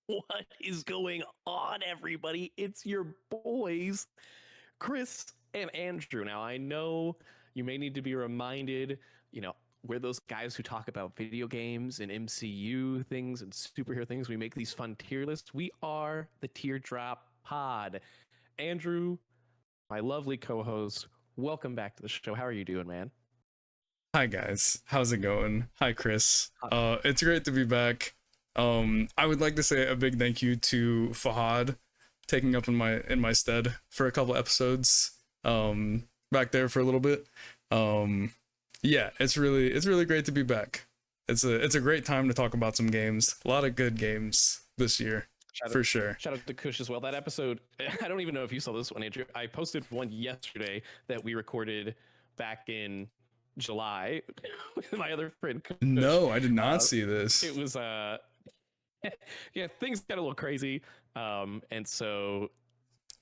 What is going on, everybody? It's your boys, Chris and Andrew. Now, I know you may need to be reminded, we're those guys who talk about video games and MCU things and superhero things. We make these fun tier lists. We are the Teardrop Pod. Andrew, my lovely co-host, welcome back to the show. How are you doing, man? Hi guys, how's it going? Hi Chris. It's great to be back. I would like to say a big thank you to Fahad taking up in my stead for a couple episodes. Back there for a little bit. Yeah, it's really great to be back. It's a great time to talk about some games. A lot of good games this year. For sure. Shout out to Kush as well. That episode, I don't even know if you saw this one, Andrew. I posted one yesterday that we recorded back in July with my other friend Kush. No, I did not see this. It was yeah, things got a little crazy, and so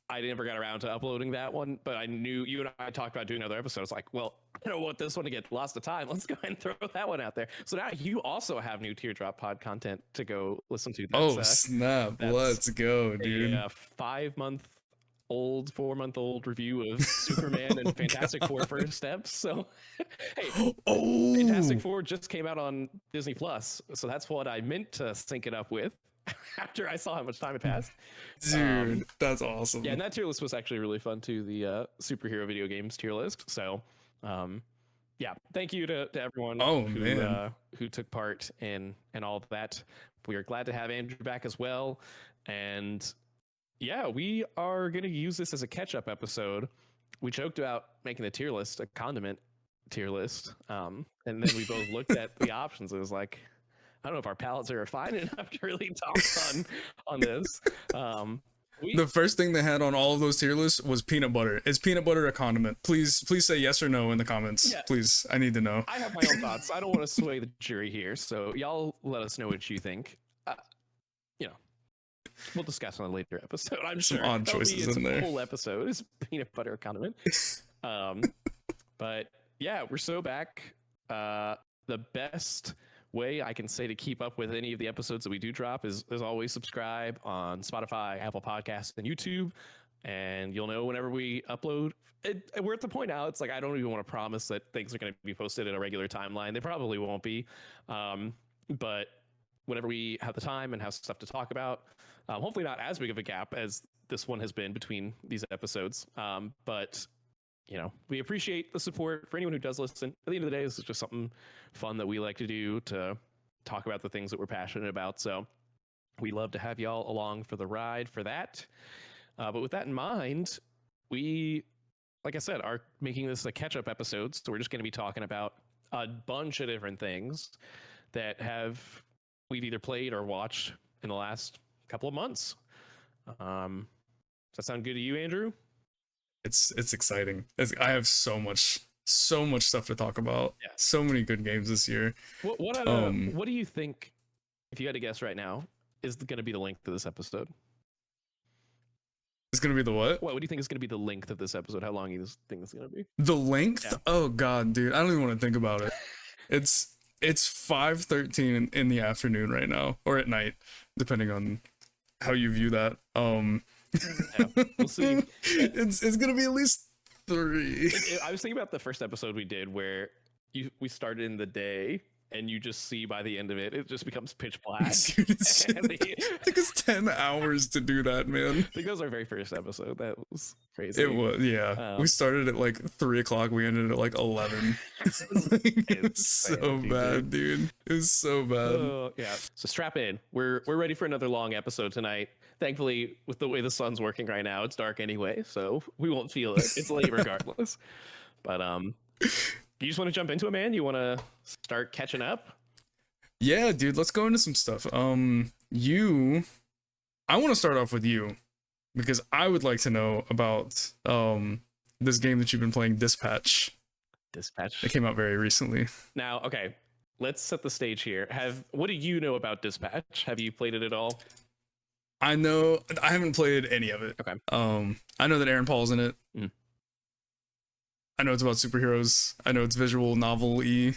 I never got around to uploading that one, but I knew you and I talked about doing another episode. It's like, well, I don't want this one to get lost to time. Let's go ahead and throw that one out there. So now you also have new Teardrop Pod content to go listen to. Snap. Let's go, dude. A 4-month-old review of Superman and Fantastic Four First Steps. So, hey, Fantastic Four just came out on Disney Plus, so that's what I meant to sync it up with after I saw how much time had passed. Dude, that's awesome. Yeah, and that tier list was actually really fun too, the superhero video games tier list. So, yeah, thank you to everyone who took part in all of that. We are glad to have Andrew back as well. And yeah, we are going to use this as a catch-up episode. We joked about making the tier list a condiment tier list. And then we both looked at the options. It was like, I don't know if our palates are refined enough to really talk on this. The first thing they had on all of those tier lists was peanut butter. Is peanut butter a condiment? Please say yes or no in the comments. Yeah. Please, I need to know. I have my own thoughts. I don't want to sway the jury here, so y'all let us know what you think. We'll discuss on a later episode. I'm sure. Some odd choices in there. The whole episode is peanut butter condiment. But yeah, we're so back. The best way I can say to keep up with any of the episodes that we do drop is always subscribe on Spotify, Apple Podcasts, and YouTube, and you'll know whenever we upload. We're at the point now, it's like I don't even want to promise that things are going to be posted in a regular timeline. They probably won't be, but whenever we have the time and have stuff to talk about, hopefully not as big of a gap as this one has been between these episodes, but we appreciate the support for anyone who does listen. At the end of the day, this is just something fun that we like to do, to talk about the things that we're passionate about. So we love to have y'all along for the ride for that. But with that in mind, we, like I said, are making this a catch-up episode. So we're just going to be talking about a bunch of different things that we've either played or watched in the last couple of months. Does that sound good to you, Andrew? It's exciting. I have so much stuff to talk about. Yeah. So many good games this year. What do you think, if you had to guess right now, is going to be the length of this episode? It's going to be the what? What do you think is going to be the length of this episode? How long do you think it's going to be? The length? Yeah. Oh God, dude. I don't even want to think about it. It's 5:13 in the afternoon right now, or at night, depending on how you view that. Yeah, we'll see. It's gonna be at least 3. I was thinking about the first episode we did where we started in the day and you just see by the end of it, it just becomes pitch black. I think it's 10 hours to do that, man. I think that was our very first episode. That was crazy. It was, yeah. We started at like 3 o'clock. We ended at like 11. It was so bad, dude. It was so bad. Yeah. So strap in. We're ready for another long episode tonight. Thankfully, with the way the sun's working right now, it's dark anyway, so we won't feel it. It's late regardless. But you just want to jump into it, man? You want to start catching up? Yeah, dude, let's go into some stuff. I want to start off with you because I would like to know about this game that you've been playing, Dispatch. It came out very recently. Now, okay, let's set the stage here. What do you know about Dispatch? Have you played it at all? I know I haven't played any of it. Okay. I know that Aaron Paul's in it. Mm. I know it's about superheroes. I know it's visual novel-y.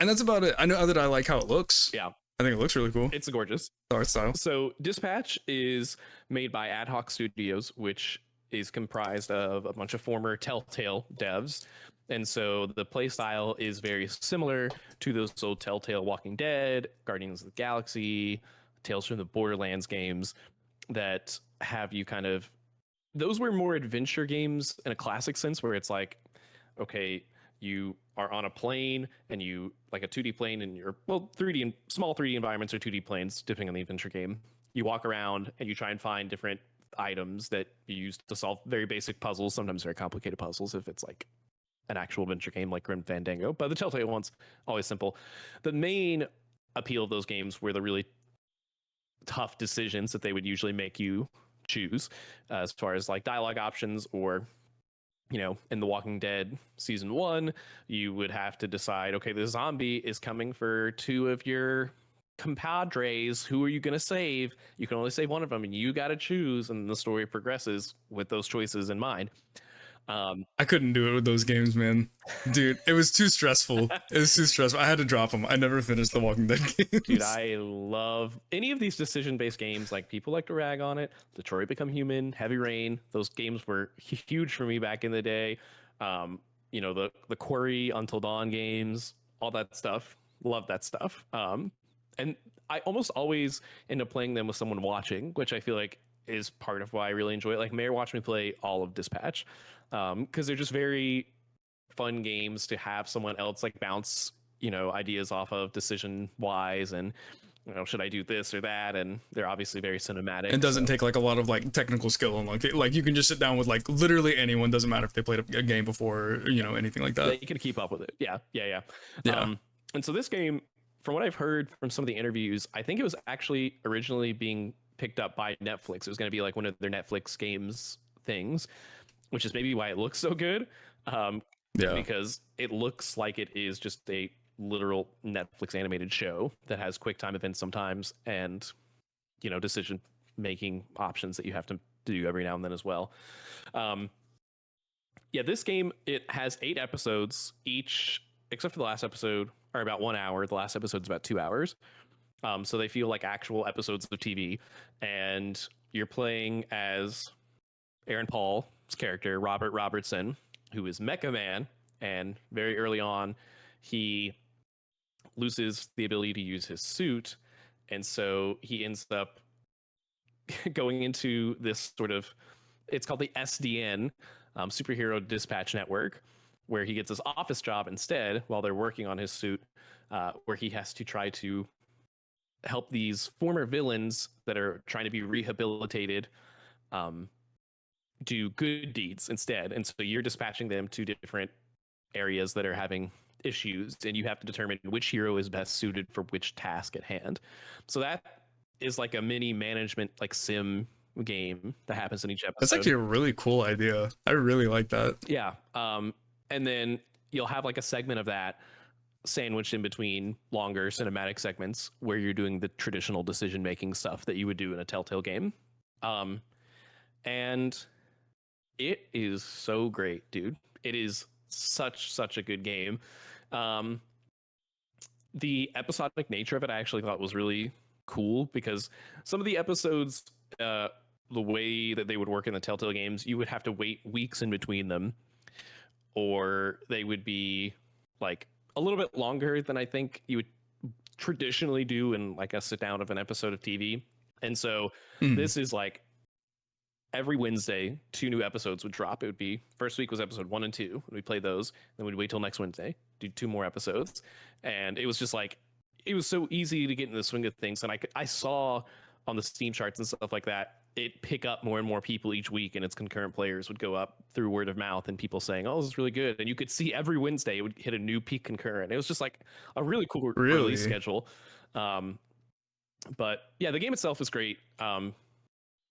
And that's about it. I know that I like how it looks. Yeah. I think it looks really cool. It's gorgeous. The art style. So Dispatch is made by Ad Hoc Studios, which is comprised of a bunch of former Telltale devs. And so the play style is very similar to those old Telltale Walking Dead, Guardians of the Galaxy, Tales from the Borderlands games that have you kind of, those were more adventure games in a classic sense, where it's like, okay, you are on a plane and you like a 2D plane, and you're, well, 3D and small 3D environments or 2D planes, depending on the adventure game. You walk around and you try and find different items that you use to solve very basic puzzles, sometimes very complicated puzzles if it's like an actual adventure game like Grim Fandango. But the Telltale ones, always simple. The main appeal of those games were the really tough decisions that they would usually make you choose, as far as like dialogue options, or you know, in The Walking Dead season 1, you would have to decide, okay, the zombie is coming for 2 of your compadres. Who are you going to save? You can only save one of them, and you got to choose. And the story progresses with those choices in mind. I couldn't do it with those games, man. Dude, it was too stressful. It was too stressful. I had to drop them. I never finished the Walking Dead games. Dude, I love any of these decision-based games. Like, people like to rag on it. Detroit Become Human, Heavy Rain. Those games were huge for me back in the day. You know, the Quarry, Until Dawn games, all that stuff. Love that stuff. And I almost always end up playing them with someone watching, which I feel like is part of why I really enjoy it. Like, Mayor watched me play all of Dispatch, because they're just very fun games to have someone else like bounce, you know, ideas off of decision wise, and you know, should I do this or that? And they're obviously very cinematic. It doesn't take like a lot of like technical skill, and like you can just sit down with like literally anyone. Doesn't matter if they played a game before, or, you know, anything like that. Yeah, you can keep up with it. Yeah. And so this game, from what I've heard from some of the interviews, I think it was actually originally being picked up by Netflix. It was going to be like one of their Netflix games things, which is maybe why it looks so good. Because it looks like it is just a literal Netflix animated show that has quick time events sometimes, and you know, decision making options that you have to do every now and then as well. Yeah, this game, it has 8 episodes each, except for the last episode, are about 1 hour. The last episode's about 2 hours. So they feel like actual episodes of TV, and you're playing as Aaron Paul's character, Robert Robertson, who is Mecha Man, and very early on, he loses the ability to use his suit, and so he ends up going into this sort of, it's called the SDN, Superhero Dispatch Network, where he gets his office job instead while they're working on his suit, where he has to try to help these former villains that are trying to be rehabilitated do good deeds instead. And so you're dispatching them to different areas that are having issues, and you have to determine which hero is best suited for which task at hand. So that is like a mini management like sim game that happens in each episode. That's actually a really cool idea. I really like that. Yeah. And then you'll have like a segment of that sandwiched in between longer cinematic segments where you're doing the traditional decision making stuff that you would do in a Telltale game. And it is so great, dude. It is such a good game. The episodic nature of it I actually thought was really cool, because some of the episodes, the way that they would work in the Telltale games, you would have to wait weeks in between them, or they would be like a little bit longer than I think you would traditionally do in like a sit down of an episode of TV. And so this is like every Wednesday, 2 new episodes would drop. It would be, first week was episode 1 and 2. We'd play those. Then we'd wait till next Wednesday, do 2 more episodes. And it was just like, it was so easy to get in the swing of things. And I saw on the Steam charts and stuff like that, it pick up more and more people each week, and its concurrent players would go up through word of mouth, and people saying, oh, this is really good. And you could see every Wednesday it would hit a new peak concurrent. It was just like a really cool release schedule. But yeah, the game itself is great.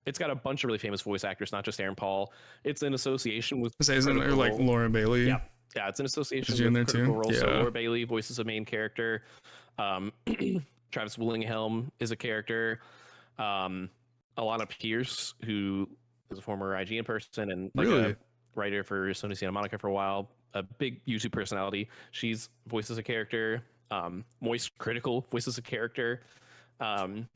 It's got a bunch of really famous voice actors, not just Aaron Paul. It's in association with, isn't there like Laura Bailey? Yeah, it's in association with there Critical Role. Yeah. So Laura Bailey voices a main character. Travis Willingham is a character. Alana Pierce, who is a former IGN person and like a writer for Sony Santa Monica for a while, a big YouTube personality. She's voices a character. Moist Critical voices a character. Um,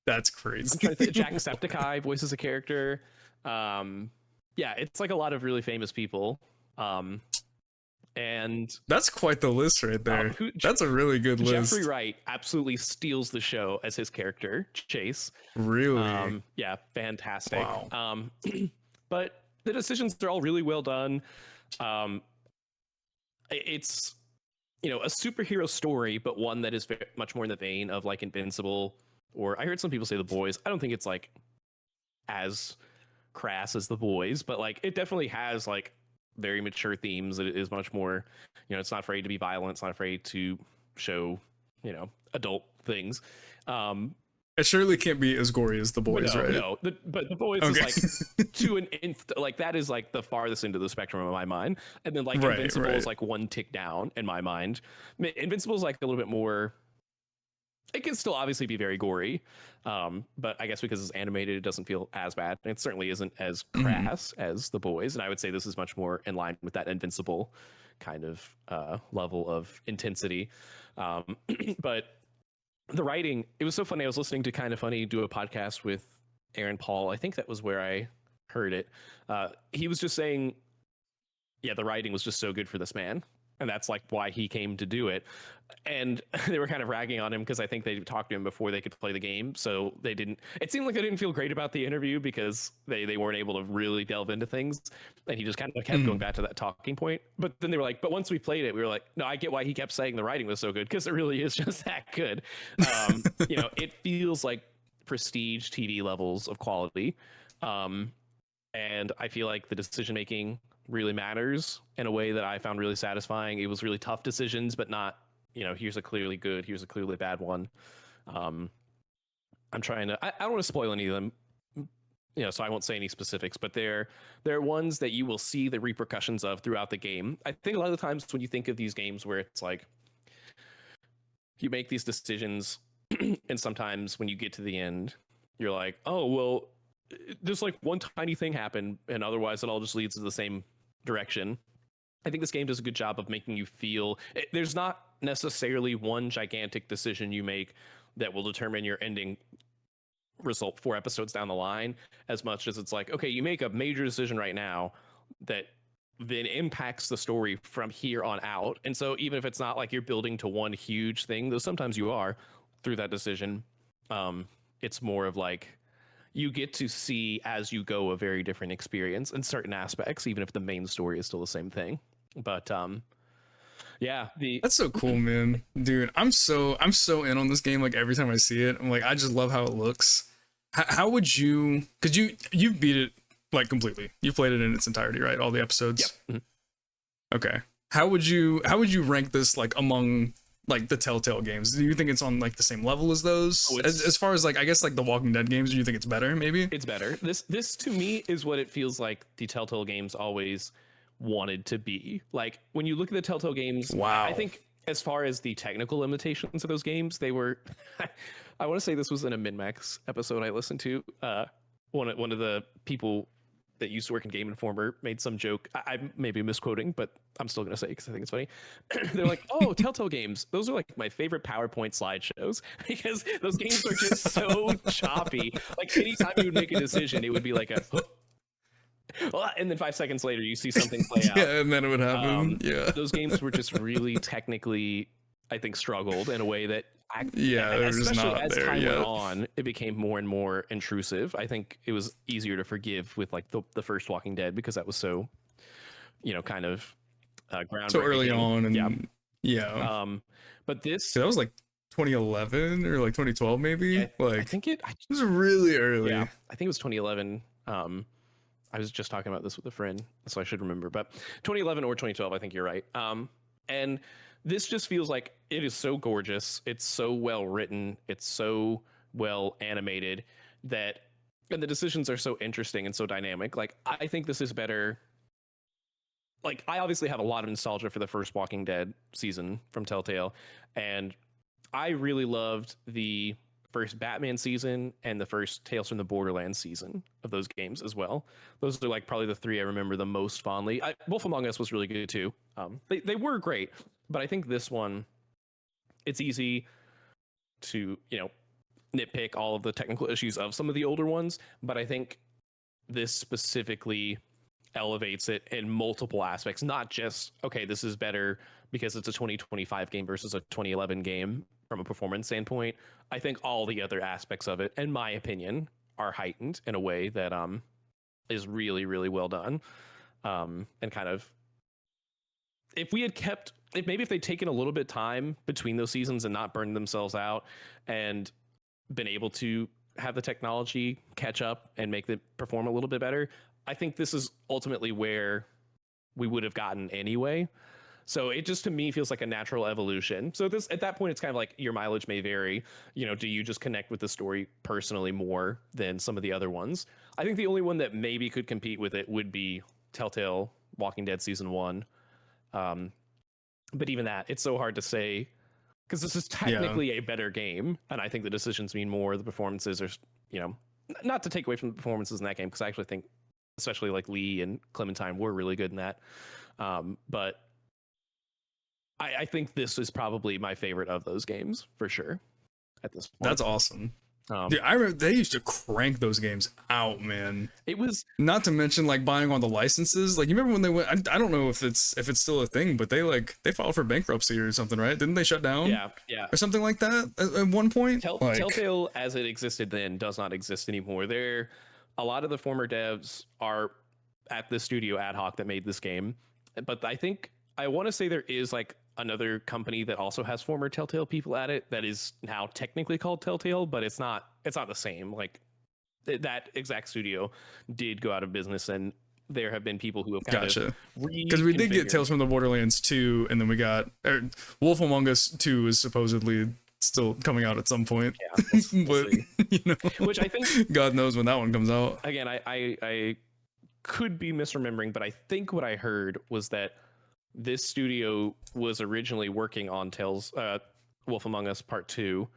That's I'm crazy. trying to think, Jacksepticeye voices a character. Yeah, it's like a lot of really famous people. And That's quite the list right there. That's a really good list. Jeffrey Wright absolutely steals the show as his character, Chase. Really? Yeah, fantastic. Wow. But the decisions are all really well done. It's a superhero story, but one that is very much more in the vein of like Invincible, or I heard some people say The Boys. I don't think it's like as crass as The Boys, but like it definitely has like very mature themes. It is much more, it's not afraid to be violent. It's not afraid to show, adult things. It surely can't be as gory as The Boys, right? No, but The Boys is like to an like that is like the farthest into the spectrum in my mind, and then like Invincible is like one tick down in my mind. Invincible is like a little bit more. It can still obviously be very gory, but I guess because it's animated, it doesn't feel as bad. And it certainly isn't as crass as The Boys, and I would say this is much more in line with that Invincible kind of level of intensity. But the writing, it was so funny. I was listening to Kind of Funny do a podcast with Aaron Paul. I think that was where I heard it. He was just saying, yeah, the writing was just so good for this man. And that's like why he came to do it. And they were kind of ragging on him because I think they talked to him before they could play the game. So it seemed like they didn't feel great about the interview because they weren't able to really delve into things. And he just kind of kept going back to that talking point. But then they were like, but once we played it, we were like, no, I get why he kept saying the writing was so good because it really is just that good. It feels like prestige TV levels of quality. And I feel like the decision making really matters in a way that I found really satisfying. It was really tough decisions, but not, here's a clearly good, here's a clearly bad one. I'm trying to, I don't want to spoil any of them, so I won't say any specifics, but they're ones that you will see the repercussions of throughout the game. I think a lot of the times when you think of these games where it's like, you make these decisions and sometimes when you get to the end, you're like, oh, well, there's like one tiny thing happened and otherwise it all just leads to the same direction. I think this game does a good job of making you feel there's not necessarily one gigantic decision you make that will determine your ending result 4 episodes down the line, as much as it's like, okay, you make a major decision right now that then impacts the story from here on out. And so even if it's not like you're building to one huge thing, though sometimes you are through that decision, it's more of like you get to see as you go a very different experience in certain aspects, even if the main story is still the same thing. But yeah, that's so cool, man. Dude, I'm so in on this game. Like every time I see it, I'm like, I just love how it looks. How would you, because you beat it like completely. You played it in its entirety, right? All the episodes. Yep. Okay. How would you rank this like among like the Telltale games? Do you think it's on like the same level as those? As far as like, I guess like the Walking Dead games, do you think it's better? Maybe it's better. This to me is what it feels like the Telltale games always wanted to be. Like when you look at the Telltale games, wow. I think as far as the technical limitations of those games, they were I want to say this was in a Min-Max episode I listened to. One of the people that used to work in Game Informer made some joke. I may be misquoting, but I'm still going to say because I think it's funny. They're like, oh, Telltale games. Those are like my favorite PowerPoint slideshows because those games are just so choppy. Like anytime you would make a decision, it would be like a... and then 5 seconds later, you see something play out. Yeah, and then it would happen. Yeah. Those games were just really technically, I think, struggled in a way that especially as time went on, it became more and more intrusive. I think it was easier to forgive with like the first Walking Dead because that was so, kind of groundbreaking. So early on, and yeah. But this that was like 2011 or like 2012, maybe. I think it was really early. Yeah, I think it was 2011. I was just talking about this with a friend, so I should remember. But 2011 or 2012, I think you're right. And this just feels like it is so gorgeous. It's so well written. It's so well animated and the decisions are so interesting and so dynamic. Like, I think this is better. Like, I obviously have a lot of nostalgia for the first Walking Dead season from Telltale. And I really loved the first Batman season and the first Tales from the Borderlands season of those games as well. Those are like probably the 3 I remember the most fondly. Wolf Among Us was really good too. They were great. But I think this one it's easy to, nitpick all of the technical issues of some of the older ones, but I think this specifically elevates it in multiple aspects, not just, okay, this is better because it's a 2025 game versus a 2011 game from a performance standpoint. I think all the other aspects of it, in my opinion, are heightened in a way that is really, really well done. And kind of, if we had kept, if they'd taken a little bit time between those seasons and not burned themselves out and been able to have the technology catch up and make it perform a little bit better, I think this is ultimately where we would have gotten anyway. So it just, to me, feels like a natural evolution. So this, at that point, it's kind of like your mileage may vary. Do you just connect with the story personally more than some of the other ones? I think the only one that maybe could compete with it would be Telltale Walking Dead Season 1. But even that, it's so hard to say, because this is technically a better game, and I think the decisions mean more. The performances are, not to take away from the performances in that game, because I actually think, especially like Lee and Clementine were really good in that. But I think this is probably my favorite of those games for sure at this point. That's awesome. Dude, I remember they used to crank those games out, man. It was, not to mention like buying all the licenses. Like, you remember when they went? I don't know if it's still a thing, but they filed for bankruptcy or something, right? Didn't they shut down? Yeah, or something like that at one point. Telltale, as it existed then, does not exist anymore. A lot of the former devs are at the studio ad hoc that made this game, but I want to say there is like another company that also has former Telltale people at it that is now technically called Telltale, but it's not the same. Like, that exact studio did go out of business, and there have been people who have because we did get Tales from the Borderlands 2, and then we got Wolf Among Us 2 is supposedly still coming out at some point. Yeah, but which I think God knows when that one comes out. Again, I could be misremembering, but I think what I heard was that this studio was originally working on Wolf Among Us Part 2,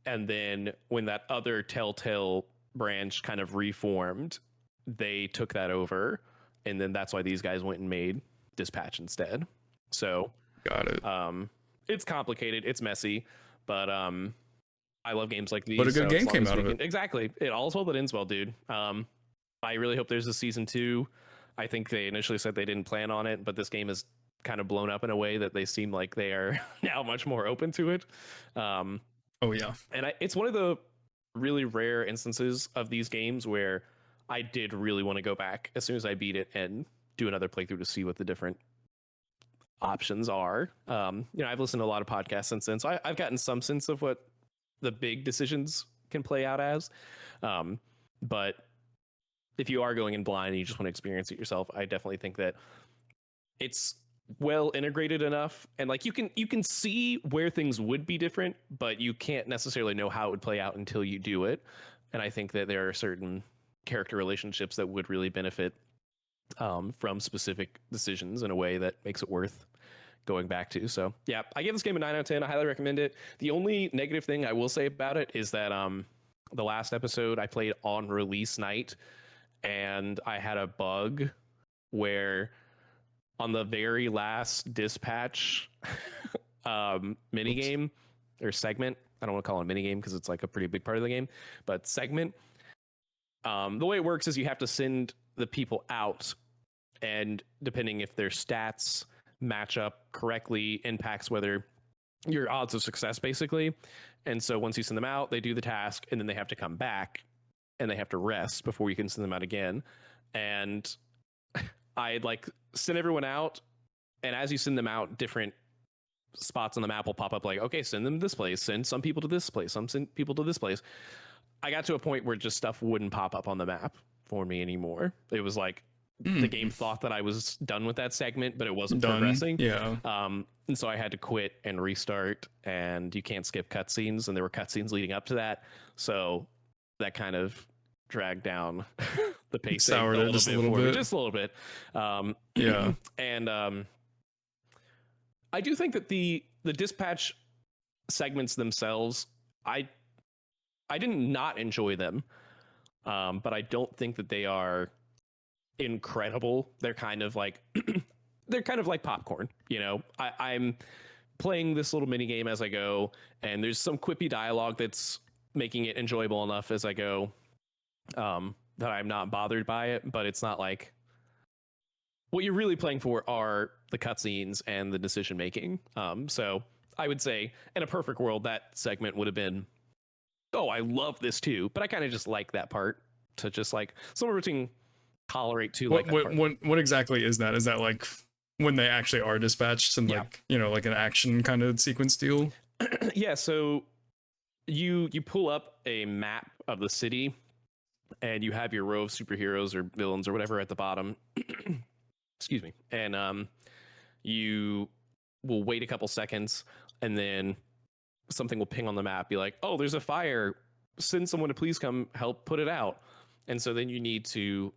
and then when that other Telltale branch kind of reformed, they took that over, and then that's why these guys went and made Dispatch instead. So got it. It's complicated, it's messy, but I love games like these. But a good game came out of it. Exactly. It all's well that ends well, dude. I really hope there's a season 2. I think they initially said they didn't plan on it, but this game is kind of blown up in a way that they seem like they are now much more open to it. Oh yeah. And it's one of the really rare instances of these games where I did really want to go back as soon as I beat it and do another playthrough to see what the different options are. I've listened to a lot of podcasts since then, so I've gotten some sense of what the big decisions can play out as. But if you are going in blind and you just want to experience it yourself, I definitely think that it's well integrated enough, and like you can see where things would be different, but you can't necessarily know how it would play out until you do it. And I think that there are certain character relationships that would really benefit from specific decisions in a way that makes it worth going back to. So yeah, I give this game a 9 out of 10. I highly recommend it. The only negative thing I will say about it is that the last episode I played on release night, and I had a bug where on the very last dispatch minigame or segment, I don't want to call it a minigame because it's like a pretty big part of the game, but segment, the way it works is you have to send the people out, and depending if their stats match up correctly impacts whether your odds of success, basically. And so once you send them out, they do the task, and then they have to come back and they have to rest before you can send them out again. And I'd like send everyone out, and as you send them out, different spots on the map will pop up like, okay, send them this place, send some people to this place, send people to this place. I got to a point where just stuff wouldn't pop up on the map for me anymore. It was like the game thought that I was done with that segment, but it wasn't progressing. Yeah. And so I had to quit and restart, and you can't skip cutscenes, and there were cutscenes leading up to that. So that kind of dragged down the pace, soured it just a little bit. Yeah. And I do think that the dispatch segments themselves, I did not enjoy them, but I don't think that they are incredible. They're kind of like they're kind of like popcorn, I'm playing this little mini game as I go, and there's some quippy dialogue that's making it enjoyable enough as I go, that I'm not bothered by it. But it's not like what you're really playing for are the cutscenes and the decision making. So I would say in a perfect world, that segment would have been, oh, I love this too, but I kind of just like that part to just like somewhere between tolerate to like what exactly is that? Is that like when they actually are dispatched and like, you know, like an action kind of sequence deal? Yeah, so you pull up a map of the city and you have your row of superheroes or villains or whatever at the bottom. Excuse me. And you will wait a couple seconds, and then something will ping on the map, be like, oh, there's a fire, send someone to please come help put it out. And so then you need to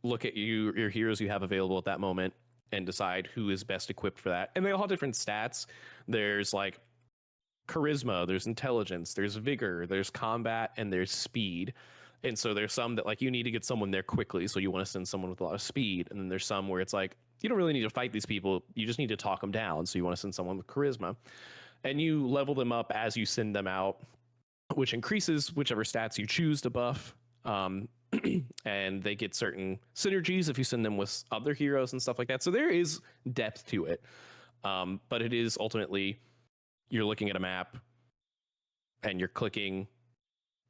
look at your heroes you have available at that moment and decide who is best equipped for that. And they all have different stats. There's like charisma, there's intelligence, there's vigor, there's combat, and there's speed. And so there's some that like you need to get someone there quickly, so you want to send someone with a lot of speed. And then there's some where it's like you don't really need to fight these people, you just need to talk them down, so you want to send someone with charisma. And you level them up as you send them out, which increases whichever stats you choose to buff. And they get certain synergies if you send them with other heroes and stuff like that. So there is depth to it. But it is ultimately, you're looking at a map and you're clicking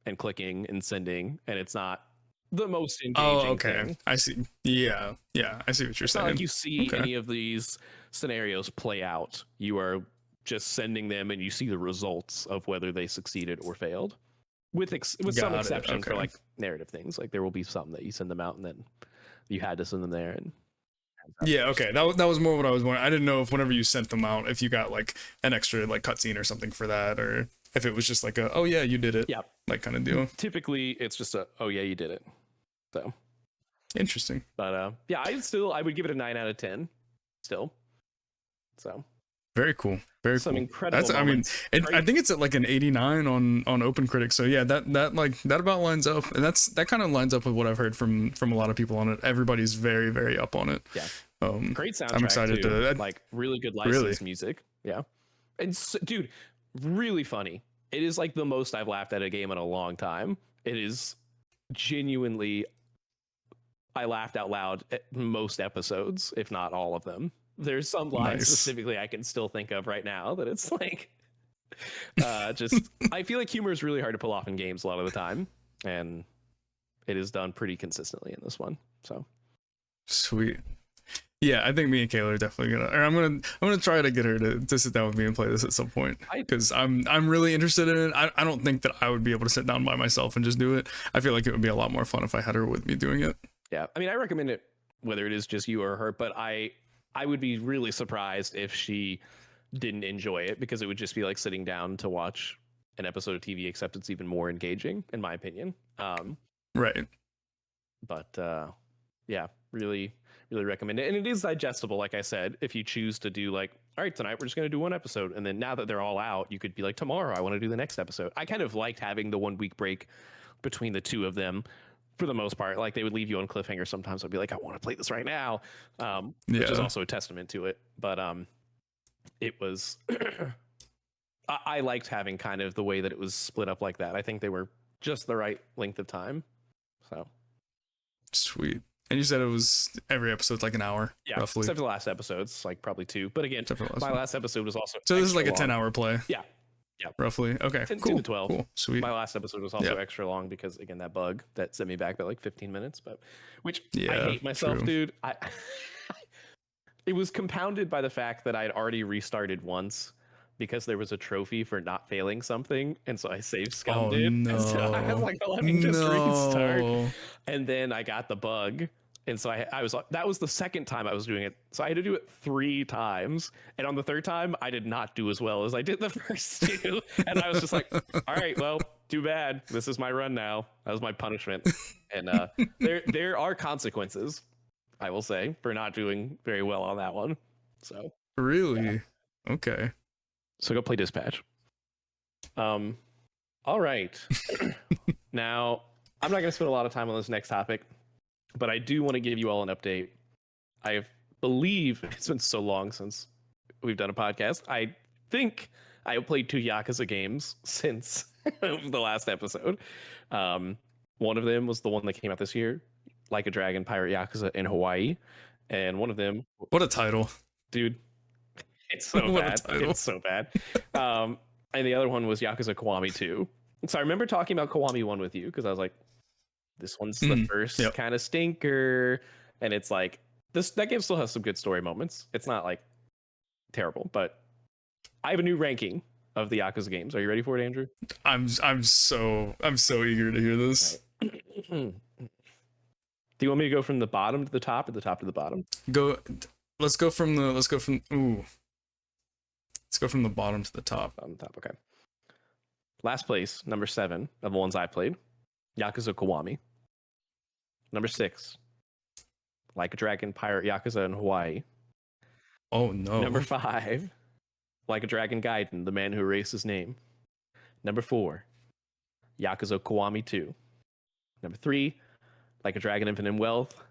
and sending, and it's not the most engaging thing. I see. Yeah, I see what you're it's saying. Not like you see any of these scenarios play out. You are just sending them and you see the results of whether they succeeded or failed, with some exception for like narrative things. Like there will be some that you send them out and then you had to send them there. And yeah, okay, that was more what I was wondering. I didn't know if whenever you sent them out, if you got like an extra like cutscene or something for that, or if it was just like a, oh yeah, you did it, like kind of deal. Typically it's just a, oh yeah, you did it. So interesting. But yeah, I would give it a 9 out of 10 still. So very cool. Very some cool. Incredible That's, moments. I mean, I think it's at like an 89 on OpenCritic. So yeah, that about lines up, and that kind of lines up with what I've heard from a lot of people on it. Everybody's very, very up on it. Yeah. Great soundtrack. I'm excited to like really good licensed music. Yeah. And dude, really funny. It is like the most I've laughed at a game in a long time. It is genuinely, I laughed out loud at most episodes, if not all of them. There's some lines specifically I can still think of right now that it's like, just, I feel like humor is really hard to pull off in games a lot of the time. And it is done pretty consistently in this one. So sweet. Yeah, I think me and Kayla are definitely I'm gonna try to get her to sit down with me and play this at some point, because I'm really interested in it. I don't think that I would be able to sit down by myself and just do it. I feel like it would be a lot more fun if I had her with me doing it. Yeah, I mean, I recommend it whether it is just you or her, but I would be really surprised if she didn't enjoy it, because it would just be like sitting down to watch an episode of TV, except it's even more engaging, in my opinion. Right. But yeah, really recommend it. And it is digestible, like I said, if you choose to do like, all right, tonight we're just going to do one episode. And then now that they're all out, you could be like, tomorrow I want to do the next episode. I kind of liked having the 1 week break between the two of them for the most part. Like they would leave you on cliffhanger. Sometimes I'd be like, I want to play this right now. Which is also a testament to it. But it was, I liked having kind of the way that it was split up like that. I think they were just the right length of time. So sweet. And you said it was every episode's like an hour, roughly. Except for the last episode's like probably 2. But again, my last episode was also so this is like a 10-hour play. Yeah, roughly. Okay, 10 cool. to 12. Cool. Sweet. My last episode was also extra long because again that bug that sent me back by like 15 minutes. But which I hate myself, dude. It was compounded by the fact that I'd already restarted once, because there was a trophy for not failing something, and so I saved scummed it. No. And so I was like, let me just restart. And then I got the bug, and so I was that was the second time I was doing it. So I had to do it 3 times, and on the third time I did not do as well as I did the first 2. And I was just like, all right, well, too bad. This is my run now. That was my punishment. And there are consequences, I will say, for not doing very well on that one. So really, okay. So go play Dispatch. All right. Now, I'm not going to spend a lot of time on this next topic, but I do want to give you all an update. I believe it's been so long since we've done a podcast. I think I played 2 Yakuza games since the last episode. One of them was the one that came out this year, Like a Dragon Pirate Yakuza in Hawaii. And one of them, What a title. dude, it's so What a bad. title. It's so bad. And the other one was Yakuza Kiwami 2. So I remember talking about Kiwami 1 with you because I was like, this one's the first kind of stinker. And it's like, that game still has some good story moments. It's not like terrible, but I have a new ranking of the Yakuza games. Are you ready for it, Andrew? I'm so eager to hear this. Right. Do you want me to go from the bottom to the top or the top to the bottom? Let's go from the bottom to the top. On the top, okay. Last place, number 7 of the ones I played, Yakuza Kiwami. Number 6, Like a Dragon Pirate Yakuza in Hawaii. Oh no. Number 5, Like a Dragon Gaiden, The Man Who Erased His Name. Number 4, Yakuza Kiwami 2. Number 3, Like a Dragon Infinite Wealth.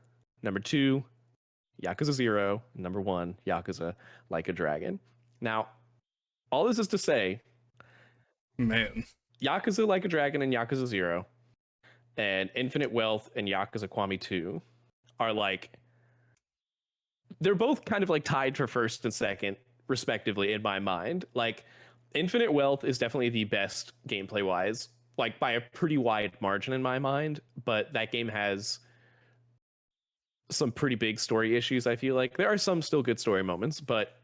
Number 2, Yakuza 0. Number 1, Yakuza Like a Dragon. Now, all this is to say, man, Yakuza Like a Dragon and Yakuza 0 and Infinite Wealth and Yakuza Kiwami 2 are like, they're both kind of like tied for first and second, respectively, in my mind. Like, Infinite Wealth is definitely the best gameplay wise, like by a pretty wide margin in my mind, but that game has some pretty big story issues. I feel like there are some still good story moments, but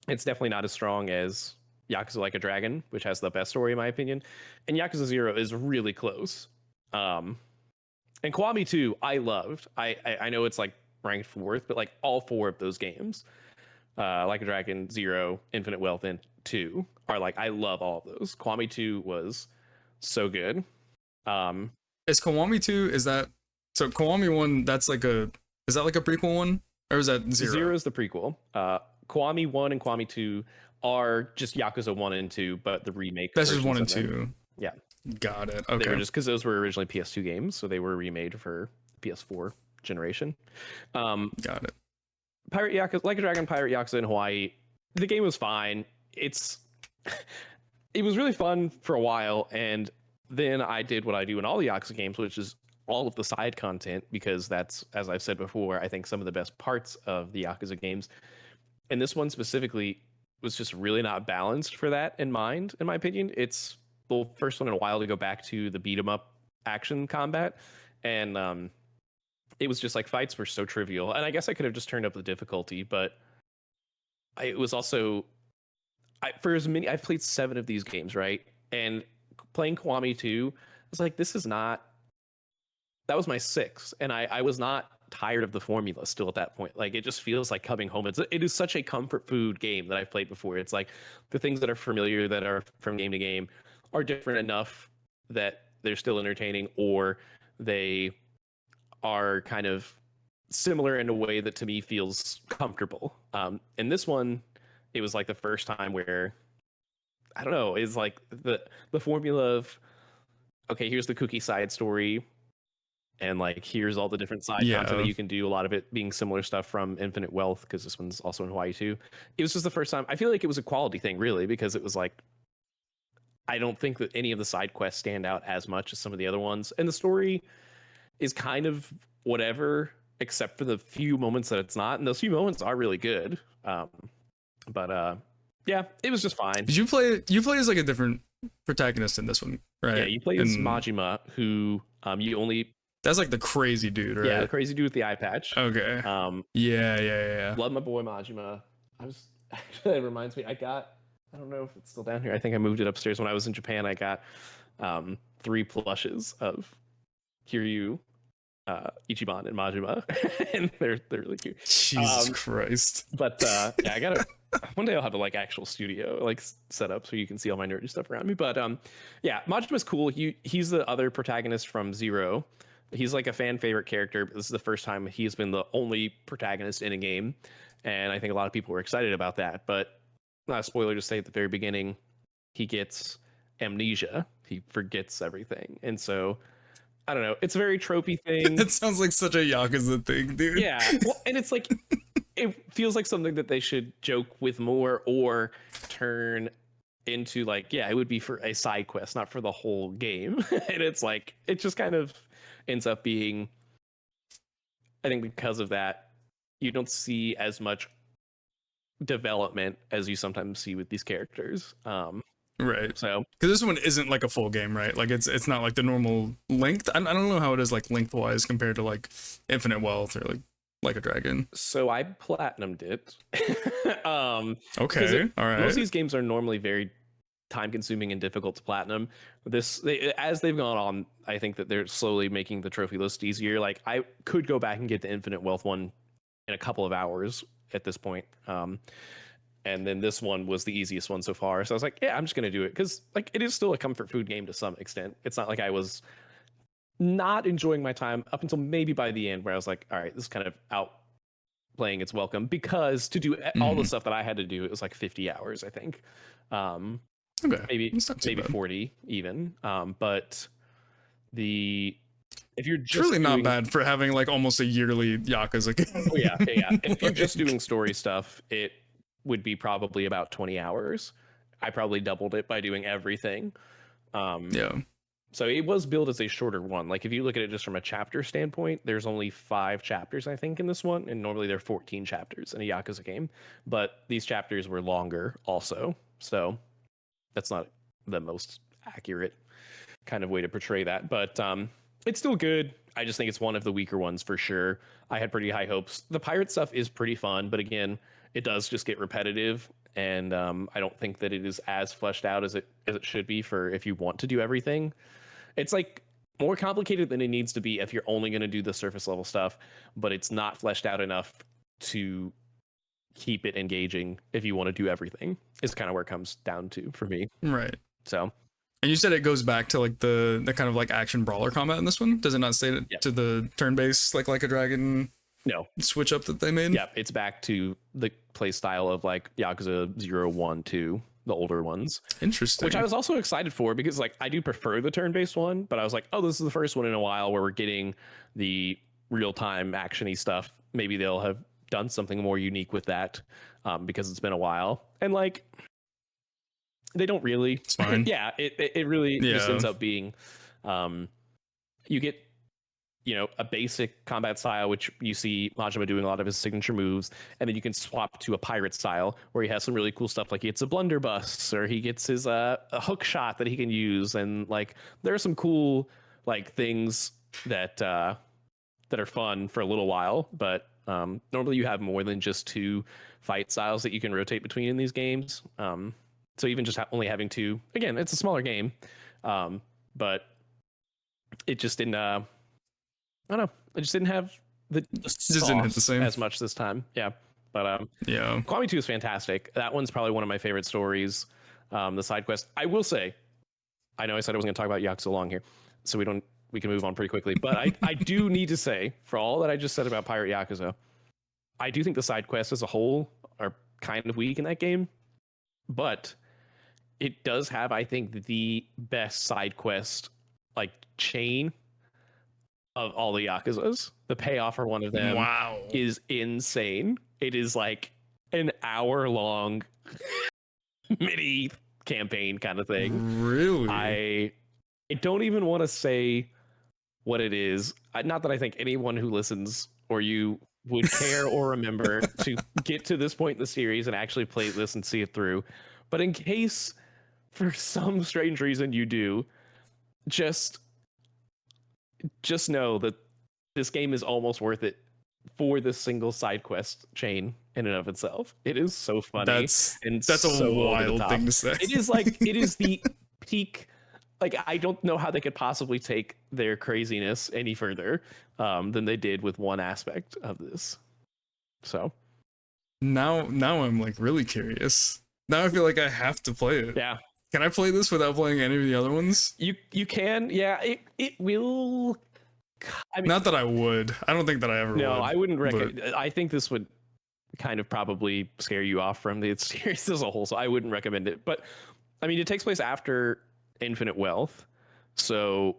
it's definitely not as strong as Yakuza Like a Dragon, which has the best story in my opinion, and Yakuza 0 is really close. And Kiwami 2 I loved. I know it's like ranked 4th, but like all 4 of those games, Like a Dragon, 0, Infinite Wealth, and 2 are like, I love all of those. Kiwami 2 was so good. Is Kiwami 2, is that, so Kiwami 1, that's like is that like a prequel one? Or is that 0? 0 is the prequel. Kiwami 1 and Kiwami 2 are just Yakuza 1 and 2, but the remake. That's just 1 and 2. Yeah. Got it. Okay. They were just, because those were originally PS2 games, so they were remade for PS4 generation. Got it. Pirate Yakuza, Like a Dragon Pirate Yakuza in Hawaii, the game was fine. It was really fun for a while, and then I did what I do in all the Yakuza games, which is all of the side content, because that's, as I've said before, I think some of the best parts of the Yakuza games. And this one specifically was just really not balanced for that in mind, in my opinion. It's the first one in a while to go back to the beat 'em up action combat, and it was just like, fights were so trivial, and I guess I could have just turned up the difficulty, but it was also, I've played 7 of these games, right? And playing Kiwami 2, I was like, that was my 6th, and I was not tired of the formula still at that point. Like, it just feels like coming home. It is such a comfort food game that I've played before. It's like the things that are familiar, that are from game to game, are different enough that they're still entertaining, or they are kind of similar in a way that to me feels comfortable. And this one, it was like the first time where, I don't know, it's like the formula of, okay, here's the cookie side story, and like, here's all the different side content that you can do, a lot of it being similar stuff from Infinite Wealth, because this one's also in Hawaii too. It was just the first time, I feel like it was a quality thing, really, because it was like, I don't think that any of the side quests stand out as much as some of the other ones, and the story is kind of whatever, except for the few moments that it's not, and those few moments are really good. But yeah, it was just fine. Did you play as like a different protagonist in this one, right? Yeah, you play as Majima, who you only, that's like the crazy dude, right? Yeah, the crazy dude with the eye patch. Okay. Yeah. Love my boy Majima. Actually, it reminds me, I don't know if it's still down here. I think I moved it upstairs when I was in Japan. I got 3 plushes of Kiryu, Ichiban, and Majima, and they're really cute. Jesus Christ! But yeah, I gotta. One day I'll have a like actual studio like set up so you can see all my nerdy stuff around me. But yeah, Majima's cool. He's the other protagonist from 0. He's like a fan favorite character. This is the first time he's been the only protagonist in a game, and I think a lot of people were excited about that. But not a spoiler to say, at the very beginning, he gets amnesia. He forgets everything, and so I don't know. It's a very tropey thing. It sounds like such a Yakuza thing, dude. Yeah, well, and it's like, it feels like something that they should joke with more or turn into like, yeah, it would be for a side quest, not for the whole game. And it's like, it just kind of ends up being, I think because of that, you don't see as much development as you sometimes see with these characters. Right. So because this one isn't like a full game, right? Like it's not like the normal length. I don't know how it is like lengthwise compared to like Infinite Wealth or like a Dragon. so I platinumed it. Okay, all right. Most of these games are normally very time consuming and difficult to platinum. As they've gone on, I think that they're slowly making the trophy list easier. Like I could go back and get the Infinite Wealth one in a couple of hours at this point. And then this one was the easiest one so far. So I was like, yeah, I'm just gonna do it because like it is still a comfort food game to some extent. It's not like I was not enjoying my time up until maybe by the end where I was like, all right, this is kind of outplaying its welcome, because to do all the stuff that I had to do, it was like 50 hours, I think. Okay, Maybe 40 even. But if you're just it's really not bad for having like almost a yearly Yakuza game. Oh yeah. If you're just doing story stuff, it would be probably about 20 hours. I probably doubled it by doing everything. Yeah. So it was billed as a shorter one. Like if you look at it just from a chapter standpoint, there's only 5 chapters, I think, in this one, and normally there are 14 chapters in a Yakuza game. But these chapters were longer also, so that's not the most accurate kind of way to portray that. But it's still good. I just think it's one of the weaker ones for sure. I had pretty high hopes. The pirate stuff is pretty fun, but again, it does just get repetitive, and I don't think that it is as fleshed out as it should be for if you want to do everything. It's like more complicated than it needs to be if you're only going to do the surface level stuff, but it's not fleshed out enough to keep it engaging if you want to do everything. Is kind of where it comes down to for me. Right. So, and you said it goes back to like the kind of like action brawler combat in this one. Does it not stay to the turn based like a Dragon? No switch up that they made. Yeah, it's back to the play style of like Yakuza 0, 1, 2, the older ones. Interesting. Which I was also excited for because like I do prefer the turn-based one, but I was like, oh, this is the first one in a while where we're getting the real-time actiony stuff. Maybe they'll have done something more unique with that because it's been a while. And like they don't really. It's fine. Yeah, it really just ends up being you get a basic combat style, which you see Majima doing a lot of his signature moves, and then you can swap to a pirate style where he has some really cool stuff, like he gets a blunderbuss or he gets his a hook shot that he can use, and like there are some cool like things that are fun for a little while, but normally you have more than just 2 fight styles that you can rotate between in these games. So even just only having 2, again, it's a smaller game, but it just didn't. I don't know. I just didn't have the just didn't hit the same as much this time. Yeah, but yeah, Kwame 2 is fantastic. That one's probably one of my favorite stories. The side quest. I will say, I know I said I was going to talk about Yakuza long here, so we can move on pretty quickly. But I do need to say, for all that I just said about Pirate Yakuza, I do think the side quests as a whole are kind of weak in that game, but it does have, I think, the best side quest like chain of all the Yakuzas. The payoff for one of them is insane. It is like an hour-long mini campaign kind of thing. Really? I don't even want to say what it is. Not that I think anyone who listens or you would care or remember to get to this point in the series and actually play this and see it through. But in case for some strange reason you do, just know that this game is almost worth it for this single side quest chain in and of itself. It is so funny. That's a wild thing to say. It is like it is the peak. Like I don't know how they could possibly take their craziness any further than they did with one aspect of this. So now I'm like really curious. Now I feel like I have to play it. Yeah. Can I play this without playing any of the other ones? You can. Yeah, it will. I mean, not that I would. I don't think that I ever would. No, I wouldn't recommend. I think this would kind of probably scare you off from the series as a whole, so I wouldn't recommend it. But I mean, it takes place after Infinite Wealth, so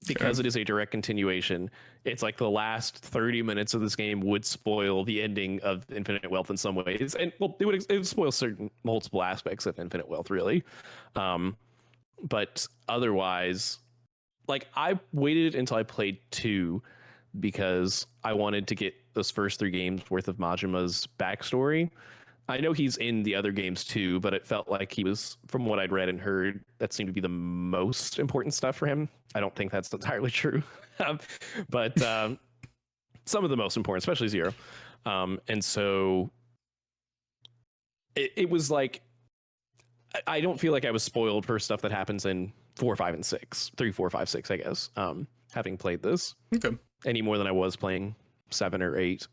because it is a direct continuation, it's like the last 30 minutes of this game would spoil the ending of Infinite Wealth in some ways. And well, it would spoil certain multiple aspects of Infinite Wealth, really. But otherwise, like, I waited until I played 2 because I wanted to get those first 3 games worth of Majima's backstory. I know he's in the other games too, but it felt like he was, from what I'd read and heard, that seemed to be the most important stuff for him. I don't think that's entirely true, but some of the most important, especially Zero. And so it was like, I don't feel like I was spoiled for stuff that happens in 4, 5, and 6, 3, 4, 5, 6, I guess. Having played this, any more than I was playing 7 or 8.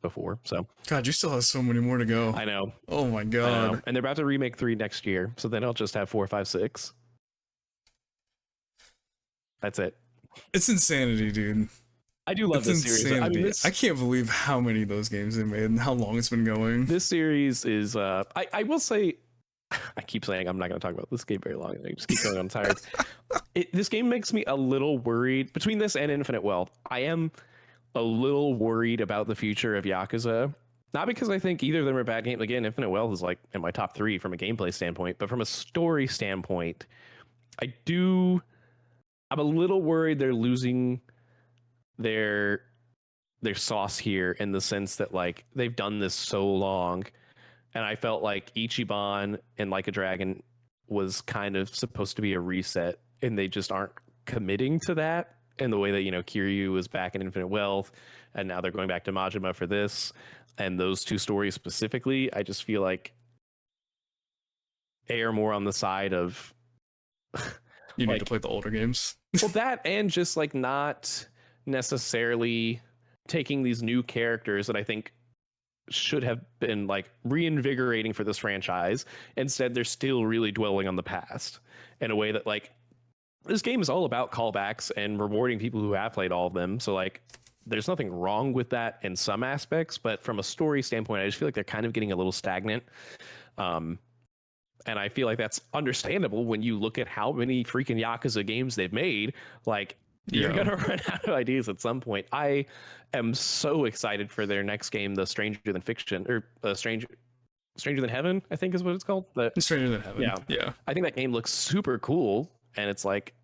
Before, so God, you still have so many more to go. I know. Oh my God. And they're about to remake 3 next year, so then I'll just have 4, 5, 6. That's it. It's insanity, dude. I do love this series. I mean, I can't believe how many of those games they made and how long it's been going. This series is I will say, I keep saying I'm not going to talk about this game very long. I just keep going on tired. This game makes me a little worried. Between this and Infinite Wealth, I am a little worried about the future of Yakuza. Not because I think either of them are bad games. Again, Infinite Wealth is like in my top 3 from a gameplay standpoint, but from a story standpoint, I'm a little worried they're losing their sauce here, in the sense that, like, they've done this so long, and I felt like Ichiban and Like a Dragon was kind of supposed to be a reset, and they just aren't committing to that. In the way that, Kiryu was back in Infinite Wealth, and now they're going back to Majima for this. And those 2 stories specifically, I just feel like err more on the side of you need to play the older games. Well, that, and just like not necessarily taking these new characters that I think should have been like reinvigorating for this franchise. Instead, they're still really dwelling on the past in a way that, like, this game is all about callbacks and rewarding people who have played all of them. So, like, there's nothing wrong with that in some aspects, but from a story standpoint, I just feel like they're kind of getting a little stagnant. And I feel like that's understandable when you look at how many freaking Yakuza games they've made. Like, you're going to run out of ideas at some point. I am so excited for their next game, the Stranger Than Fiction, or Stranger Than Heaven, I think is what it's called. Stranger Than Heaven. Yeah. I think that game looks super cool. And it's like,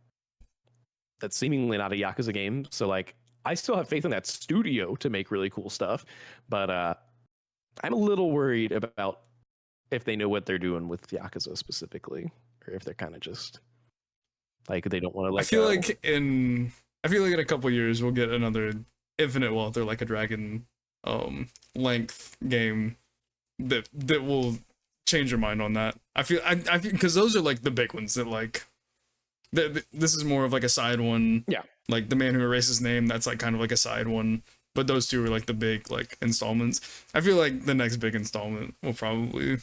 that's seemingly not a Yakuza game. So, like, I still have faith in that studio to make really cool stuff. But I'm a little worried about if they know what they're doing with Yakuza specifically, or if they're kind of just like, they don't want to let I feel like in a couple years we'll get another Infinite Wealth or Like a Dragon length game that will change your mind on that. I feel because those are like the big ones that, like, this is more of like a side one. Yeah. Like The Man Who Erased His Name, that's like kind of like a side one. But those 2 are like the big, like, installments. I feel like the next big installment will probably...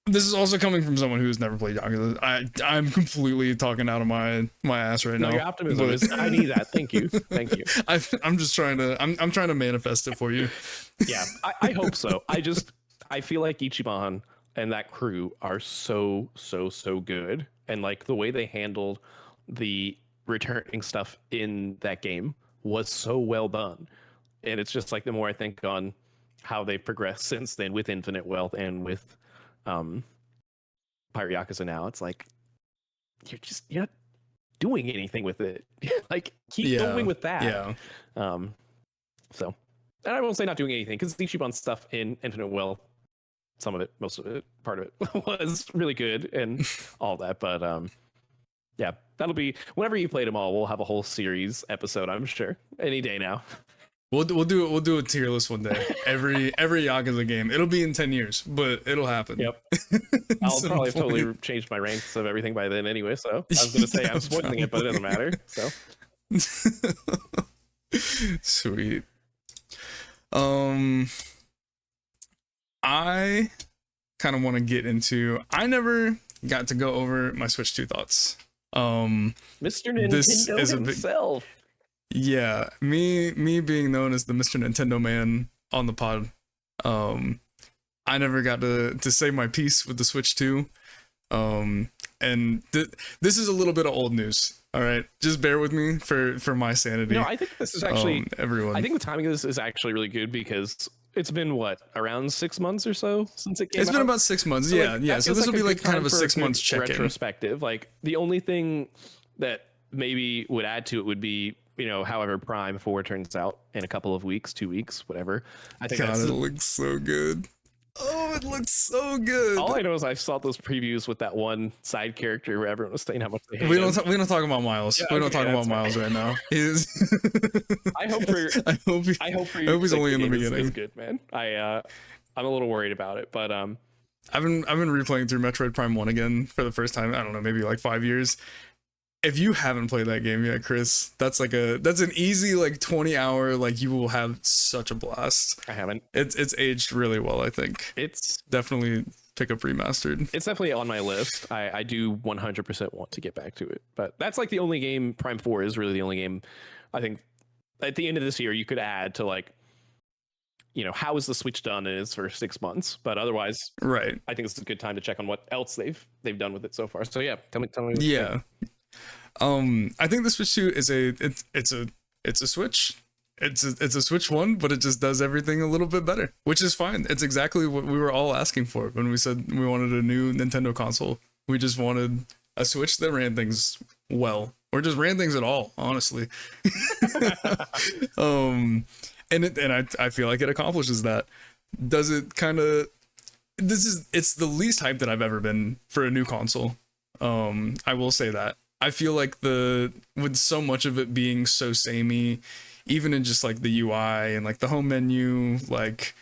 This is also coming from someone who's never played Yakuza. I'm completely talking out of my ass right now. Your optimism is, I need that. Thank you. I'm just trying to... I'm trying to manifest it for you. Yeah, I hope so. I feel like Ichiban and that crew are so good. And, like, the way they handled the returning stuff in that game was so well done. And it's just like, the more I think on how they've progressed since then with Infinite Wealth and with Pirate Yakuza now, it's like, you're not doing anything with it. Like, keep going with that. Yeah. So, and I won't say not doing anything, because Ichiban stuff in Infinite Wealth, some of it, most of it, part of it was really good and all that. But yeah, that'll be, whenever you played them all, we'll have a whole series episode, I'm sure, any day now. We'll do a tier list one day. Every Yakuza game. It'll be in 10 years, but it'll happen. Yep. I'll probably have totally changed my ranks of everything by then anyway. So I was gonna say I'm spoiling it, but it doesn't matter. So sweet. I kind of want to get into. I never got to go over my Switch 2 thoughts. Mr. Nintendo himself. Yeah, me being known as the Mr. Nintendo man on the pod. I never got to say my piece with the Switch 2. And this is a little bit of old news. All right, just bear with me for my sanity. No, I think this is actually everyone. I think the timing of this is actually really good because it's been what, around 6 months or so since it came out. It's been about 6 months. So, yeah, like, yeah. that So feels this will like be a like good kind of time a for 6 good months check-in. retrospective. Like the only thing that maybe would add to it would be, you know, however Prime 4 turns out in a couple of weeks, 2 weeks, whatever. I think God, that's it looks so good. Oh, it looks so good. all I know is I saw those previews with that one side character where everyone was saying how much they hate We him. don't talk about Miles. Yeah, we don't okay, talk about that's fine. Miles right now. He's I hope for I hope he's like, only in the game beginning. is good, man. I'm a little worried about it, but I've been replaying through Metroid Prime 1 again for the first time. I don't know, maybe like 5 years. If you haven't played that game yet, Chris, that's an easy like 20-hour, like you will have such a blast. I haven't. It's aged really well, I think. It's Definitely pick up remastered. It's definitely on my list. I do 100% want to get back to it, but that's like the only game. Prime 4 is really the only game I think at the end of this year you could add to, like, you know, how is the Switch done in its first 6 months, but otherwise, right. I think it's a good time to check on what else they've done with it so far. So yeah, tell me. Yeah. I think the Switch 2 is it's a Switch. It's a Switch 1, but it just does everything a little bit better, which is fine. It's exactly what we were all asking for when we said we wanted a new Nintendo console. We just wanted a Switch that ran things well, or just ran things at all, honestly. And I feel like it accomplishes that. Does it kind of? It's the least hype that I've ever been for a new console. I will say that. I feel like with so much of it being so samey, even in just like the UI and like the home menu, like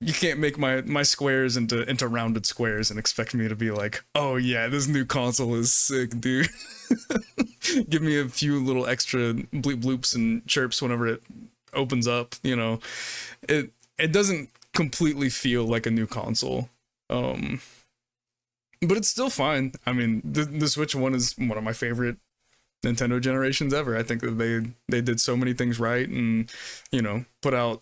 you can't make my squares into rounded squares and expect me to be like, oh yeah, this new console is sick, dude. Give me a few little extra bleep bloops and chirps whenever it opens up, you know. It doesn't completely feel like a new console. But it's still fine. I mean, the Switch 1 is one of my favorite Nintendo generations ever. I think that they did so many things right, and, you know, put out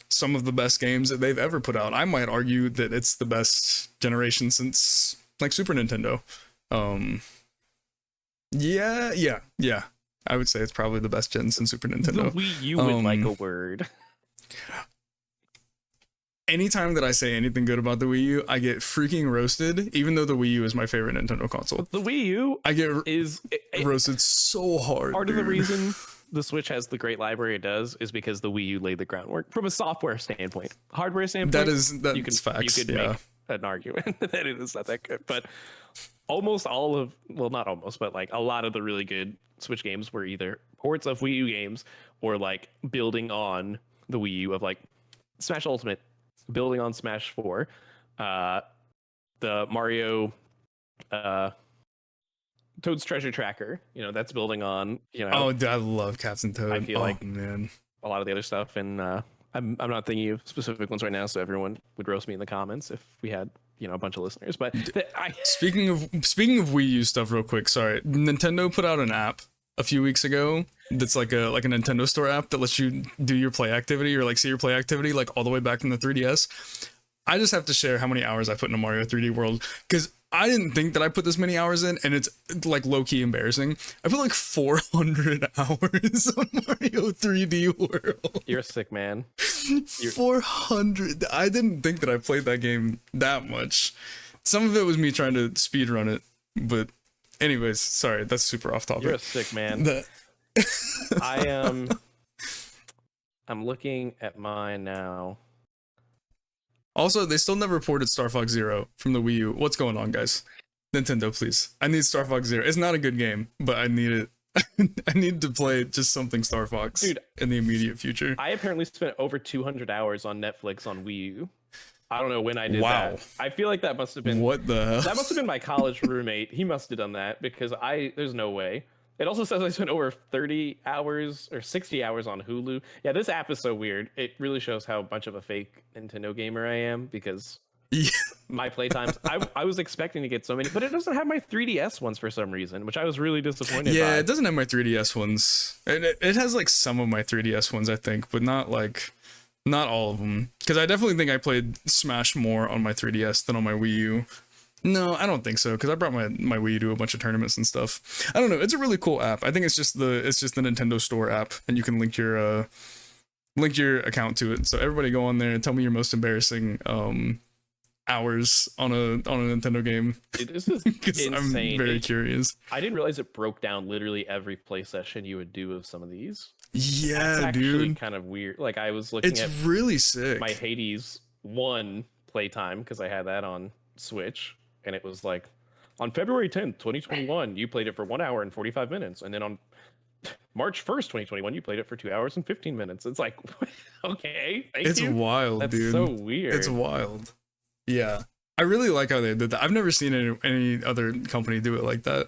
some of the best games that they've ever put out. I might argue that it's the best generation since like Super Nintendo. Yeah. I would say it's probably the best gen since Super Nintendo. The Wii U would like a word. Anytime that I say anything good about the Wii U, I get freaking roasted, even though the Wii U is my favorite Nintendo console. The Wii U I get roasted so hard. Part of the reason the Switch has the great library it does is because the Wii U laid the groundwork from a software standpoint. Hardware standpoint, that's facts. You could make an argument that it is not that good, but almost all of, well, not almost, but like a lot of the really good Switch games were either ports of Wii U games or like building on the Wii U, of like Smash Ultimate, building on Smash 4, the Mario Toad's Treasure Tracker, you know, that's building on, you know. Oh, dude, I love Captain Toad. I feel like, man, a lot of the other stuff, and I'm not thinking of specific ones right now, so everyone would roast me in the comments if we had, you know, a bunch of listeners. But speaking of Wii U stuff, real quick, sorry, Nintendo put out an app a few weeks ago that's like a Nintendo Store app that lets you do your play activity, or like see your play activity like all the way back from the 3DS. I just have to share how many hours I put into Mario 3D World, because I didn't think that I put this many hours in, and it's like low-key embarrassing. I put like 400 hours on Mario 3D World. You're a sick man. 400. I didn't think that I played that game that much. Some of it was me trying to speedrun it, but anyways, sorry, that's super off topic. You're a sick man. I'm looking at mine now. Also, they still never ported Star Fox Zero from the Wii U. What's going on, guys? Nintendo, please. I need Star Fox Zero. It's not a good game, but I need it. I need to play just something Star Fox, dude, in the immediate future. I apparently spent over 200 hours on Netflix on Wii U. I don't know when I did that. I feel like that must have been... What the hell? That must have been my college roommate. He must have done that, because there's no way. It also says I spent over 30 hours or 60 hours on Hulu. Yeah, this app is so weird. It really shows how much of a fake Nintendo gamer I am, because my playtimes, I was expecting to get so many, but it doesn't have my 3DS ones for some reason, which I was really disappointed by. Yeah, it doesn't have my 3DS ones. It has like some of my 3DS ones, I think, but not all of them. Because I definitely think I played Smash more on my 3DS than on my Wii U. No, I don't think so, because I brought my Wii to a bunch of tournaments and stuff. I don't know. It's a really cool app. I think it's just the Nintendo Store app, and you can link your account to it. So everybody go on there and tell me your most embarrassing hours on a Nintendo game. Dude, this is Because I'm insane. very curious. I didn't realize it broke down literally every play session you would do of some of these. Yeah, That's actually dude. kind of weird. Like I was looking It's at really sick. my Hades 1 playtime because I had that on Switch, and it was like on February 10th, 2021, you played it for 1 hour and 45 minutes, and then on March 1st, 2021, you played it for 2 hours and 15 minutes. It's like, okay, thank It's you. wild, That's dude. so weird. It's wild. Yeah. I really like how they did that. I've never seen any other company do it like that.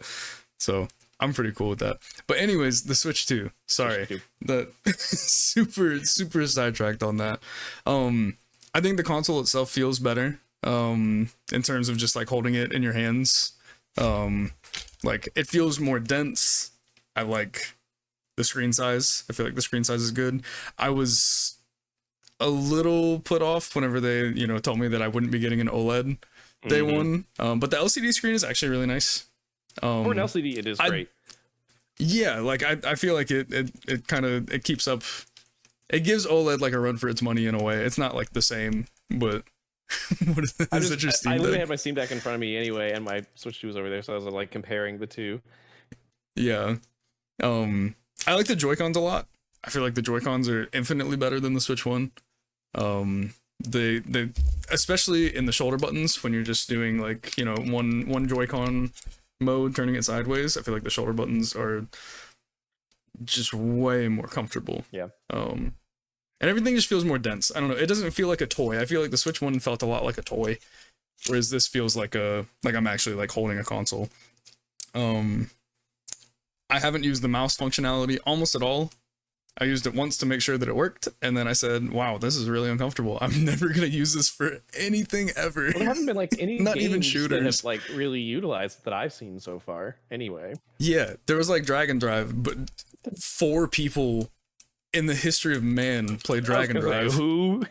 So I'm pretty cool with that. But anyways, the Switch 2. Sorry. Switch 2. The super sidetracked on that. I think the console itself feels better. In terms of just like holding it in your hands. Like it feels more dense. I like the screen size. I feel like the screen size is good. I was a little put off whenever they, told me that I wouldn't be getting an OLED day one. But the LCD screen is actually really nice. For an LCD, it is great. Yeah, like I feel like it kind of it keeps up. It gives OLED like a run for its money in a way. It's not like the same, but what is interesting. I literally had my Steam Deck in front of me anyway, and my Switch 2 was over there, so I was like comparing the two. Yeah. I like the Joy-Cons a lot. I feel like the Joy-Cons are infinitely better than the Switch 1. They especially in the shoulder buttons when you're just doing like, one Joy-Con mode, turning it sideways. I feel like the shoulder buttons are just way more comfortable. Yeah. And everything just feels more dense. I don't know. It doesn't feel like a toy. I feel like the Switch 1 felt a lot like a toy, whereas this feels like I'm actually like holding a console. I haven't used the mouse functionality almost at all. I used it once to make sure that it worked, and then I said, wow, this is really uncomfortable. I'm never going to use this for anything ever. Well, there haven't been like any Not games even shooters that have like really utilized that I've seen so far. Anyway. Yeah, there was like Dragon Drive, but 4 people in the history of man play Dragon Drive. Who?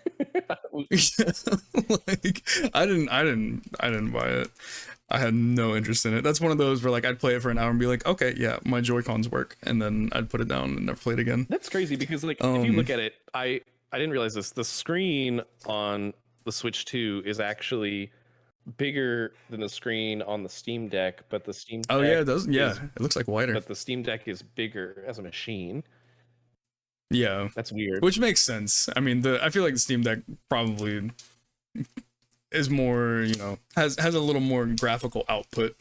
Like I didn't buy it. I had no interest in it. That's one of those where like I'd play it for an hour and be like, okay, yeah, my Joy-Cons work, and then I'd put it down and never play it again. That's crazy because like if you look at it, I didn't realize this. The screen on the Switch 2 is actually bigger than the screen on the Steam Deck, but the Steam Deck yeah, it does. Yeah, it looks like wider. But the Steam Deck is bigger as a machine. Yeah, that's weird. Which makes sense. I mean, I feel like the Steam Deck probably is more, has a little more graphical output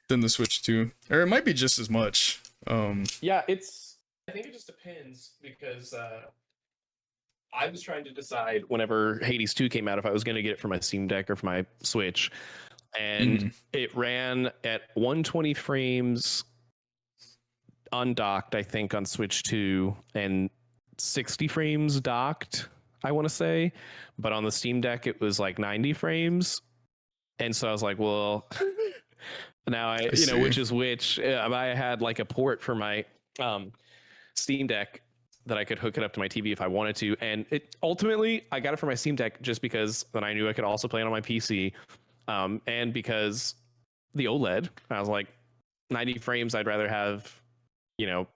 than the Switch 2, or it might be just as much. Yeah, I think it just depends because I was trying to decide whenever Hades 2 came out if I was going to get it for my Steam Deck or for my Switch, and it ran at 120 frames undocked, I think, on Switch 2, and 60 frames docked, I want to say, but on the Steam Deck it was like 90 frames, and so I was like, well, now I which is which. I had like a port for my Steam Deck that I could hook it up to my TV if I wanted to, and it ultimately I got it for my Steam Deck just because then I knew I could also play it on my PC, and because the OLED, I was like 90 frames I'd rather have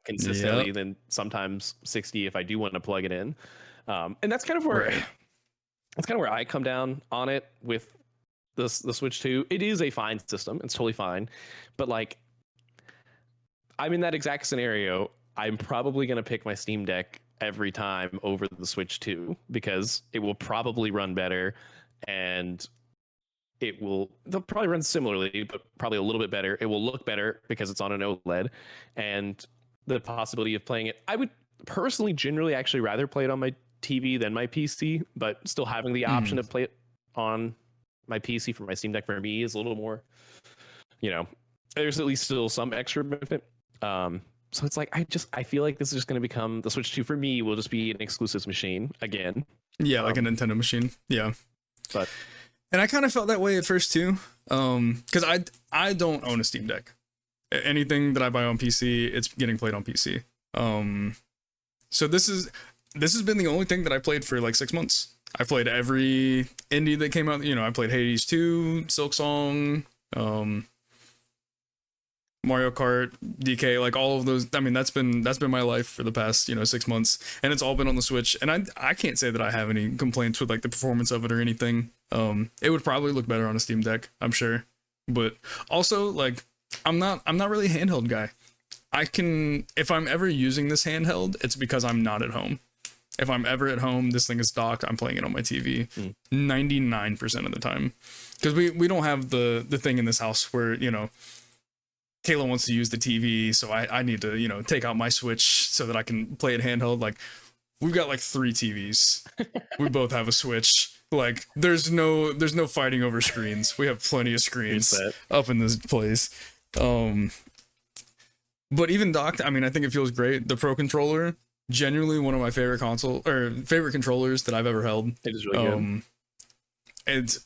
consistently than sometimes 60 if I do want to plug it in. And that's kind of where I come down on it with the Switch 2. It is a fine system. It's totally fine. But like, I'm in that exact scenario. I'm probably going to pick my Steam Deck every time over the Switch 2 because it will probably run better, and they'll probably run similarly, but probably a little bit better. It will look better because it's on an OLED, and the possibility of playing it, I would personally generally actually rather play it on my TV than my PC, but still having the option to play it on my PC for my Steam Deck for me is a little more, there's at least still some extra benefit. So it's like, I feel like this is just going to become, the Switch 2 for me will just be an exclusive machine again. Yeah, like a Nintendo machine. Yeah. And I kind of felt that way at first too, because I don't own a Steam Deck. Anything that I buy on PC, it's getting played on PC. So this has been the only thing that I played for like 6 months I played every indie that came out. You know, I played Hades 2, Silk Song, Mario Kart, DK, like all of those. I mean, that's been my life for the past 6 months, and it's all been on the Switch. And I can't say that I have any complaints with like the performance of it or anything. It would probably look better on a Steam Deck, I'm sure. But also, like, I'm not really a handheld guy. If I'm ever using this handheld, it's because I'm not at home. If I'm ever at home, this thing is docked, I'm playing it on my TV 99% of the time. Because we don't have the thing in this house where, Kayla wants to use the TV, so I need to, take out my Switch so that I can play it handheld. Like, we've got like 3 TVs. We both have a Switch. Like, there's no fighting over screens. We have plenty of screens up in this place. But even docked, I mean, I think it feels great. The Pro Controller, genuinely one of my favorite favorite controllers that I've ever held. It is really good.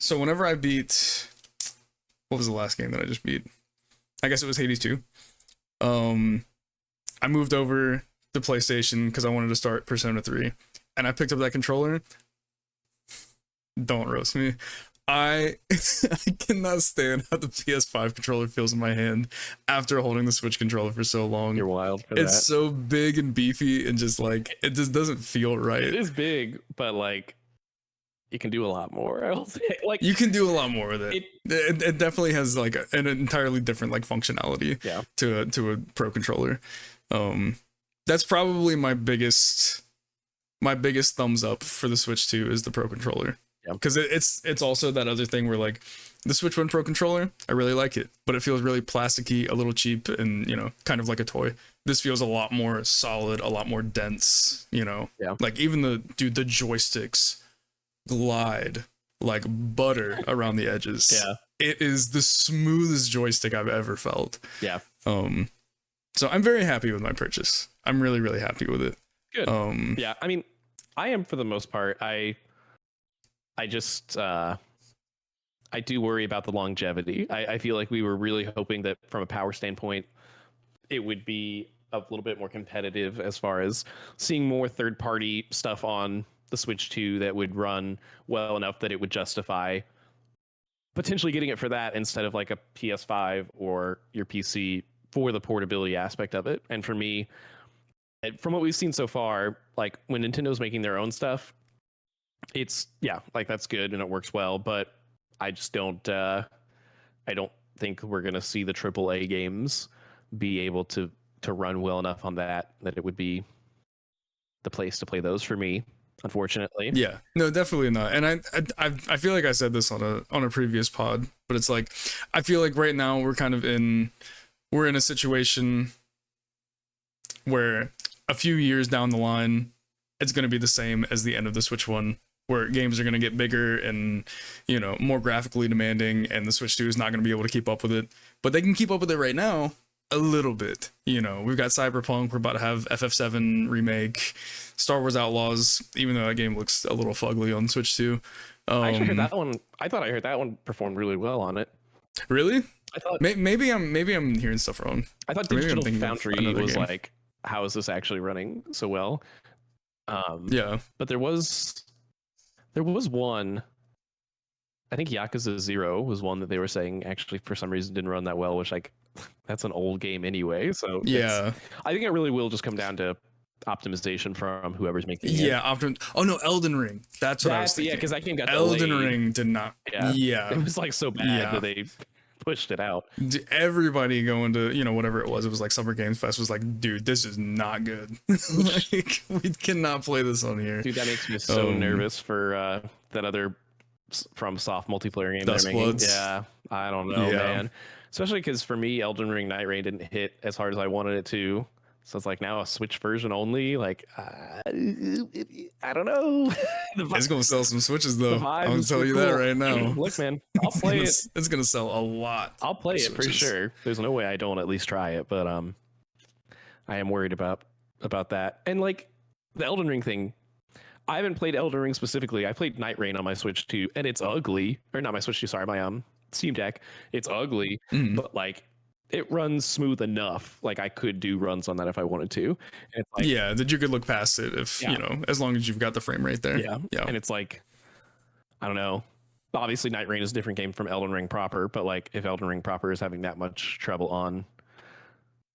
So whenever I beat, what was the last game that I just beat? I guess it was Hades 2. I moved over to PlayStation because I wanted to start Persona 3, and I picked up that controller. Don't roast me. I cannot stand how the PS5 controller feels in my hand after holding the Switch controller for so long. You're wild for It's that. so big and beefy and just like it just doesn't feel right. It is big, but like you can do a lot more. I will say, like, you can do a lot more with it. It definitely has like an entirely different like functionality to a Pro controller. That's probably my biggest thumbs up for the Switch 2 is the Pro controller. Because it's also that other thing where like the Switch 1 Pro controller, I really like it, but it feels really plasticky, a little cheap, and kind of like a toy. This feels a lot more solid, a lot more dense. Like even the joysticks glide like butter around the edges. Yeah, it is the smoothest joystick I've ever felt. Yeah. So I'm very happy with my purchase. I'm really, really happy with it. Good. Yeah, I mean, I am for the most part. I just I do worry about the longevity. I feel like we were really hoping that from a power standpoint, it would be a little bit more competitive as far as seeing more third-party stuff on the Switch 2 that would run well enough that it would justify potentially getting it for that instead of like a PS5 or your PC for the portability aspect of it. And for me, from what we've seen so far, like when Nintendo's making their own stuff, it's like that's good and it works well, but I just don't think we're gonna see the AAA games be able to run well enough on that it would be the place to play those for me, unfortunately. Yeah, no, definitely not. And I feel like I said this on a previous pod, but it's like I feel like right now we're in a situation where a few years down the line it's going to be the same as the end of the Switch 1, where games are going to get bigger and more graphically demanding, and the Switch 2 is not going to be able to keep up with it. But they can keep up with it right now a little bit. We've got Cyberpunk, we're about to have FF7 remake, Star Wars Outlaws, even though that game looks a little fugly on Switch 2. I actually heard that one. I thought I heard that one performed really well on it. Really? I thought maybe I'm hearing stuff wrong. I thought Digital Foundry was game. Like, how is this actually running so well? Yeah, but there was one. I think Yakuza 0 was one that they were saying actually for some reason didn't run that well, which like that's an old game anyway. So yeah, I think it really will just come down to optimization from whoever's making it. Yeah, Oh no, Elden Ring. That's what I was thinking. Yeah, because that game got Elden delayed. Ring did not. Yeah, it was like so bad that they pushed it out. Everybody going to whatever it was like Summer Games Fest was like, dude, this is not good. Like, we cannot play this on here. Dude, that makes me so nervous for that other From Soft multiplayer game Dust they're making. Bloods. Yeah, I don't know, man. Especially because for me, Elden Ring Night Rain didn't hit as hard as I wanted it to. So it's like now a Switch version only. Like, I don't know. It's gonna sell some Switches though. I'm gonna tell you that right now. Look, man, I'll play it. It's gonna sell a lot. I'll play it for sure. There's no way I don't at least try it, but I am worried about that. And like the Elden Ring thing, I haven't played Elden Ring specifically. I played Night Rain on my Switch 2, and it's ugly. Or not my Switch 2, sorry, my Steam Deck. It's ugly, but like it runs smooth enough. Like I could do runs on that if I wanted to. And it's like, yeah, that you could look past it if you know, as long as you've got the frame rate there. Yeah. And it's like, I don't know. Obviously, Night Rain is a different game from Elden Ring proper, but like if Elden Ring proper is having that much trouble on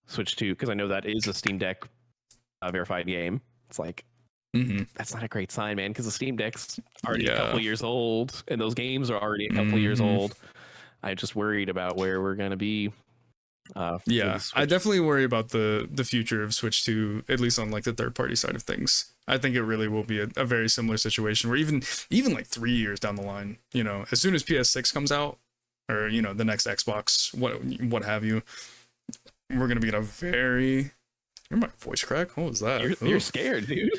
Switch 2, because I know that is a Steam Deck verified game, it's like, that's not a great sign, man, because the Steam Deck's already a couple years old, and those games are already a couple years old. I'm just worried about where we're going to be. I definitely worry about the future of Switch 2, at least on like the third party side of things. I think it really will be a very similar situation where even like 3 years down the line, you know, as soon as PS6 comes out, or you know, the next Xbox, what have you, we're gonna be in a very... Hear my voice crack? What was that? You're scared, dude.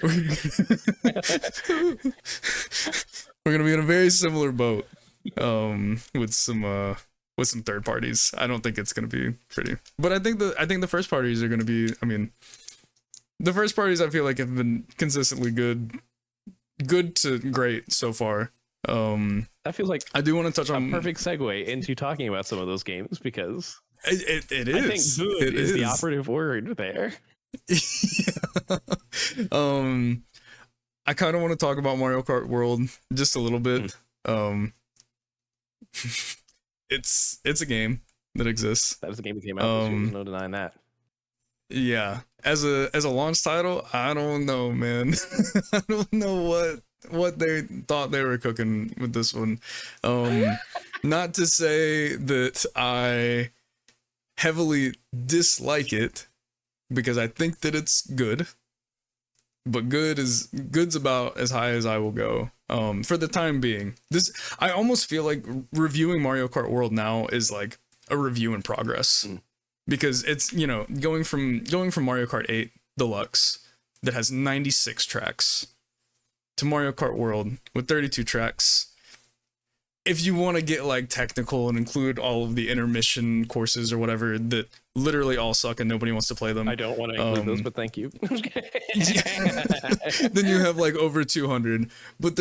We're gonna be in a very similar boat, with some third parties. I don't think it's gonna be pretty, but I think the first parties are gonna be. I mean, the first parties I feel like have been consistently good to great so far. That feels like I do want to touch on a perfect segue into talking about some of those games, because it is. I think good is the operative word there. Yeah. I kind of want to talk about Mario Kart World just a little bit. It's a game that exists. That was a game that came out this year. There's no denying that. Yeah, as a launch title, I don't know, man. I don't know what they thought they were cooking with this one. Not to say that I heavily dislike it, because I think that it's good, but good's about as high as I will go. For the time being, I almost feel like reviewing Mario Kart World now is like a review in progress, because it's, you know, going from Mario Kart 8 Deluxe that has 96 tracks to Mario Kart World with 32 tracks. If you want to get like technical and include all of the intermission courses or whatever that literally all suck and nobody wants to play them, I don't want to include those, but thank you. Then you have like over 200, but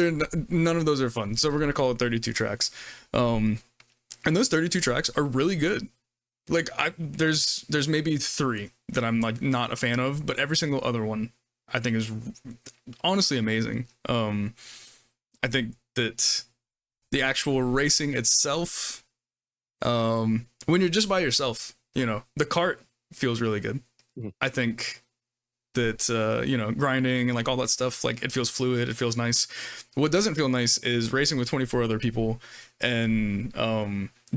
none of those are fun. So we're gonna call it 32 tracks. And those 32 tracks are really good. Like there's maybe 3 that I'm like not a fan of, but every single other one I think is honestly amazing. I think that the actual racing itself, when you're just by yourself, you know, the kart feels really good. I think that, you know, grinding and like all that stuff, like it feels fluid, it feels nice. What doesn't feel nice is racing with 24 other people, and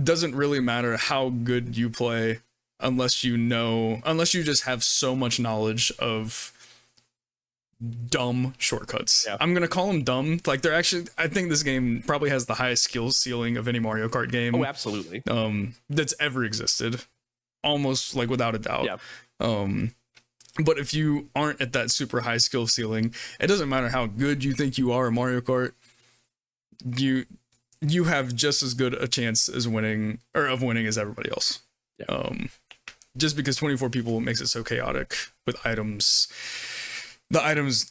doesn't really matter how good you play unless you just have so much knowledge of dumb shortcuts. I'm gonna call them dumb. Like they're actually, I think this game probably has the highest skills ceiling of any Mario Kart game. Oh, absolutely. That's ever existed, almost like without a doubt. But if you aren't at that super high skill ceiling, it doesn't matter how good you think you are in Mario Kart. You have just as good a chance as winning as everybody else. Just because 24 people makes it so chaotic with items. The items,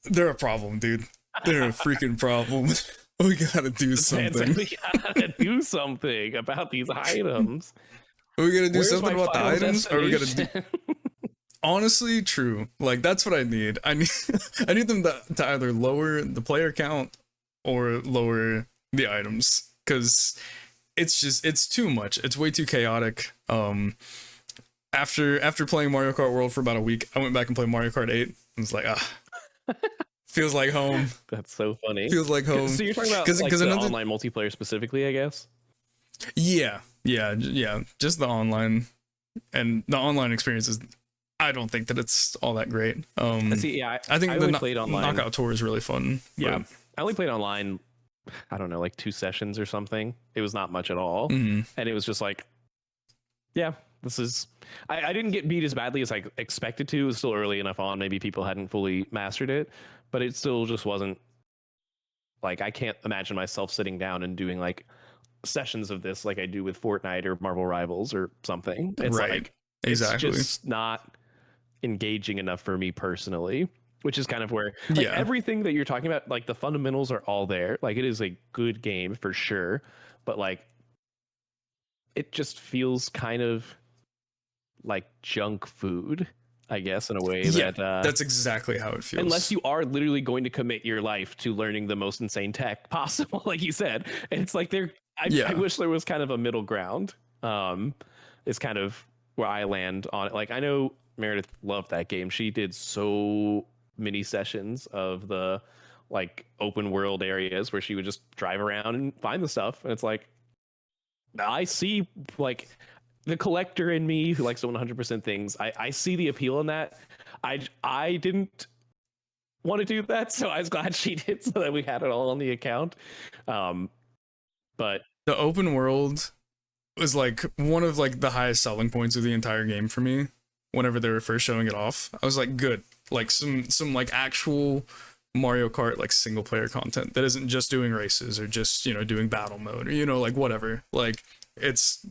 they're a problem, dude. They're a freaking problem. We gotta do something. We gotta do something about these items. Are we gonna do something about the items? Or are we gonna do... Honestly, true. Like that's what I need. I need them to either lower the player count or lower the items, because it's too much. It's way too chaotic. After playing Mario Kart World for about a week, I went back and played Mario Kart 8. I was like, feels like home. That's so funny. Feels like home. So you're talking about like the online multiplayer specifically, I guess? Yeah. Just the online, and the online experience is, I don't think that it's all that great. I think the played online. Knockout Tour is really fun. Yeah, I only played online, I don't know, like 2 sessions or something. It was not much at all. And it was just like, yeah, this is... I didn't get beat as badly as I expected to. It was still early enough on. Maybe people hadn't fully mastered it, but it still just wasn't... Like, I can't imagine myself sitting down and doing like sessions of this like I do with Fortnite or Marvel Rivals or something. It's like, exactly. It's just not engaging enough for me personally, which is kind of where like, everything that you're talking about, like the fundamentals are all there. Like it is a good game for sure, but like it just feels kind of like junk food, I guess, in a way Yeah, that that's exactly how it feels. unless you are literally going to commit your life to learning the most insane tech possible, like you said, it's like I Yeah. wish there was kind of a middle ground. Is kind of where I land on it. Like I know Meredith loved that game. She did so many sessions of the like open world areas where she would just drive around and find the stuff, and it's like I see like the collector in me who likes to 100% things. I see the appeal in that. I didn't want to do that, so I was glad she did, so that we had it all on the account. But the open world was like one of like the highest selling points of the entire game for me. Whenever they were first showing it off, I was like, good, like some like actual Mario Kart like single player content that isn't just doing races or just, you know, doing battle mode or, you know, like whatever. Like it's,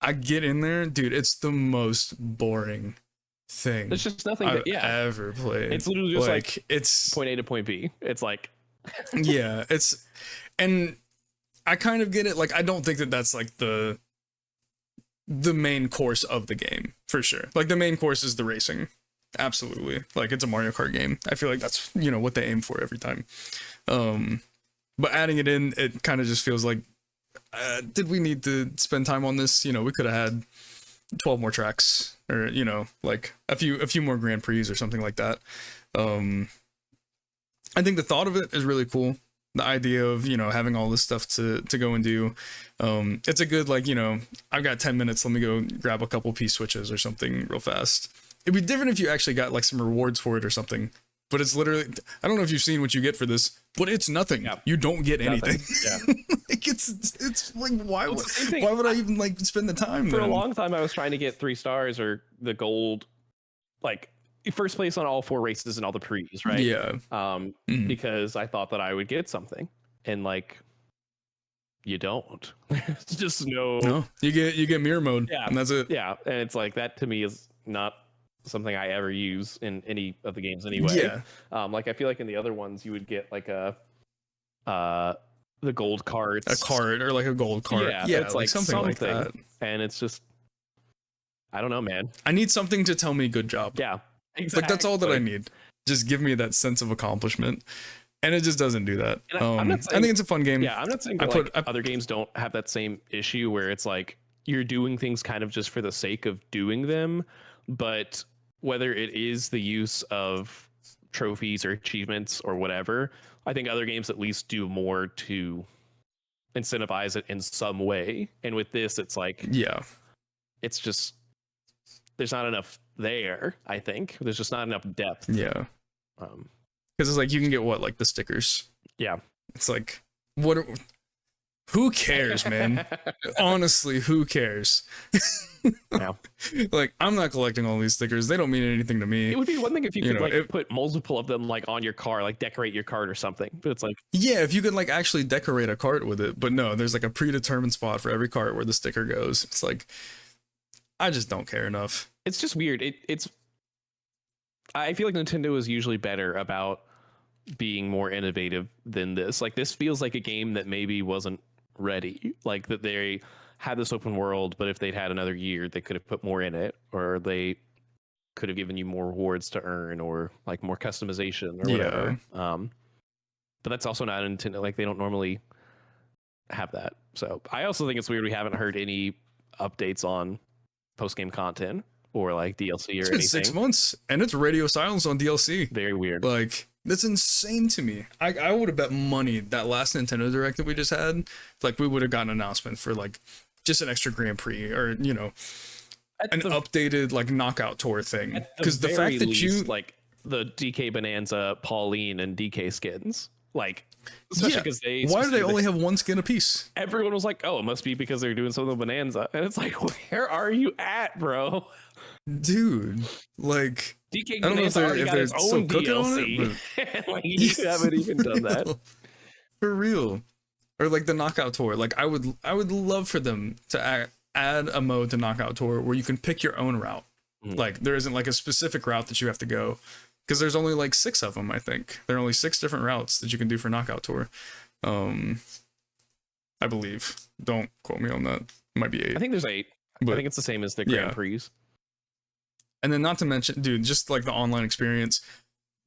I get in there, dude, it's the most boring thing there's just nothing I've that ever played. it's literally just like it's point A to point B. It's like yeah, it's, and I kind of get it. Like I don't think that that's like the main course of the game for sure. Like the main course is the racing. Absolutely. Like it's a Mario Kart game. I feel like that's, you know, what they aim for every time. But adding it in, it kind of just feels like, did we need to spend time on this? You know, we could have had 12 more tracks or, you know, like a few more Grand Prix or something like that. I think the thought of it is really cool. The idea of, you know, having all this stuff to go and do. It's a good, like, you know, I've got 10 minutes, let me go grab a couple P-switches or something real fast. It'd be different if you actually got like some rewards for it or something, but it's literally, I don't know if you've seen what you get for this, but it's nothing. Yeah. You don't get anything. Yeah. Like it's like, why would I even like spend the time for a long time? I was trying to get 3 stars or the gold, like first place on all 4 races and all the pre's, right? Yeah. Because I thought that I would get something, and like you don't. It's just no. You get mirror mode. Yeah, and that's it. Yeah, and it's like that to me is not something I ever use in any of the games anyway. Yeah. Like I feel like in the other ones you would get like the gold cards, a card or like a gold card. Yeah, it's like something like that. And it's just, I don't know, man. I need something to tell me good job. Yeah, exactly. Like that's all that I need. Just give me that sense of accomplishment. And it just doesn't do that. I'm not saying, I think it's a fun game. Yeah, I'm not saying that other games don't have that same issue where it's like you're doing things kind of just for the sake of doing them, but whether it is the use of trophies or achievements or whatever, I think other games at least do more to incentivize it in some way. And with this, it's like, yeah, it's just, there's not enough there. I think there's just not enough depth. Yeah. Because it's like you can get what, like the stickers. Yeah. It's like, who cares, man? Honestly, who cares? Yeah. Like, I'm not collecting all these stickers. They don't mean anything to me. It would be one thing if you could put multiple of them like on your car, like decorate your cart or something. But it's like, yeah, if you could like actually decorate a cart with it. But no, there's like a predetermined spot for every cart where the sticker goes. It's like, I just don't care enough. It's just weird. I feel like Nintendo is usually better about being more innovative than this. Like this feels like a game that maybe wasn't ready. Like that they had this open world, but if they'd had another year, they could have put more in it, or they could have given you more rewards to earn, or like more customization or whatever. But that's also not Nintendo. Like they don't normally have that. So I also think it's weird we haven't heard any updates on post-game content or like DLC or it's anything. Been 6 months and it's radio silence on DLC. Very weird. Like that's insane to me. I would have bet money that last Nintendo Direct that we just had, like we would have gotten an announcement for like just an extra Grand Prix or, you know, an updated like knockout tour thing. Because the fact that you like the DK Bonanza, Pauline, and DK skins, like especially because why do they only have one skin apiece? Everyone was like, oh, it must be because they're doing something with Bonanza, and it's like, where are you at, bro? Dude, like DK I don't know if they're still cooking on it, but like you haven't even done that for real. Or like the knockout tour. Like I would love for them to add a mode to knockout tour where you can pick your own route. Like there isn't like a specific route that you have to go, because there's only like 6 of them. I think there are only 6 different routes that you can do for knockout tour. I believe. Don't quote me on that. It might be 8. I think there's 8. I think it's the same as the Grand Prix. And then not to mention, dude, just like the online experience,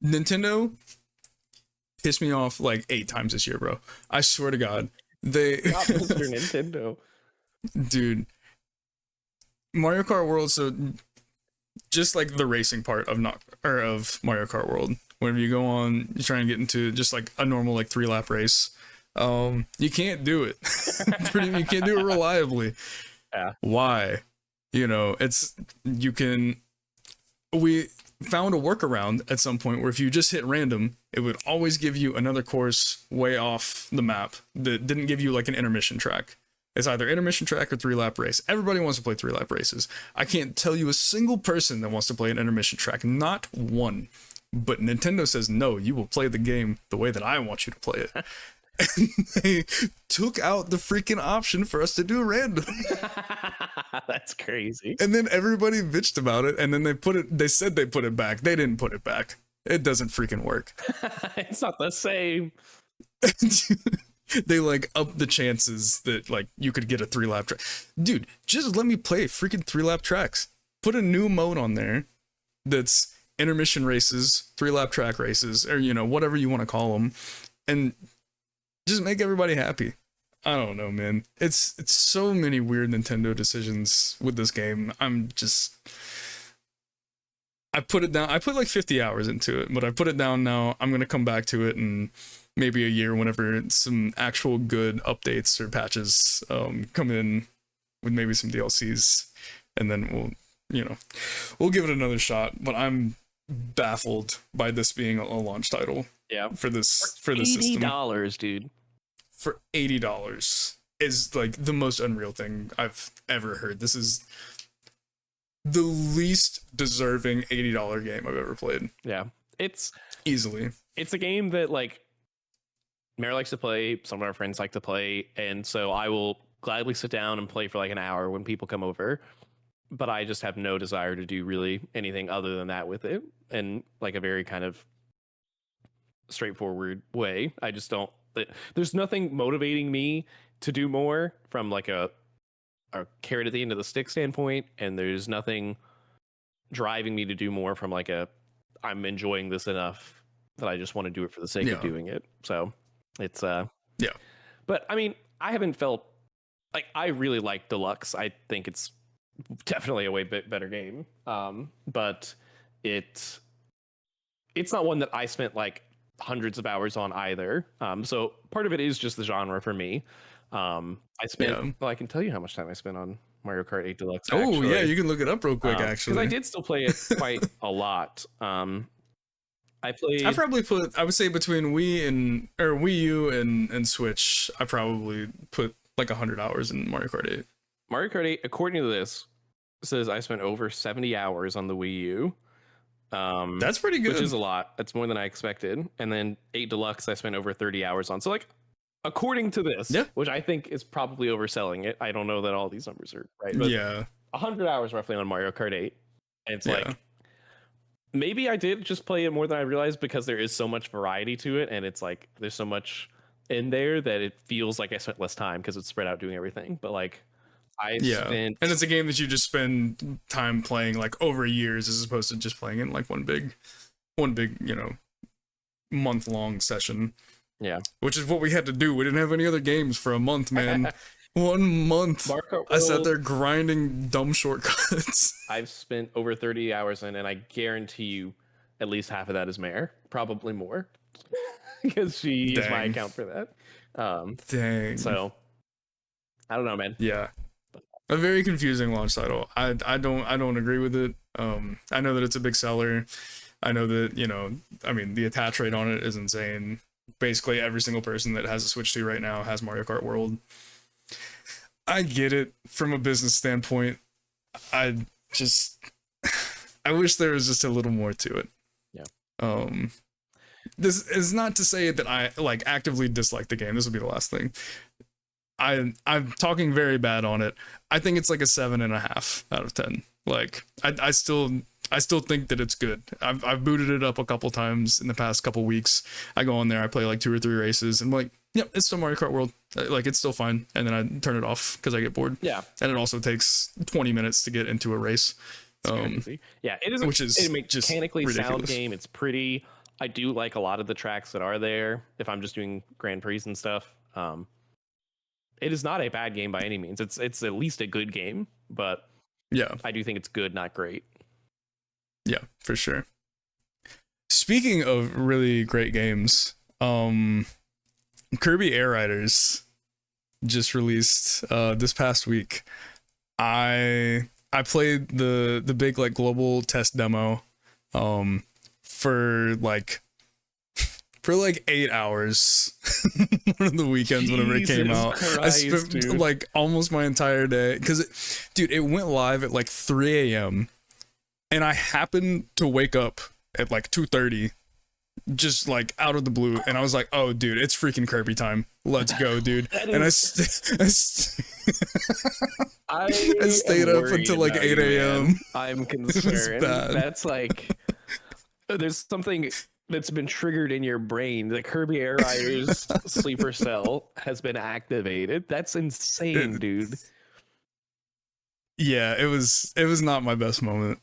Nintendo pissed me off like 8 times this year, bro. I swear to God, they Not Mr. Nintendo, dude. Mario Kart World, so just like the racing part of Mario Kart World, whenever you go on, you try and get into just like a normal like 3-lap race, you can't do it. You can't do it reliably. Yeah. Why? You know, we found a workaround at some point where if you just hit random, it would always give you another course way off the map that didn't give you like an intermission track. It's either intermission track or 3-lap race. Everybody wants to play 3-lap races. I can't tell you a single person that wants to play an intermission track. Not one. But Nintendo says, no, you will play the game the way that I want you to play it. And they took out the freaking option for us to do random. That's crazy. And then everybody bitched about it, and then they said they put it back. They didn't put it back. It doesn't freaking work. It's not the same. They like up the chances that like you could get a 3-lap track. Dude, just let me play freaking 3-lap tracks. Put a new mode on there that's intermission races, 3-lap track races, or you know, whatever you want to call them, and just make everybody happy. I don't know, man. It's so many weird Nintendo decisions with this game. I put it down. I put like 50 hours into it, but I put it down now. I'm going to come back to it in maybe a year whenever some actual good updates or patches come in with maybe some DLCs, and then we'll give it another shot. But I'm baffled by this being a launch title. Yeah. For this system. $80, dude. For $80 is like the most unreal thing I've ever heard. This is the least deserving $80 game I've ever played. Yeah. It's easily. It's a game that like Mary likes to play, some of our friends like to play, and so I will gladly sit down and play for like an hour when people come over. But I just have no desire to do really anything other than that with it, in like a very kind of straightforward way. I just don't. There's nothing motivating me to do more from like a carrot at the end of the stick standpoint, and there's nothing driving me to do more from like I'm enjoying this enough that I just want to do it for the sake of doing it. So it's But I mean, I haven't felt like I really like Deluxe. I think it's definitely a way better game. But it's not one that I spent like hundreds of hours on either. So part of it is just the genre for me. I spent well, I can tell you how much time I spent on Mario Kart 8 Deluxe. Oh yeah, you can look it up real quick actually. Because I did still play it quite a lot. I would say between Wii U and Switch, I probably put like 100 hours in Mario Kart 8. Mario Kart 8, according to this, says I spent over 70 hours on the Wii U. That's pretty good. Which is a lot. That's more than I expected. And then 8 Deluxe I spent over 30 hours on. So like according to this, which I think is probably overselling it. I don't know that all these numbers are right. But 100 hours roughly on Mario Kart 8. And it's like maybe I did just play it more than I realized because there is so much variety to it, and it's like there's so much in there that it feels like I spent less time because it's spread out doing everything. But like and it's a game that you just spend time playing like over years as opposed to just playing in like one big month-long session. Yeah, which is what we had to do. We didn't have any other games for a month, man. 1 month. I sat there grinding dumb shortcuts. I've spent over 30 hours in, and I guarantee you at least half of that is Mare, probably more, because she used my account for that. Dang. So I don't know, man. Yeah. A very confusing launch title. I don't agree with it. I know that it's a big seller. I know that, the attach rate on it is insane. Basically every single person that has a Switch 2 right now has Mario Kart World. I get it from a business standpoint. I wish there was just a little more to it. Yeah. This is not to say that I like actively dislike the game. This will be the last thing. I'm talking very bad on it. I think it's like a 7.5 out of 10. Like I still think that it's good. I've booted it up a couple times in the past couple weeks. I go on there, I play like 2 or 3 races, and like, Yep, it's still Mario Kart World. Like, it's still fine, and then I turn it off because I get bored. Yeah, and it also takes 20 minutes to get into a race. Yeah, it is. Which is a mechanically just sound ridiculous. game. It's pretty. I do like a lot of the tracks that are there. If I'm just doing Grand Prix and stuff, it is not a bad game by any means. It's at least a good game, but Yeah, I do think it's good, not great. yeah, for sure. Speaking of really great games, Kirby Air Riders just released this past week. I played the big like global test demo for like 8 hours one of the weekends whenever it came out. Christ, I spent dude. like almost my entire day because it went live at like 3 a.m. and I happened to wake up at like 2:30 just like out of the blue, and I was like, oh dude, it's freaking Kirby time, let's go, dude. And I stayed up until like 8 a.m. I'm concerned. bad. That's like there's something that's been triggered in your brain. The Kirby Air Riders sleeper cell has been activated. That's insane, dude. Yeah, it was not my best moment,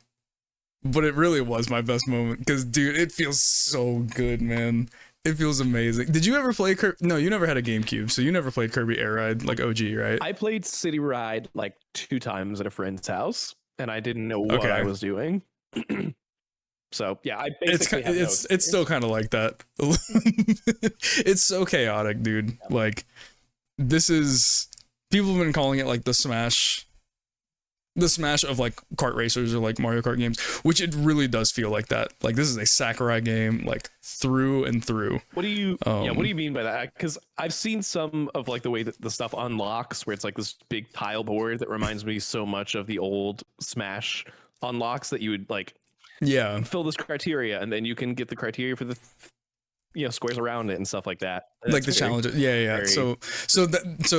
but it really was my best moment because, dude, it feels so good, man. It feels amazing. Did you ever play No, you never had a GameCube, so you never played Kirby Air Ride like OG, right? I played City Ride like 2 times at a friend's house, and I didn't know what I was doing. So yeah, I basically it's still kind of like that. It's so chaotic, dude. Yeah. Like, this is, people have been calling it like the smash of like kart racers or like Mario Kart games, which it really does feel like that. Like, this is a Sakurai game, like through and through. What do you what do you mean by that? Because I've seen some of like the way that the stuff unlocks, where it's like this big tile board that reminds me so much of the old Smash unlocks that you would like fill this criteria, and then you can get the criteria for the squares around it and stuff like that. Like the challenge. Yeah. So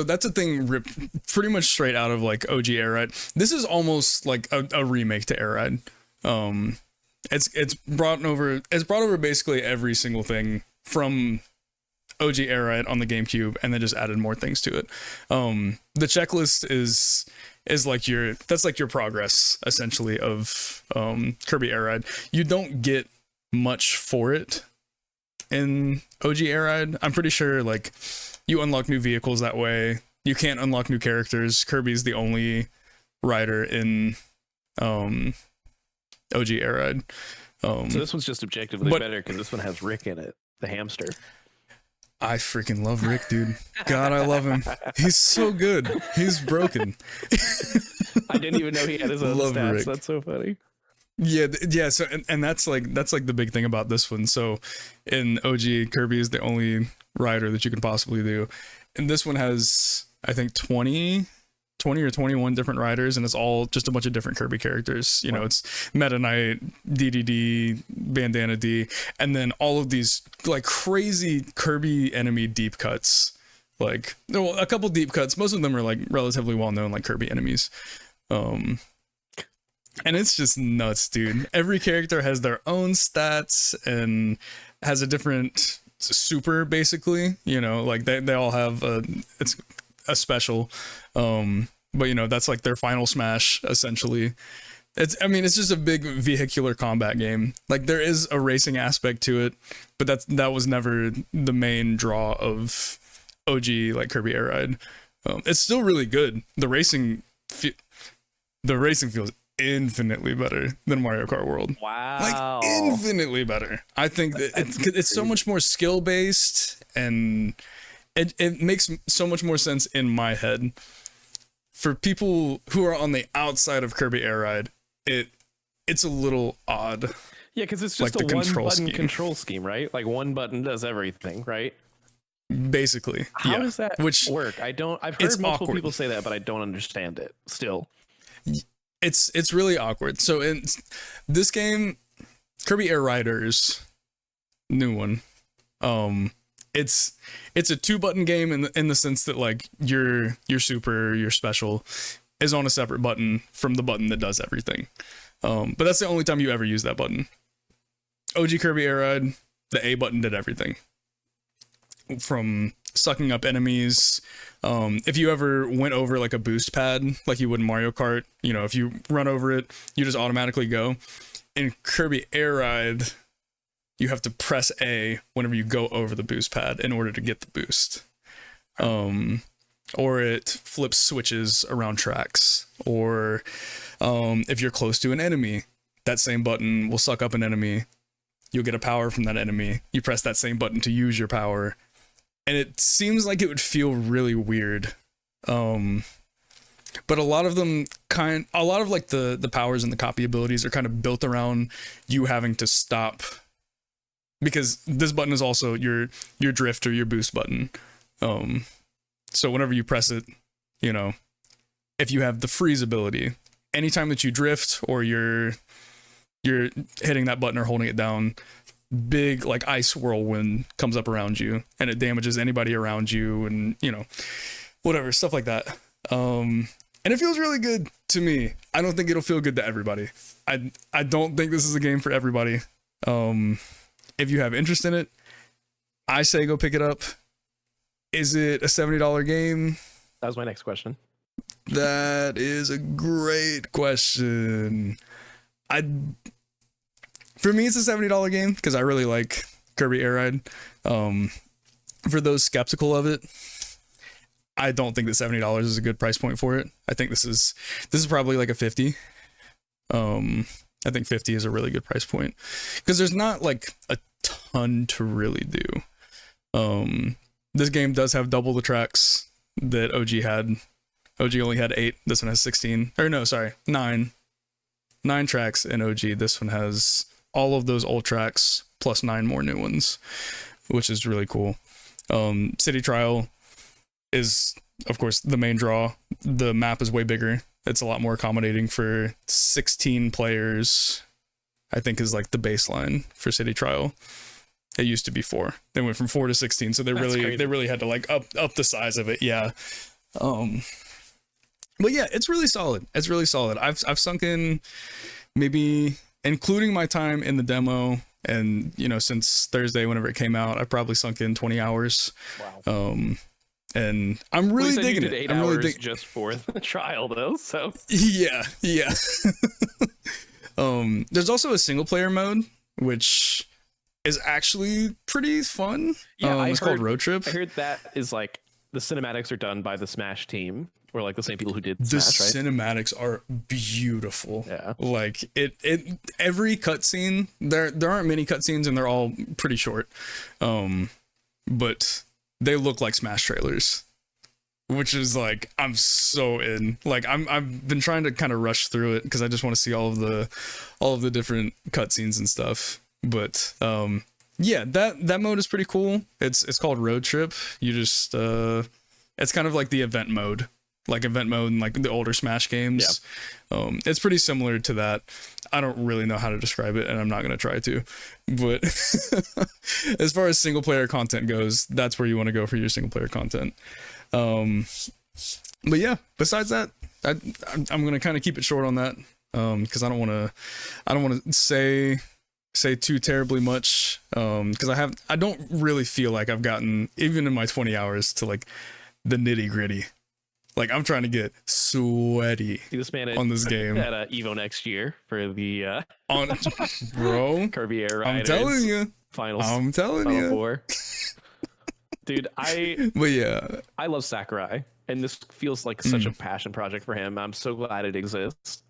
that's a thing pretty much straight out of like OG Air Ride. This is almost like a remake to Air Ride. It's brought over basically every single thing from OG Air Ride on the GameCube, and then just added more things to it. The checklist is like your progress essentially of Kirby Air Ride. You don't get much for it in OG Air Ride. I'm pretty sure like you unlock new vehicles that way. You can't unlock new characters. Kirby's the only rider in OG Air Ride. So this one's just objectively better because this one has Rick in it, the hamster. I freaking love Rick, dude. God, I love him. He's so good. He's broken. I didn't even know he had his own stats. Rick. That's so funny. Yeah. So and that's like the big thing about this one. So in OG, Kirby is the only rider that you can possibly do, and this one has I think 20 or 21 different riders, and it's all just a bunch of different Kirby characters. You know, it's Meta Knight, DDD, Bandana D, and then all of these like crazy Kirby enemy deep cuts. Like, well, a couple deep cuts. Most of them are like relatively well known, like Kirby enemies. And it's just nuts, dude. Every character has their own stats and has a different super, basically. You know, like they all have it's a special. But that's like their final smash essentially. It's just a big vehicular combat game. Like, there is a racing aspect to it, but that was never the main draw of OG like Kirby Air Ride. It's still really good. The racing feels infinitely better than Mario Kart World. Wow. Like, infinitely better. I think that it's so much more skill based, and it makes so much more sense in my head. For people who are on the outside of Kirby Air Ride, it's a little odd. Yeah, because it's just like a one-button control scheme, right? Like, one button does everything, right? Basically. How does that work? I've heard multiple people say that, but I don't understand it still. It's really awkward. So in this game, Kirby Air Riders, new one, it's a 2-button game in the sense that like your super, your special is on a separate button from the button that does everything. But that's the only time you ever use that button. OG Kirby Air Ride, the A button did everything. From sucking up enemies. If you ever went over like a boost pad, like you would in Mario Kart, you know, if you run over it, you just automatically go. In Kirby Air Ride, you have to press A whenever you go over the boost pad in order to get the boost. Or it flips switches around tracks. Or if you're close to an enemy, that same button will suck up an enemy. You'll get a power from that enemy. You press that same button to use your power. And it seems like it would feel really weird. But a lot of them like the powers and the copy abilities are kind of built around you having to stop, because this button is also your drift or your boost button. So whenever you press it, you know, if you have the freeze ability, anytime that you drift or you're hitting that button or holding it down, big like ice whirlwind comes up around you and it damages anybody around you, and you know, whatever, stuff like that. And it feels really good to me. I don't think it'll feel good to everybody. I don't think this is a game for everybody. If you have interest in it, I say go pick it up. Is it a $70 game? That was my next question. That is a great question. For me, it's a $70 game because I really like Kirby Air Ride. For those skeptical of it, I don't think that $70 is a good price point for it. I think this is probably like a 50. I think 50 is a really good price point because there's not like a ton to really do. This game does have double the tracks that OG had. OG only had 8. This one has 16. Or no, sorry, 9. 9 tracks in OG. This one has all of those old tracks plus 9 more new ones, which is really cool. City Trial is, of course, the main draw. The map is way bigger. It's a lot more accommodating for 16 players, I think is like the baseline for City Trial. It used to be 4. They went from 4 to 16, so they really had to like up the size of it. Yeah. But yeah, it's really solid. It's really solid. I've sunk in, maybe including my time in the demo, and you know, since Thursday whenever it came out, I've probably sunk in 20 hours. Wow. And I'm really digging it. 8 I'm hours really just for the trial though, so yeah. There's also a single player mode, which is actually pretty fun. Yeah, it's called Road Trip. I heard that is like the cinematics are done by the Smash team, or like the same people who did the Smash, right? Cinematics are beautiful. Yeah, like it every cutscene, there aren't many cutscenes and they're all pretty short, but they look like Smash trailers, which is like, I'm so in. Like I've been trying to kind of rush through it because I just want to see all of the different cutscenes and stuff. But yeah, that mode is pretty cool. It's called Road Trip. You just it's kind of like the event mode in like the older Smash games. Yeah. It's pretty similar to that. I don't really know how to describe it, and I'm not gonna try to. But as far as single player content goes, that's where you want to go for your single player content. But yeah, besides that, I'm gonna kind of keep it short on that because I don't want to say too terribly much because I don't really feel like I've gotten, even in my 20 hours, to like the nitty gritty. Like I'm trying to get sweaty on this game at Evo next year for the bro Kirby Air Riders. I'm telling you, Final 4. Dude, but yeah, I love Sakurai, and this feels like such a passion project for him. I'm so glad it exists.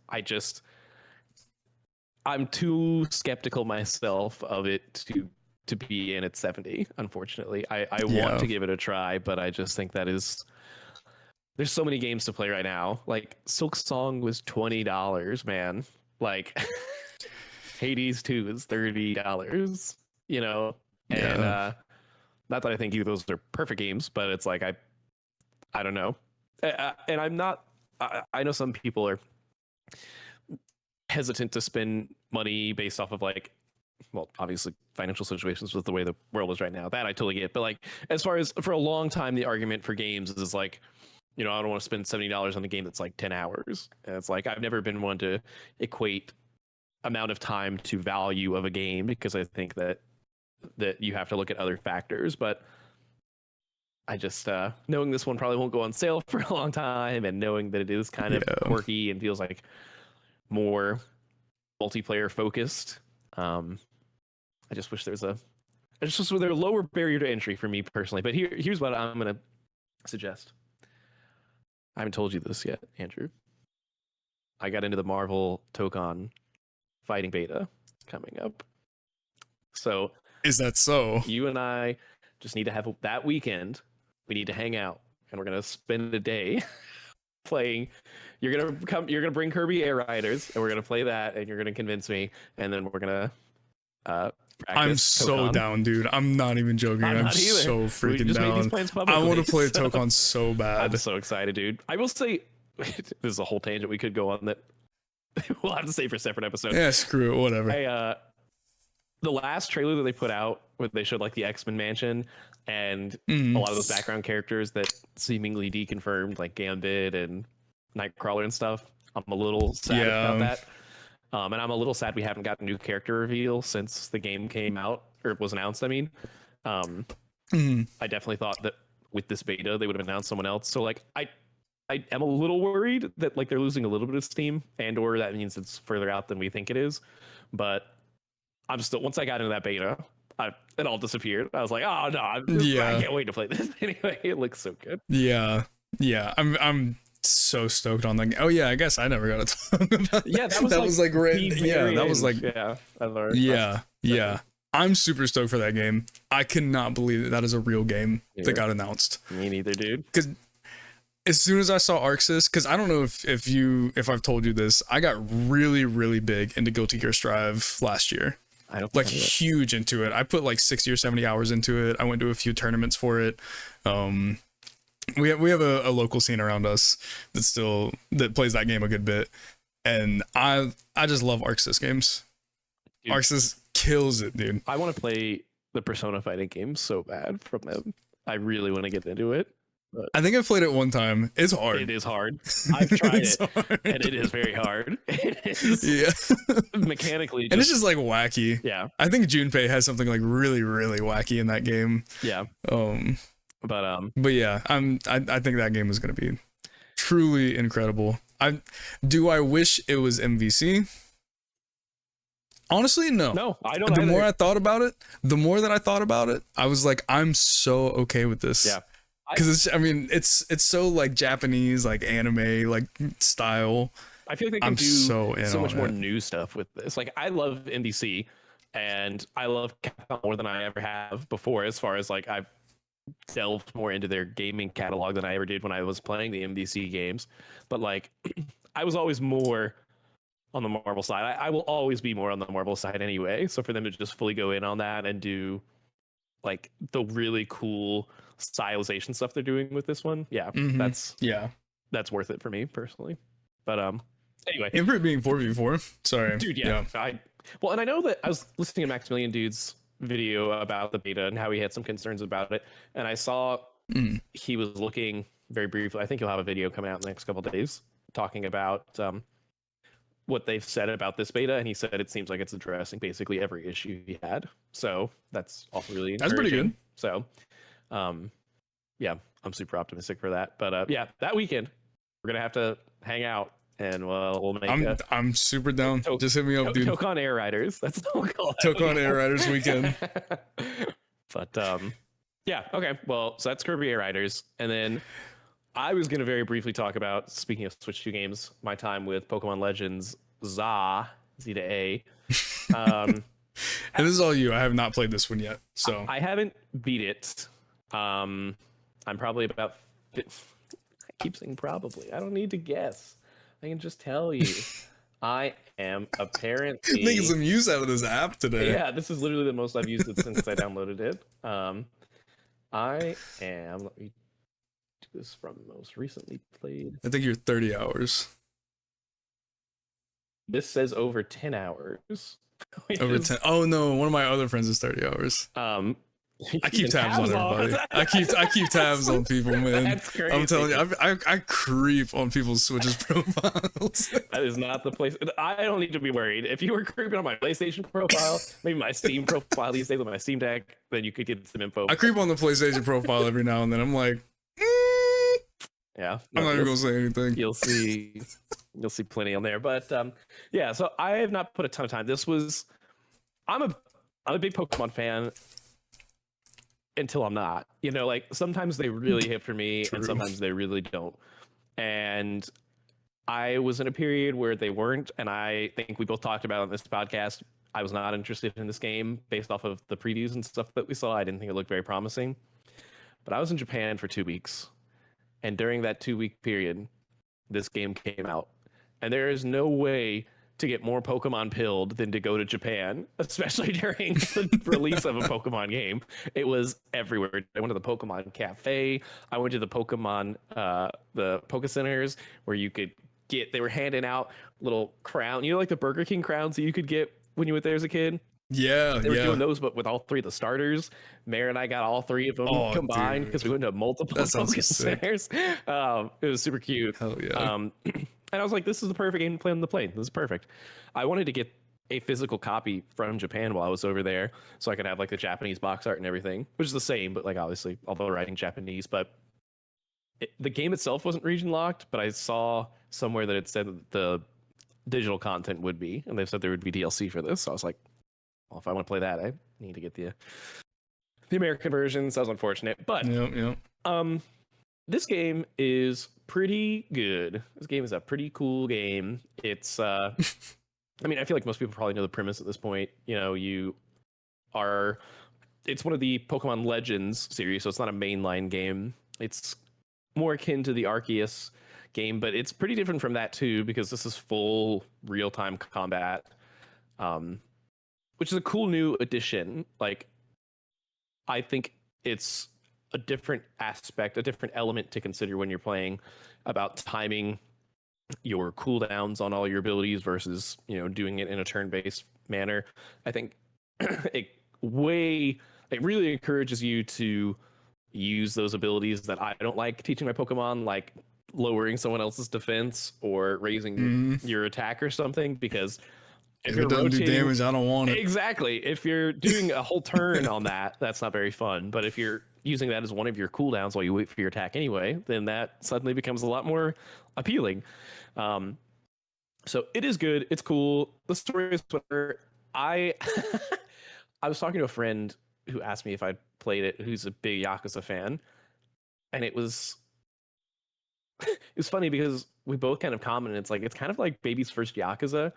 I'm too skeptical myself of it to be in at 70. Unfortunately, I want to give it a try, but I just think there's so many games to play right now. Like Silk Song was $20, man. Like Hades 2 is $30. You know, and not that I think either of those are perfect games, but it's like I don't know, and I'm not. I know some people are hesitant to spend money based off of like, well, obviously financial situations with the way the world is right now. That I totally get. But like, as far as for a long time, the argument for games is like, you know, I don't want to spend $70 on a game that's like 10 hours. And it's like, I've never been one to equate amount of time to value of a game because I think that you have to look at other factors. But I just knowing this one probably won't go on sale for a long time, and knowing that it is kind of quirky and feels like more multiplayer focused. I just wish there's a lower barrier to entry for me personally. But here's what I'm gonna suggest. I haven't told you this yet, Andrew. I got into the Marvel Tokon fighting beta coming up. So is that so? You and I just need to have that weekend. We need to hang out, and we're gonna spend a day playing. You're gonna bring Kirby Air Riders, and we're gonna play that, and you're gonna convince me, and then we're gonna I'm so down, dude. I'm not even joking. I'm so freaking down. I want to play Tokon so bad. I'm so excited, dude. I will say, this is a whole tangent we could go on that we'll have to save for a separate episode. Yeah, screw it, whatever. Hey, the last trailer that they put out, where they showed like the X-Men mansion and a lot of those background characters that seemingly deconfirmed, like Gambit and Nightcrawler and stuff. I'm a little sad about that. And I'm a little sad we haven't got a new character reveal since the game came out, or was announced. I mean, I definitely thought that with this beta they would have announced someone else. So like, I am a little worried that like they're losing a little bit of steam, and or that means it's further out than we think it is. But I'm still, once I got into that beta, it all disappeared. I was like, oh no, I can't wait to play this anyway. It looks so good. Yeah, I'm so stoked on that. Oh yeah, I guess I never got to talk about that. Yeah, that was like great. Yeah, that was like yeah. I'm super stoked for that game. I cannot believe that is a real game that got announced. Me neither, dude. Because as soon as I saw Arxis, because I don't know if I've told you this, I got really big into Guilty Gear Strive last year. I don't like huge into it. I put like 60 or 70 hours into it. I went to a few tournaments for it. We have a local scene around us that plays that game a good bit, and I just love Arxis games. Dude, Arxis kills it, dude. I want to play the Persona fighting games so bad from them. I really want to get into it. But I think I've played it one time. It's hard. It is hard. I've tried it, and it is very hard. It is mechanically, and it's just like wacky. Yeah, I think Junpei has something like really wacky in that game. Yeah. But yeah, I think that game is going to be truly incredible. I wish it was MVC? Honestly, no. No, I don't. The more I thought about it, I was like, I'm so okay with this. Yeah. Because it's so like Japanese, like anime, like style. I feel like they can do so much more new stuff with this. Like, I love NBC, and I love Capcom more than I ever have before. As far as like, I've delved more into their gaming catalog than I ever did when I was playing the MVC games. But like, I was always more on the Marvel side. I will always be more on the Marvel side anyway. So for them to just fully go in on that and do like the really cool stylization stuff they're doing with this one, that's worth it for me personally. But anyway, and for it being 4v4, sorry, dude. Yeah. And I know that I was listening to Maximilian Dude's video about the beta and how he had some concerns about it, and I saw he was looking very briefly. I think he'll have a video coming out in the next couple of days talking about what they've said about this beta, and he said it seems like it's addressing basically every issue he had. So that's also really encouraging. That's pretty good. So yeah, I'm super optimistic for that. But yeah, that weekend we're gonna have to hang out, and we'll make. I'm super down. Just hit me up, dude. Tokon Air Riders. That's what we'll call it. Tokon Air Riders weekend. But yeah, okay. Well, so that's Kirby Air Riders, and then I was gonna very briefly talk about, speaking of Switch 2 games, my time with Pokemon Legends Z to A. And this is all you. I have not played this one yet, so I haven't beat it. I'm probably about. I keep saying probably. I don't need to guess. I can just tell you. I am apparently making some use out of this app today. Yeah, this is literally the most I've used it since I downloaded it. I am. Let me do this from most recently played. I think you're 30 hours. This says over 10 hours. Over 10. Oh no, one of my other friends is 30 hours. I keep Keeping tabs on everybody. I keep tabs on people, man. That's crazy. I'm telling you, I creep on people's Switch's profiles. That is not the place. I don't need to be worried. If you were creeping on my PlayStation profile, maybe my Steam profile these days with my Steam Deck, then you could get some info. I creep on the PlayStation profile every now and then. I'm like, yeah, I'm not even gonna say anything. You'll see plenty on there. But yeah, so I have not put a ton of time. I'm a big Pokemon fan until I'm not. You know, like sometimes they really hit for me and sometimes they really don't. And I was in a period where they weren't, and I think we both talked about on this podcast. I was not interested in this game based off of the previews and stuff that we saw. I didn't think it looked very promising. But I was in Japan for 2 weeks, and during that 2-week period, this game came out. And there is no way to get more Pokemon pilled than to go to Japan, especially during the release of a Pokemon game. It was everywhere. I went to the Pokemon Cafe. I went to the Pokemon, the Poke Centers, where you could they were handing out little crown, you know, like the Burger King crowns that you could get when you went there as a kid. Yeah, they were doing those, but with all 3 of the starters. Mare and I got all 3 of them combined because we went to multiple Poke Centers. It was super cute. Hell yeah. And I was like, this is the perfect game to play on the plane. This is perfect. I wanted to get a physical copy from Japan while I was over there so I could have like the Japanese box art and everything, which is the same, but like obviously, although writing Japanese, but the game itself wasn't region locked, but I saw somewhere that it said that the digital content would be, and they said there would be DLC for this. So I was like, well, if I want to play that, I need to get the American version. So that was unfortunate, but this game is pretty good. This game is a pretty cool game. It's I mean, I feel like most people probably know the premise at this point. You know, it's one of the Pokemon Legends series, so it's not a mainline game. It's more akin to the Arceus game, but it's pretty different from that too, because this is full real-time combat, which is a cool new addition. Like, I think it's a different aspect, a different element to consider when you're playing, about timing your cooldowns on all your abilities versus, you know, doing it in a turn-based manner. I think it really encourages you to use those abilities that I don't like teaching my Pokemon, like lowering someone else's defense or raising your attack or something, because if it doesn't do damage, I don't want it. Exactly. If you're doing a whole turn on that, that's not very fun. But if you're using that as one of your cooldowns while you wait for your attack anyway, then that suddenly becomes a lot more appealing. So it is good. It's cool. The story is whatever. I was talking to a friend who asked me if I'd played it, who's a big Yakuza fan, and it was funny because we both kind of commented, it's kind of like baby's first Yakuza,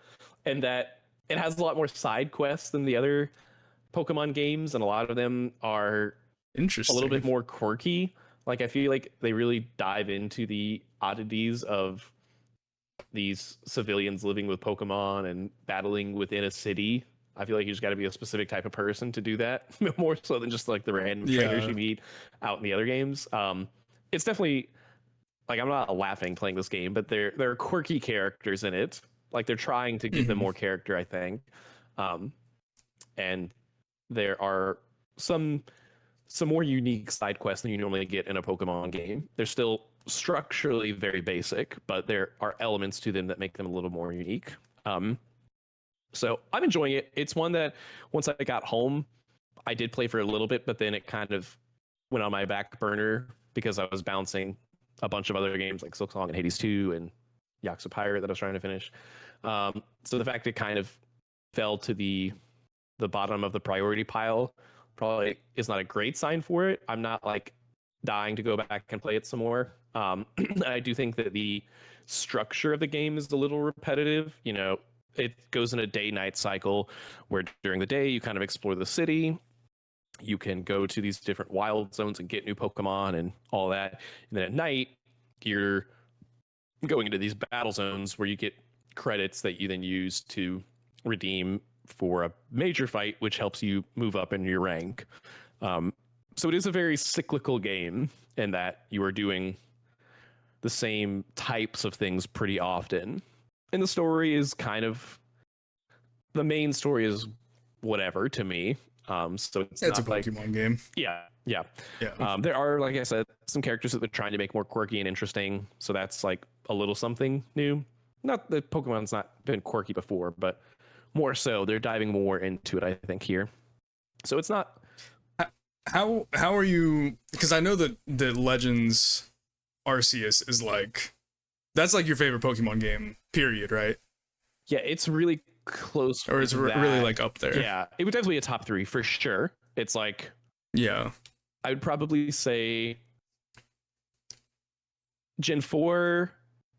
and that it has a lot more side quests than the other Pokemon games, and a lot of them are interesting, a little bit more quirky. Like, I feel like they really dive into the oddities of these civilians living with Pokemon and battling within a city. I feel like you just got to be a specific type of person to do that, more so than just like the random trainers you meet out in the other games. It's definitely, like, I'm not laughing playing this game, but there are quirky characters in it. Like, they're trying to give them more character, I think. And there are some more unique side quests than you normally get in a Pokemon game. They're still structurally very basic, but there are elements to them that make them a little more unique. So I'm enjoying it. It's one that once I got home, I did play for a little bit, but then it kind of went on my back burner because I was bouncing a bunch of other games like Silksong and Hades 2 and Yakuza Pirate that I was trying to finish. So the fact it kind of fell to the bottom of the priority pile probably is not a great sign for it. I'm not like dying to go back and play it some more. I do think that the structure of the game is a little repetitive. You know, it goes in a day-night cycle where during the day you kind of explore the city. You can go to these different wild zones and get new Pokemon and all that. And then at night, you're going into these battle zones where you get credits that you then use to redeem for a major fight, which helps you move up in your rank. So it is a very cyclical game in that you are doing the same types of things pretty often. And the main story is whatever to me. So it's It's a not like Pokemon game. yeah. Yeah. There are, like I said, some characters that they're trying to make more quirky and interesting. So that's like a little something new. Not that Pokemon's not been quirky before, but more so they're diving more into it, I think, here. So it's not. How are you? Because I know that the Legends Arceus is like that's like your favorite Pokemon game, period, right? Yeah, it's really close. Or it's really like up there. Yeah, it would definitely be a top 3 for sure. It's like, yeah, I would probably say Gen 4,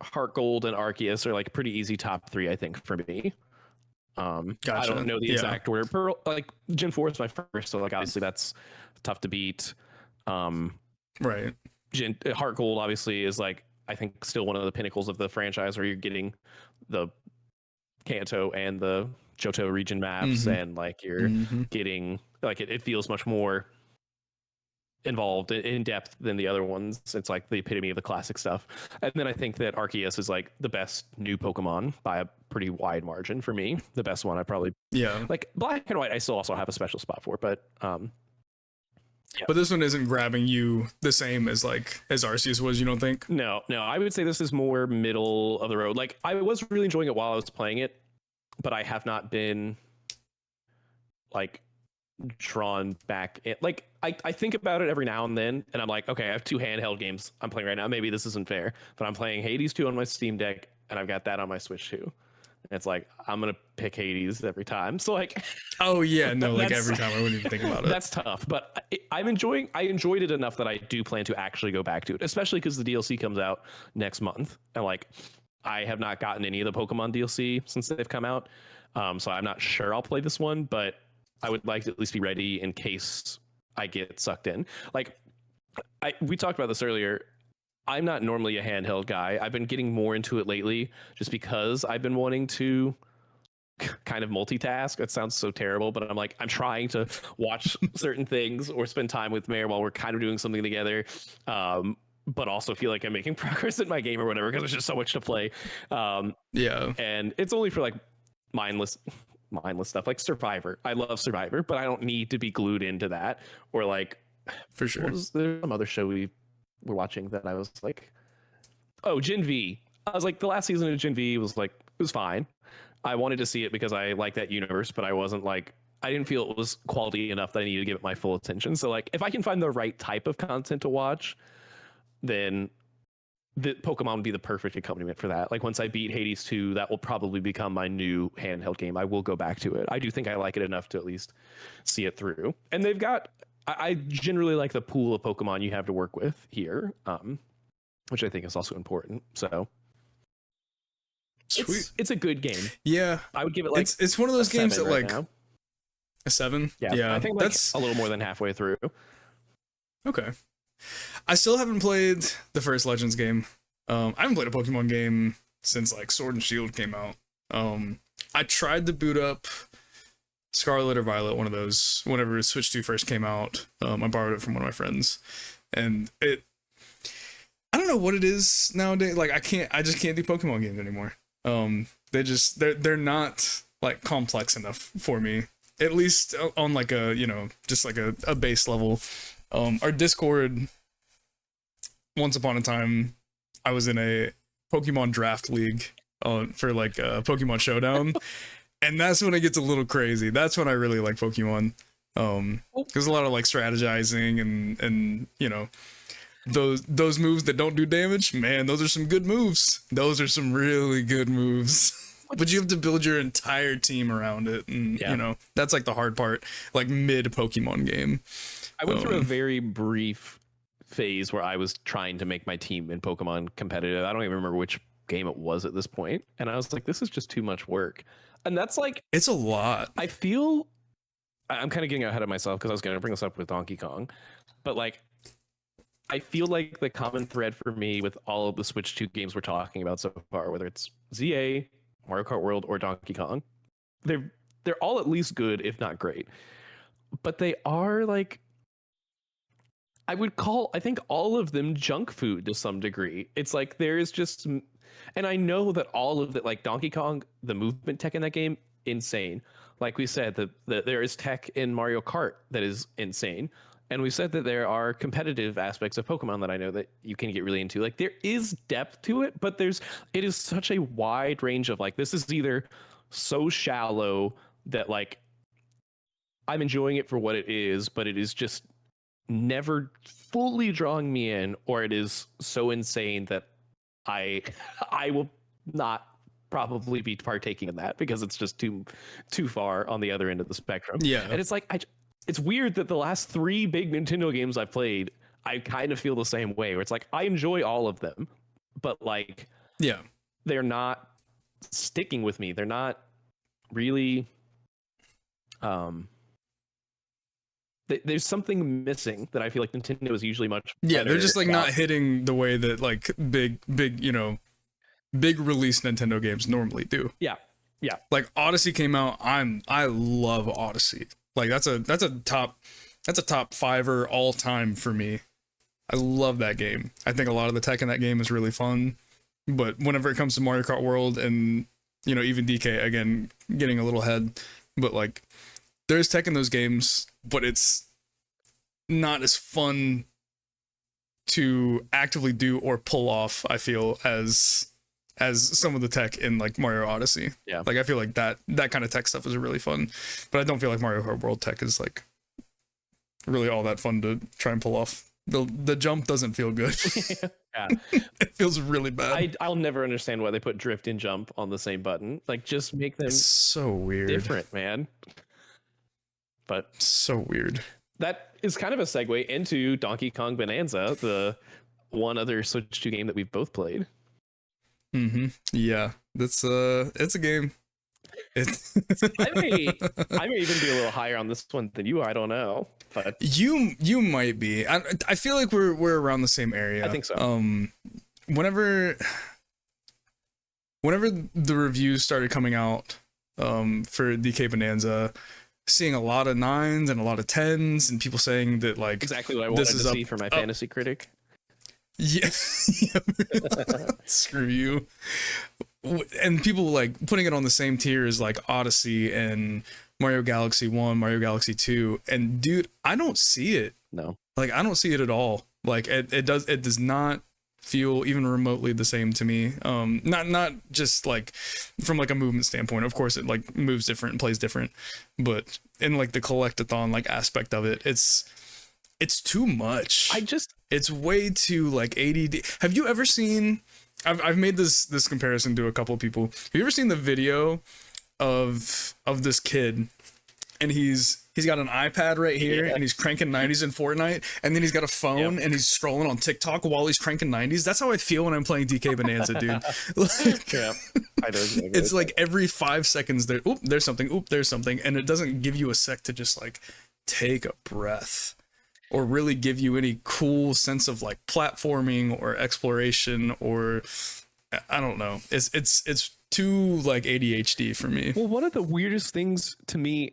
Heart Gold, and Arceus are like pretty easy top 3, I think, for me. Gotcha. I don't know the exact order. Pearl, like Gen 4 is my first, so like obviously that's tough to beat. Right. Heart Gold obviously is like, I think, still one of the pinnacles of the franchise, where you're getting the Kanto and the Johto region maps, and like you're getting like it feels much more involved in depth than the other ones. It's like the epitome of the classic stuff. And then I think that Arceus is like the best new Pokemon by a pretty wide margin for me. The best one I probably like. Black and White I still also have a special spot for, but yeah. But this one isn't grabbing you the same as Arceus was, you don't think? No, I would say this is more middle of the road. Like, I was really enjoying it while I was playing it, but I have not been like drawn back in. Like, I think about it every now and then, and I'm like, okay, I have 2 handheld games I'm playing right now. Maybe this isn't fair, but I'm playing Hades 2 on my Steam Deck, and I've got that on my Switch too. And it's like, I'm gonna pick Hades every time. So like, oh yeah, no, like every time I wouldn't even think about it. That's tough, but I enjoyed it enough that I do plan to actually go back to it, especially because the DLC comes out next month, and like, I have not gotten any of the Pokemon DLC since they've come out, so I'm not sure I'll play this one, but I would like to at least be ready in case I get sucked in. Like, we talked about this earlier. I'm not normally a handheld guy. I've been getting more into it lately just because I've been wanting to kind of multitask. That sounds so terrible, but I'm trying to watch certain things or spend time with Mare while we're kind of doing something together. But also feel like I'm making progress in my game or whatever, because there's just so much to play. Yeah. And it's only for like mindless stuff like Survivor. I love Survivor, but I don't need to be glued into that. Or like, for sure, there's some other show we were watching that I was like, oh, Gen V. I was like, the last season of Gen V was like, it was fine. I wanted to see it because I like that universe, but I wasn't like, I didn't feel it was quality enough that I needed to give it my full attention. So like, if I can find the right type of content to watch, then the Pokemon would be the perfect accompaniment for that. Like, once I beat Hades 2, that will probably become my new handheld game. I will go back to it. I do think I like it enough to at least see it through. And they've got, I generally like the pool of Pokemon you have to work with here, which I think is also important. So it's a good game. Yeah, I would give it like it's one of those games that right like now. A 7. Yeah, I think like that's a little more than halfway through. Okay. I still haven't played the first Legends game. I haven't played a Pokemon game since like Sword and Shield came out. I tried to boot up Scarlet or Violet, one of those, whenever Switch 2 first came out. I borrowed it from one of my friends, and I don't know what it is nowadays. Like, I just can't do Pokemon games anymore. They're not like complex enough for me, at least on like a, just like a base level. Our Discord, once upon a time, I was in a Pokemon draft league for like a Pokemon Showdown, and that's when it gets a little crazy. That's when I really like Pokemon. There's a lot of like strategizing and those moves that don't do damage. Man, those are some good moves. Those are some really good moves. But you have to build your entire team around it, and that's like the hard part. Like mid Pokemon game. I went through a very brief phase where I was trying to make my team in Pokemon competitive. I don't even remember which game it was at this point, and I was like, this is just too much work. And that's like, it's a lot. I feel I'm kind of getting ahead of myself because I was going to bring this up with Donkey Kong, but like, I feel like the common thread for me with all of the Switch 2 games we're talking about so far, whether it's ZA, Mario Kart World, or Donkey Kong, they're all at least good, if not great. But they are like, I think all of them junk food to some degree. It's like there is just, and I know that all of it, like Donkey Kong, the movement tech in that game insane. Like we said, that there is tech in Mario Kart that is insane. And we said that there are competitive aspects of Pokemon that I know that you can get really into. Like there is depth to it, but it is such a wide range of like, this is either so shallow that like I'm enjoying it for what it is, but it is just never fully drawing me in, or it is so insane that I I will not probably be partaking in that because it's just too far on the other end of the spectrum. Yeah. And it's like it's weird that the last 3 big Nintendo games I've played, I kind of feel the same way, where it's like I enjoy all of them, but like Yeah. they're not sticking with me. They're not really there's something missing that I feel like Nintendo is usually much Yeah, they're just like about. not hitting the way that like big, big release Nintendo games normally do. Yeah. Like Odyssey came out. I love Odyssey. Like that's a top 5er all time for me. I love that game. I think a lot of the tech in that game is really fun. But whenever it comes to Mario Kart World and even DK, again, getting a little ahead, but like there's tech in those games, but it's not as fun to actively do or pull off, I feel, as some of the tech in like Mario Odyssey. Yeah. Like I feel like that kind of tech stuff is really fun, but I don't feel like Mario Kart World tech is like really all that fun to try and pull off. The jump doesn't feel good. Yeah. It feels really bad. I'll never understand why they put drift and jump on the same button. Like just make them It's so weird. different, man. But So weird. that is kind of a segue into Donkey Kong Bonanza, the one other Switch 2 game that we've both played. Mm-hmm. Yeah, that's it's a game. It's I may even be a little higher on this one than you are. I don't know, but you might be. I feel like we're around the same area. I think so. Whenever the reviews started coming out for DK Bonanza, seeing a lot of 9s and a lot of 10s and people saying that like exactly what I wanted to see for my fantasy critic. Yeah. Screw you. And people like putting it on the same tier as like Odyssey and Mario Galaxy 1, Mario Galaxy 2. And dude, I don't see it. No. Like I don't see it at all. Like it does not feel even remotely the same to me. Not just like from like a movement standpoint. Of course it like moves different and plays different, but in like the collectathon like aspect of it, it's too much. It's way too like ADD. Have you ever seen? I've made this comparison to a couple of people. Have you ever seen the video of this kid, and he's got an iPad right here, and he's cranking 90s in Fortnite, and then he's got a phone, and he's scrolling on TikTok while he's cranking 90s. That's how I feel when I'm playing DK Bonanza, dude. Like, Yeah, I know exactly it's like every 5 seconds there's something, and it doesn't give you a sec to just like take a breath or really give you any cool sense of like platforming or exploration, or I don't know. It's too like ADHD for me. Well, one of the weirdest things to me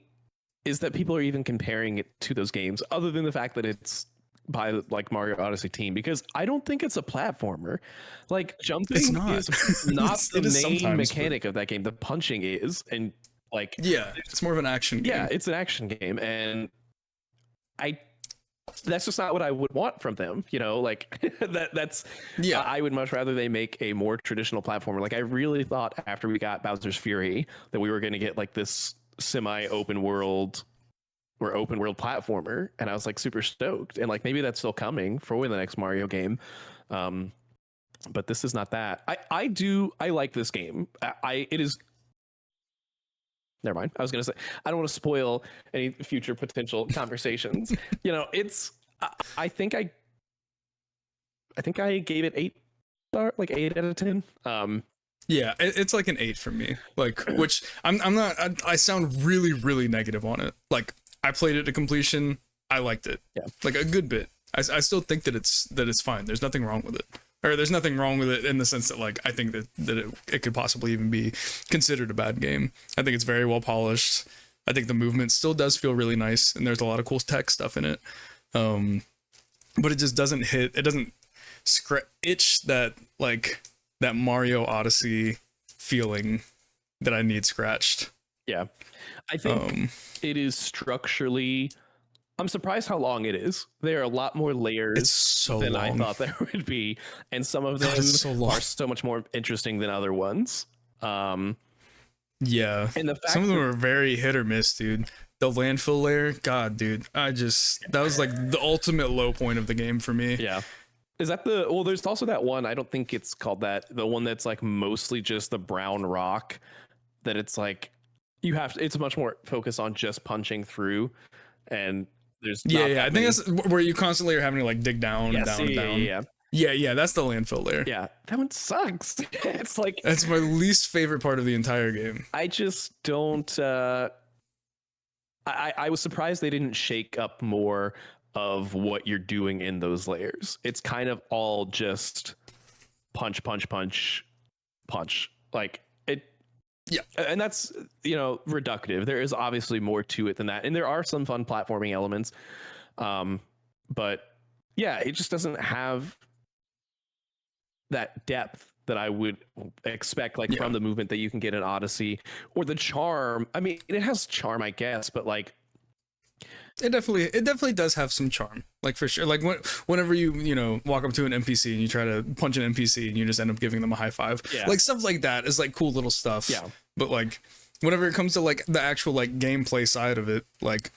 is that people are even comparing it to those games, other than the fact that it's by like Mario Odyssey team, because I don't think it's a platformer. Like jumping It's not. is not It the is main sometimes, mechanic of that game. The punching is, and like Yeah, it's more of an action game. yeah, it's an action game, and that's just not what I would want from them, like that's Yeah. I would much rather they make a more traditional platformer. Like I really thought after we got Bowser's Fury that we were going to get like this semi open world platformer, and I was like super stoked, and like maybe that's still coming for the next Mario game, but this is not that. I like this game. It is. Never mind. I was going to say, I don't want to spoil any future potential conversations. It's, I think I gave it 8 8 out of 10. Yeah, it's like an 8 for me. Like, which I'm not. I sound really, really negative on it. Like, I played it to completion. I liked it. Yeah. Like a good bit. I still think that it's fine. There's nothing wrong with it. Or there's nothing wrong with it in the sense that like I think that it could possibly even be considered a bad game. I think it's very well polished. I think the movement still does feel really nice, and there's a lot of cool tech stuff in it. But it just doesn't hit. It doesn't itch that like that Mario Odyssey feeling that I need scratched. Yeah. I think it is structurally. I'm surprised how long it is. There are a lot more layers It's so than I long. thought there would be, and some of them God, it's so long. are so much more interesting than other ones. Yeah, And the fact some of them that- are very hit or miss, dude. The landfill layer, God, dude, that was like the ultimate low point of the game for me. Yeah. Is that the well? There's also that one. I don't think it's called that. The one that's like mostly just the brown rock. That it's like you have. It's much more focused on just punching through, and there's Yeah, not yeah. that I think many- that's where you constantly are having to like dig down and Yes, down and down. yeah. Yeah, yeah, that's the landfill layer. Yeah, that one sucks. It's like That's my least favorite part of the entire game. I just don't. I was surprised they didn't shake up more of what you're doing in those layers. It's kind of all just punch, punch, punch, punch. Like it. Yeah. And that's, reductive. There is obviously more to it than that. And there are some fun platforming elements. But yeah, it just doesn't have that depth that I would expect, like from the movement that you can get in Odyssey, or the charm. I mean, it has charm, I guess, but like it definitely does have some charm, like for sure. Like whenever you walk up to an NPC and you try to punch an NPC and you just end up giving them a high five, like stuff like that is like cool little stuff. Yeah. But like whenever it comes to like the actual like gameplay side of it, like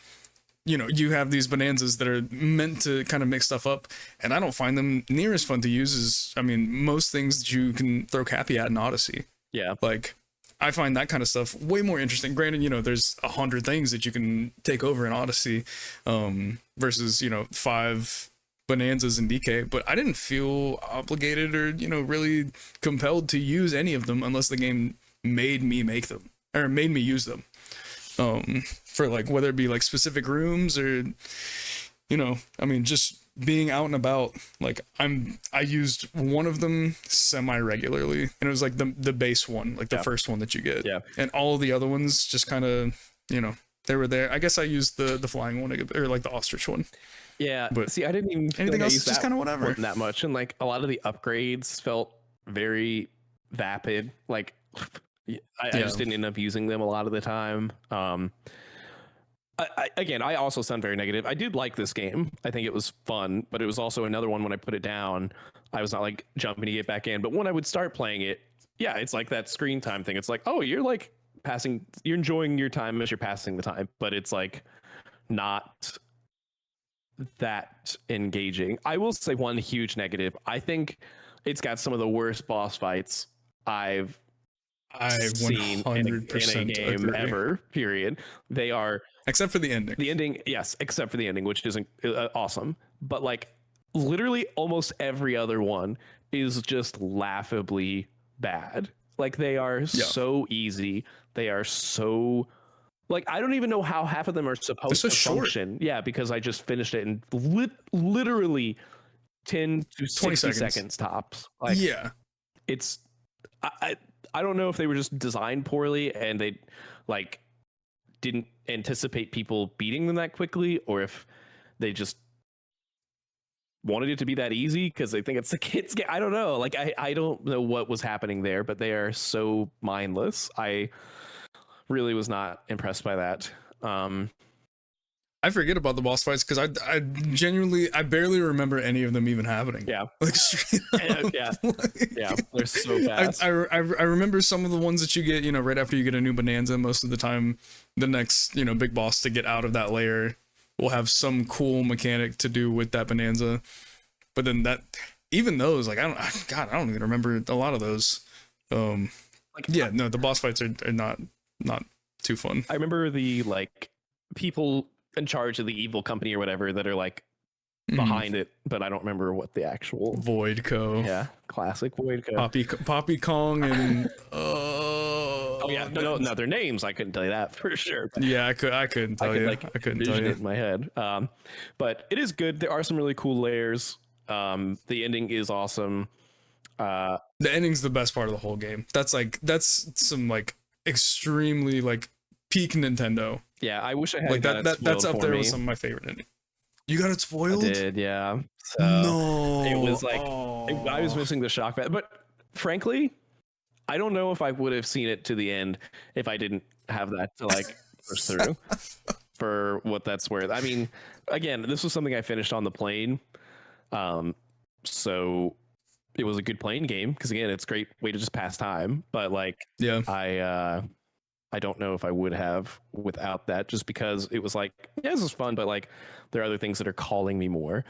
you have these bonanzas that are meant to kind of mix stuff up, and I don't find them near as fun to use as, I mean, most things that you can throw Cappy at in Odyssey. Yeah. Like, I find that kind of stuff way more interesting. Granted, there's 100 things that you can take over in Odyssey, versus, 5 bonanzas in DK, but I didn't feel obligated or, really compelled to use any of them unless the game made me make them, or made me use them. For like whether it be like specific rooms or I mean just being out and about. Like I used one of them semi regularly, and it was like the base one, like the first one that you get. Yeah. And all of the other ones just kind of they were there. I guess I used the flying one, or like the ostrich one. Yeah, But see, I didn't even feel anything like I else used is just that kind of whatever. one that much, and like a lot of the upgrades felt very vapid. Like I just didn't end up using them a lot of the time. Again, I also sound very negative. I did like this game. I think it was fun, but it was also another one when I put it down, I was not like jumping to get back in. But when I would start playing it, yeah, it's like that screen time thing. It's like, oh, you're like you're enjoying your time as you're passing the time, but it's like not that engaging. I will say one huge negative. I think it's got some of the worst boss fights I've seen in a game agree. ever, period. They are, except for the ending. the ending, yes, except for the ending, which isn't awesome, but like literally almost every other one is just laughably bad. Like they are so easy. They are so, like, I don't even know how half of them are supposed to function. Yeah, because I just finished it in literally 10 to 20 60 seconds. seconds tops. Like, Yeah. it's I don't know if they were just designed poorly and they like didn't anticipate people beating them that quickly, or if they just wanted it to be that easy because they think it's a kid's game. I don't know. Like I don't know what was happening there, but they are so mindless. I really was not impressed by that. I forget about the boss fights because I genuinely, I barely remember any of them even happening. Yeah. Like straight up. Yeah. Like, Yeah, they're so fast. I remember some of the ones that you get, right after you get a new bonanza. Most of the time, the next, big boss to get out of that layer will have some cool mechanic to do with that bonanza. But then even those, like, I don't even remember a lot of those. The boss fights are not too fun. I remember the like people in charge of the evil company or whatever that are like behind it, but I don't remember what the actual Void Co. Yeah, classic Void Co. Poppy Kong and oh yeah, no, their names I couldn't tell you that for sure. But yeah, I couldn't tell you. Like, I couldn't envision tell you it in my head. But it is good. There are some really cool layers. The ending is awesome. The ending's the best part of the whole game. That's some like extremely like peak Nintendo. Yeah, I wish I had like that's up there with some of my favorite ending. You got it spoiled? I did, yeah. So no, it was like I was missing the shock value. But frankly, I don't know if I would have seen it to the end if I didn't have that to like push through. For what that's worth. I mean, again, this was something I finished on the plane, so it was a good plane game because again, it's a great way to just pass time. But like, Yeah. I don't know if I would have without that, just because it was like, yeah, this is fun, but like, there are other things that are calling me more.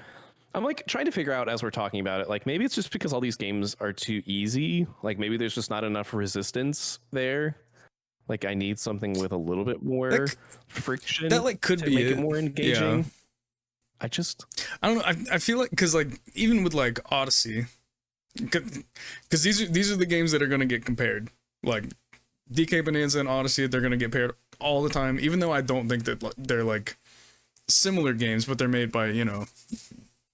I'm like trying to figure out as we're talking about it, like maybe it's just because all these games are too easy. Like maybe there's just not enough resistance there. Like I need something with a little bit more friction that like could to be make it more engaging. Yeah. I don't know. I feel like because like even with like Odyssey, because these are the games that are going to get compared. Like DK Bonanza and Odyssey, they're going to get paired all the time. Even though I don't think that they're like similar games, but they're made by, you know,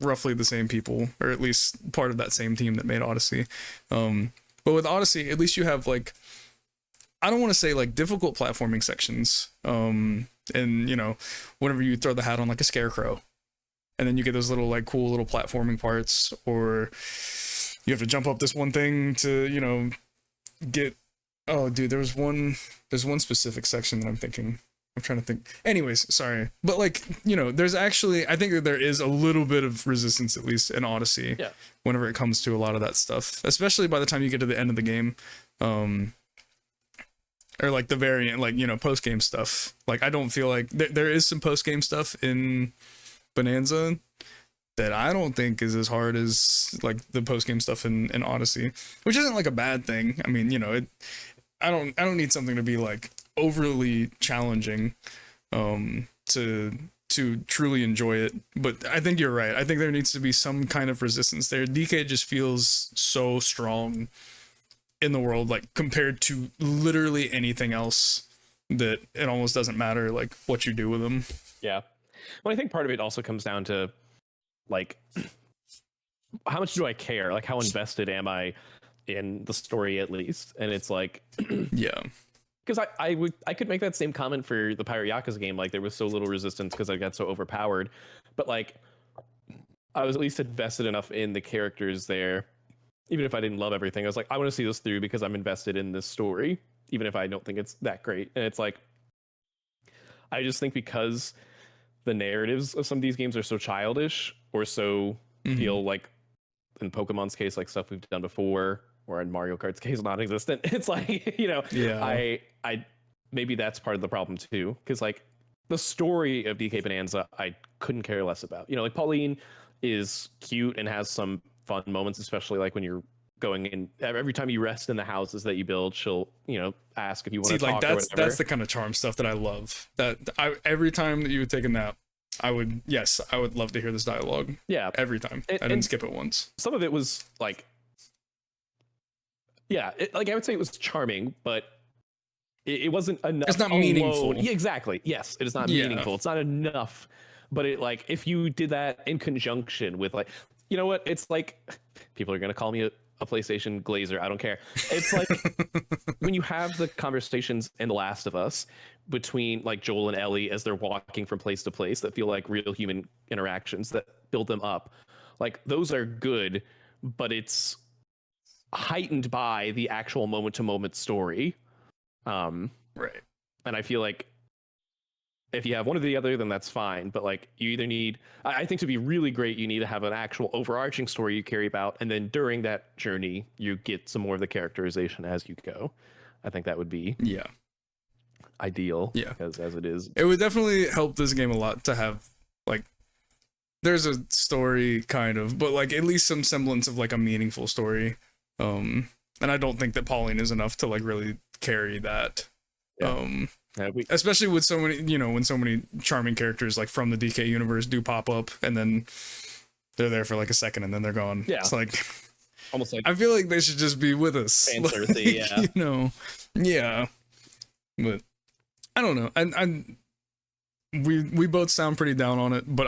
roughly the same people, or at least part of that same team that made Odyssey. But with Odyssey, at least you have like, I don't want to say like difficult platforming sections. And you know, whenever you throw the hat on like a scarecrow, and then you get those little like cool little platforming parts, or you have to jump up this one thing to, you know, get. Oh, dude, there's one specific section that I'm trying to think. Anyways, sorry. But like, you know, there's actually, I think that there is a little bit of resistance, at least in Odyssey, Yeah. whenever it comes to a lot of that stuff, especially by the time you get to the end of the game. Or like the variant, like, you know, post-game stuff. Like, I don't feel like there is some post-game stuff in Bonanza that I don't think is as hard as like the post-game stuff in Odyssey, which isn't like a bad thing. I mean, you know, I don't need something to be like overly challenging to truly enjoy it. But I think you're right. I think there needs to be some kind of resistance there. DK just feels so strong in the world, like compared to literally anything else, that it almost doesn't matter like what you do with them. Yeah. Well, I think part of it also comes down to like how much do I care? Like how invested am I in the story at least? And it's like yeah. Because I could make that same comment for the Pirate Yakuza game. Like there was so little resistance because I got so overpowered, but like I was at least invested enough in the characters there, even if I didn't love everything. I was like, I want to see this through because I'm invested in this story, even if I don't think it's that great. And it's like, I just think because the narratives of some of these games are so childish or so feel like, in Pokemon's case, like stuff we've done before, or in Mario Kart's case, non-existent. It's like, you know, yeah. I maybe that's part of the problem too, because like the story of DK Bonanza, I couldn't care less about. You know, like Pauline is cute and has some fun moments, especially like when you're going in. Every time you rest in the houses that you build, she'll, you know, ask if you want to talk. Like or whatever. that's the kind of charm stuff that I love. That every time that you would take a nap, I would love to hear this dialogue. Yeah, every time. I didn't skip it once. Some of it was like, yeah, like I would say it was charming, but it wasn't enough. It's not meaningful. Yeah, exactly. Yes, it is not meaningful. It's not enough. But it, like, if you did that in conjunction with, like, you know what? It's like, people are gonna call me a PlayStation glazer. I don't care. It's like when you have the conversations in The Last of Us between like Joel and Ellie as they're walking from place to place that feel like real human interactions that build them up. Like those are good, but it's heightened by the actual moment to moment story. Right. And I feel like if you have one or the other, then that's fine. But like you either need, I think to be really great, you need to have an actual overarching story you carry about. And then during that journey, you get some more of the characterization as you go. I think that would be ideal. Yeah. Because as it is, it would definitely help this game a lot to have like, there's a story kind of, but like at least some semblance of like a meaningful story. And I don't think that Pauline is enough to like really carry that. Especially with so many, you know, when so many charming characters like from the DK universe do pop up and then they're there for like a second and then they're gone. Yeah. It's like almost like I feel like they should just be with us. Like, yeah. You know. Yeah. But I don't know. We both sound pretty down on it, but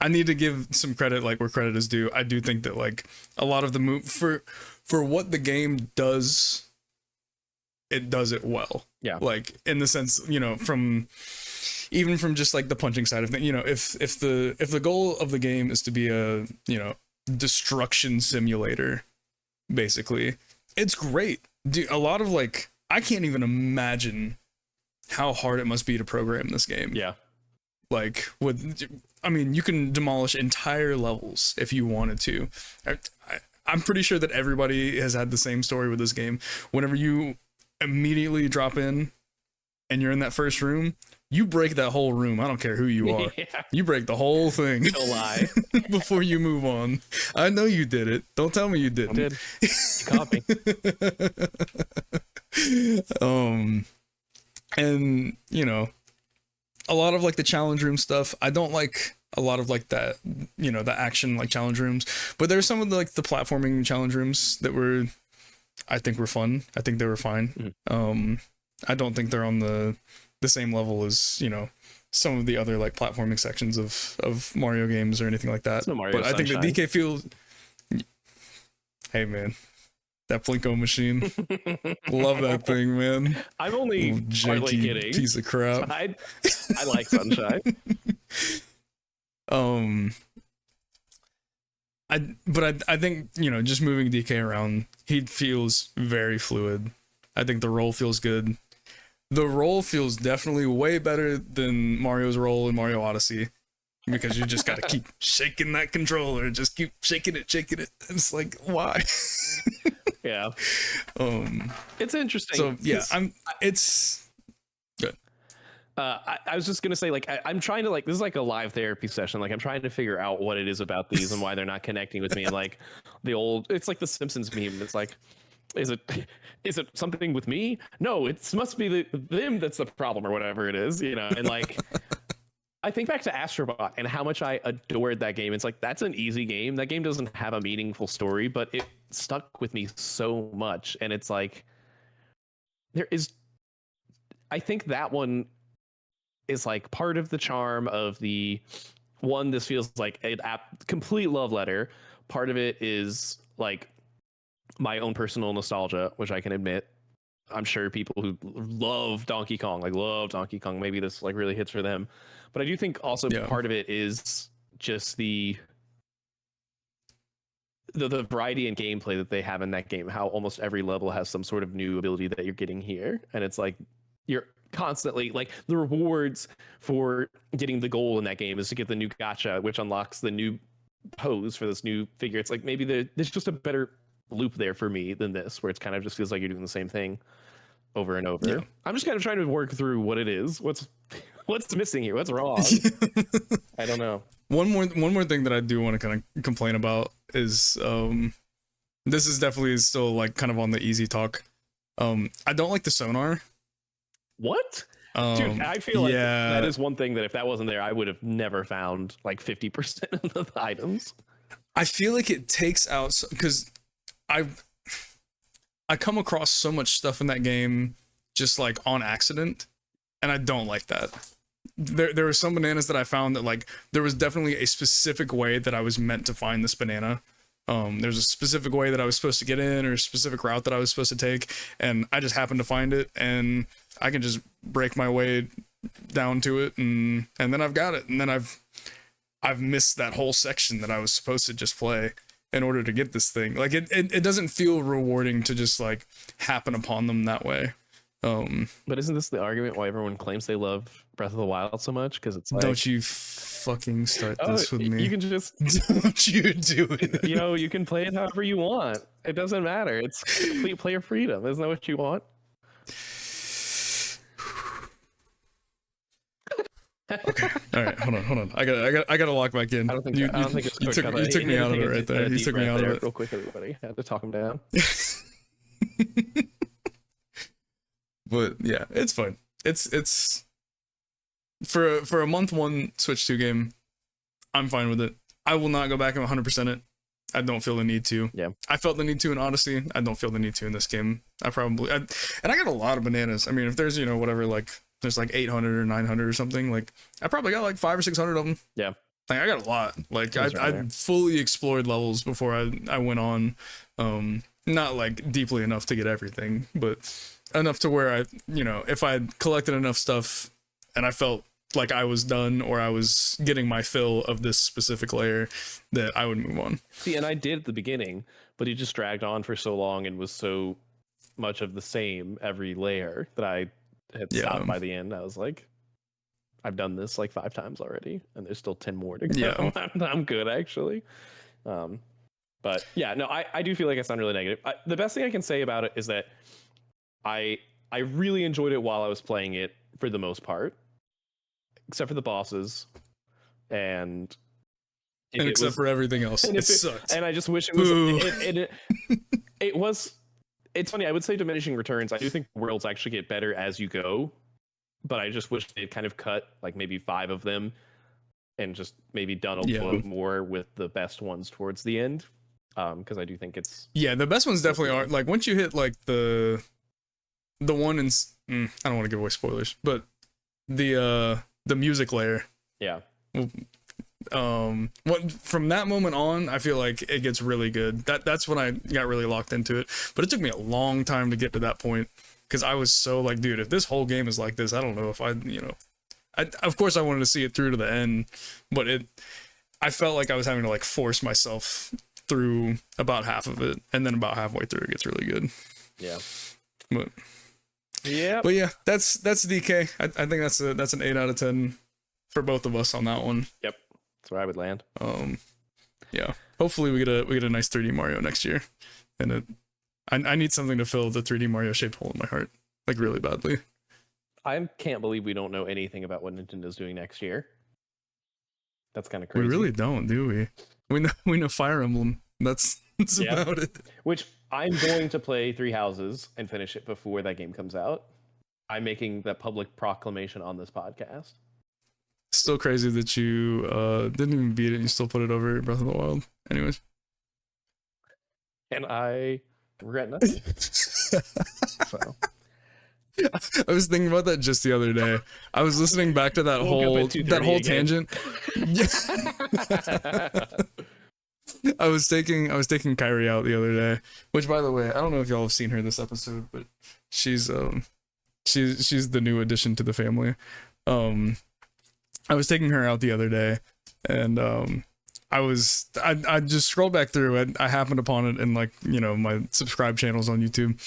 I need to give some credit like where credit is due. I do think that like a lot of the for what the game does, it does it well. Yeah. Like in the sense, you know, from just like the punching side of things, you know, if the goal of the game is to be a, you know, destruction simulator, basically, it's great. Dude, a lot of like, I can't even imagine how hard it must be to program this game. Yeah. Like I mean, you can demolish entire levels if you wanted to. I'm pretty sure that everybody has had the same story with this game. Whenever you immediately drop in and you're in that first room, you break that whole room. I don't care who you are. Yeah. You break the whole thing. Don't lie. Before you move on. I know you did it. Don't tell me you didn't. I did. You caught me. And you know, a lot of like the challenge room stuff, I don't like a lot of like that, you know, the action like challenge rooms, but there's some of the like the platforming challenge rooms that I think were fun. I think they were fine. Mm-hmm. I don't think they're on the same level as, you know, some of the other like platforming sections of Mario games or anything like that. No Mario but Sunshine. I think the DK feels, hey man, that Plinko machine, love that thing, man. I'm only partly kidding. Piece of crap. I like Sunshine. I think, you know, just moving DK around, he feels very fluid. I think the roll feels good. The roll feels definitely way better than Mario's roll in Mario Odyssey, because you just got to keep shaking that controller, just keep shaking it. It's like, why? Yeah. It's interesting. So yeah, it's good. I was just gonna say, like, I'm trying to, like, this is like a live therapy session. Like, I'm trying to figure out what it is about these and why they're not connecting with me. And like it's like the Simpsons meme. It's like, is it something with me? No, it must be them that's the problem, or whatever it is, you know. And like, I think back to Astrobot and how much I adored that game. It's like, that's an easy game. That game doesn't have a meaningful story, but it stuck with me so much. And it's like, I think that one is like part of the charm of the one. This feels like a complete love letter. Part of it is like my own personal nostalgia, which I can admit. I'm sure people who love Donkey Kong, maybe this like really hits for them. But I do think also part of it is just the variety and gameplay that they have in that game. How almost every level has some sort of new ability that you're getting here, and it's like you're constantly, like, the rewards for getting the goal in that game is to get the new gacha, which unlocks the new pose for this new figure. It's like, maybe there's just a better loop there for me than this, where it's kind of just feels like you're doing the same thing over and over. Yeah. I'm just kind of trying to work through what it is. What's missing here? What's wrong? I don't know. One more thing that I do want to kind of complain about is this is definitely still like kind of on the easy talk. I don't like the sonar. What? Dude, I feel like that is one thing that if that wasn't there, I would have never found like 50% of the items. I feel like it takes out, because I come across so much stuff in that game just like on accident, and I don't like that. There were some bananas that I found that, like, there was definitely a specific way that I was meant to find this banana. There's a specific way that I was supposed to get in, or a specific route that I was supposed to take, and I just happened to find it, and I can just break my way down to it, and then I've got it, and then I've missed that whole section that I was supposed to just play in order to get this thing. Like, it doesn't feel rewarding to just like happen upon them that way. But isn't this the argument why everyone claims they love Breath of the Wild so much? Because it's like, don't you fucking start this with me. You can just don't you do it. You know, you can play it however you want. It doesn't matter. It's complete player freedom. Isn't that what you want? Okay. All right. Hold on. I gotta lock back in. I don't think you took me out of it right there. You took me out of it real quick. Everybody had to talk him down. But yeah, it's fun. It's for a month one Switch 2 game, I'm fine with it. I will not go back and 100% it. I don't feel the need to. Yeah. I felt the need to in Odyssey. I don't feel the need to in this game. I got a lot of bananas. I mean, if there's, you know, whatever, like there's like 800 or 900 or something, like I probably got like 500 or 600 of them. Yeah. Like I got a lot. Like I fully explored levels before I went on. Not like deeply enough to get everything, but enough to where I, you know, if I collected enough stuff and I felt like I was done, or I was getting my fill of this specific layer, that I would move on. See, and I did at the beginning, but he just dragged on for so long and was so much of the same every layer that I had stopped by the end. I was like, I've done this like 5 times already, and there's still 10 more to go. Yeah. I'm good actually. But yeah, no, I do feel like I sound really negative. The best thing I can say about it is that I really enjoyed it while I was playing it for the most part, except for the bosses, and except for everything else, it sucked. And I just wish it was. It was. It's funny. I would say diminishing returns. I do think worlds actually get better as you go, but I just wish they'd kind of cut like maybe 5 of them, and just maybe done a little more with the best ones towards the end. Because I do think it's the best ones definitely are like once you hit like the one in I don't want to give away spoilers, but the music layer. Yeah. From that moment on, I feel like it gets really good. That's when I got really locked into it. But it took me a long time to get to that point because I was so like, dude, if this whole game is like this, I don't know if of course I wanted to see it through to the end, but I felt like I was having to like force myself through about half of it, and then about halfway through it gets really good. Yeah. But yeah, that's DK. I think that's an 8 out of 10 for both of us on that one. Yep. That's where I would land. Yeah. Hopefully we get a nice 3D Mario next year. And I need something to fill the 3D Mario shaped hole in my heart, like really badly. I can't believe we don't know anything about what Nintendo's doing next year. That's kind of crazy. We really don't, do we? We know Fire Emblem. That's about it. Which I'm going to play 3 Houses and finish it before that game comes out. I'm making that public proclamation on this podcast. Still crazy that you didn't even beat it and you still put it over Breath of the Wild. Anyways. And I regret nothing. So. I was thinking about that just the other day. I was listening back to that whole tangent. I was taking Kyrie out the other day, which by the way, I don't know if y'all have seen her this episode, but she's the new addition to the family. I was taking her out the other day, and I just scrolled back through and I happened upon it in like, my subscribe channels on YouTube.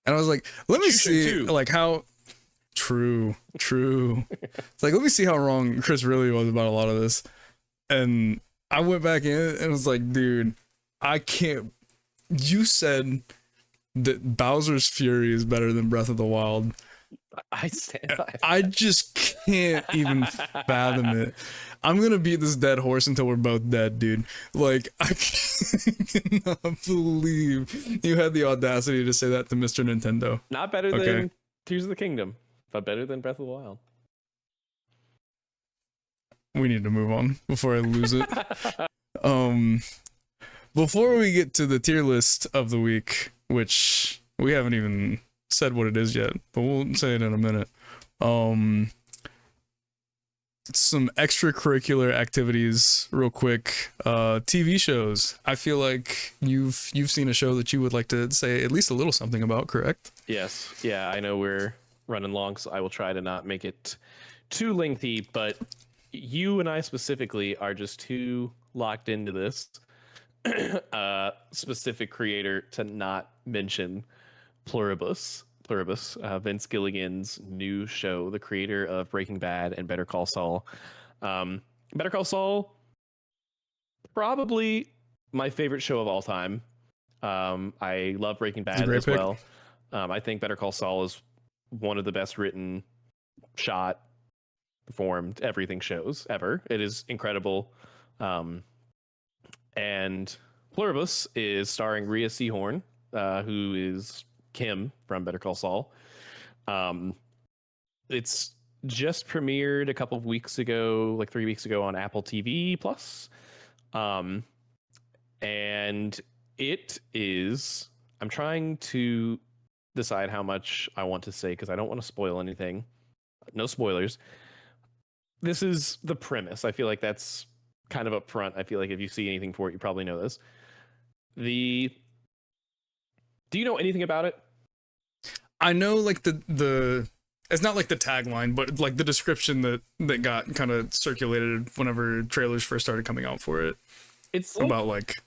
And I was like, let me see like how true. It's like, let me see how wrong Chris really was about a lot of this. And I went back in and was like, dude, I can't. You said that Bowser's Fury is better than Breath of the Wild. I stand by. I just can't even fathom it. I'm gonna beat this dead horse until we're both dead, dude. Like, I cannot believe you had the audacity to say that to Mr. Nintendo. Not better than Tears of the Kingdom, but better than Breath of the Wild. We need to move on before I lose it. Before we get to the tier list of the week, which we haven't even said what it is yet, but we'll say it in a minute. Some extracurricular activities real quick. TV shows. I feel like you've seen a show that you would like to say at least a little something about, correct? Yes. Yeah, I know we're running long, so I will try to not make it too lengthy, but you and I specifically are just too locked into this specific creator to not mention Pluribus, Vince Gilligan's new show, the creator of Breaking Bad and Better Call Saul. Better Call Saul, probably my favorite show of all time. I love Breaking Bad as well. I think Better Call Saul is one of the best written, shot, performed, everything shows ever. It is incredible. And Pluribus is starring Rhea Seehorn, who is Kim from Better Call Saul. It's just premiered a couple of weeks ago, like 3 weeks ago on Apple TV Plus. And it is, I'm trying to decide how much I want to say because I don't want to spoil anything. No spoilers. This is the premise. I feel like that's kind of upfront. I feel like if you see anything for it, you probably know this. Do you know anything about it? I know like the it's not like the tagline, but like the description that got kind of circulated whenever trailers first started coming out for it. It's about like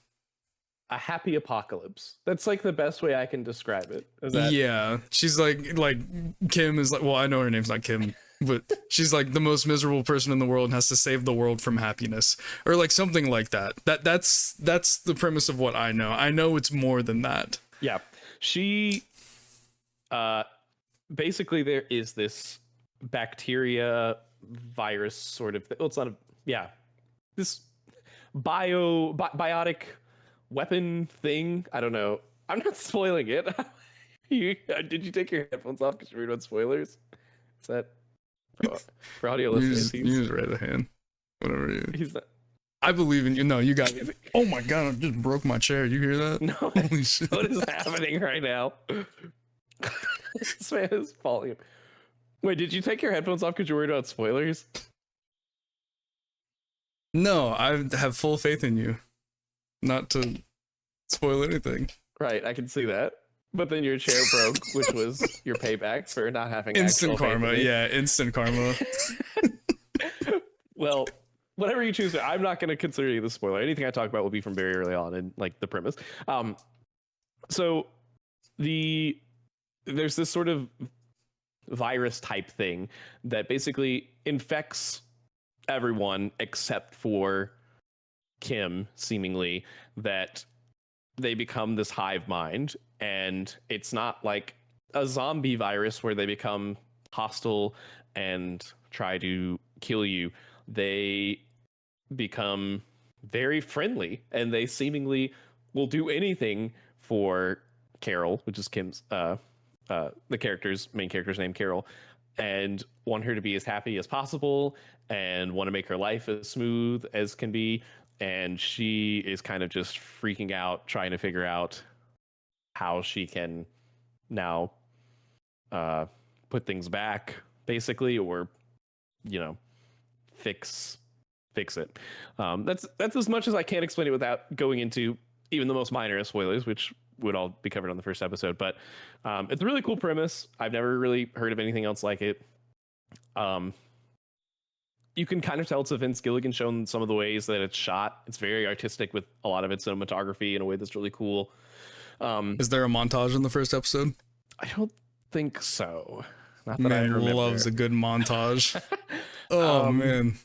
a happy apocalypse. That's like the best way I can describe it. Is that Yeah, she's like Kim is like, well, I know her name's not Kim, but she's like the most miserable person in the world and has to save the world from happiness, or like something like that. That's the premise of what I know. I know it's more than that. Yeah. She basically there is this bacteria virus sort of well, it's not a this biotic weapon thing. I don't know. I'm not spoiling it. Did you take your headphones off because you're reading about spoilers? Is that for audio listeners? You just raise a hand. Whatever you. He's not. I believe in you. No, you got it. Oh my god, I just broke my chair. You hear that? No. Holy shit. What is happening right now? This man is falling. Wait, did you take your headphones off because you're worried about spoilers? No, I have full faith in you. Not to spoil anything. Right, I can see that. But then your chair broke, which was your payback for not having Instant actual faith karma. in me. Yeah, instant karma. Well, whatever you choose, I'm not going to consider you the spoiler. Anything I talk about will be from very early on in like the premise. So there's this sort of virus type thing that basically infects everyone except for Kim, seemingly, that they become this hive mind, and it's not like a zombie virus where they become hostile and try to kill you. They become very friendly, and they seemingly will do anything for Carol, which is Kim's the main character's name, Carol, and want her to be as happy as possible and want to make her life as smooth as can be. And she is kind of just freaking out, trying to figure out how she can now put things back, basically, or fix it. That's as much as I can explain it without going into even the most minor of spoilers, which would all be covered on the first episode. But it's a really cool premise. I've never really heard of anything else like it. You can kind of tell it's a Vince Gilligan show in some of the ways that it's shot. It's very artistic with a lot of its cinematography in a way that's really cool. Is there a montage in the first episode? I don't think so. Not that I Man remember. loves a good montage. Oh man.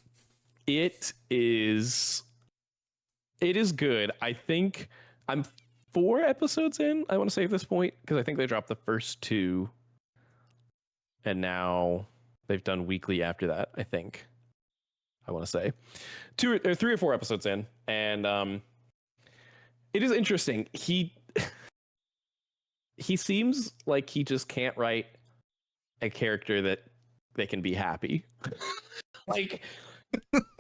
It is good. I think I'm 4 episodes in, I want to say at this point, because I think they dropped the first 2 and now they've done weekly after that, I think. I want to say 3 or 4 episodes in, and it is interesting. He seems like he just can't write a character that they can be happy. Like,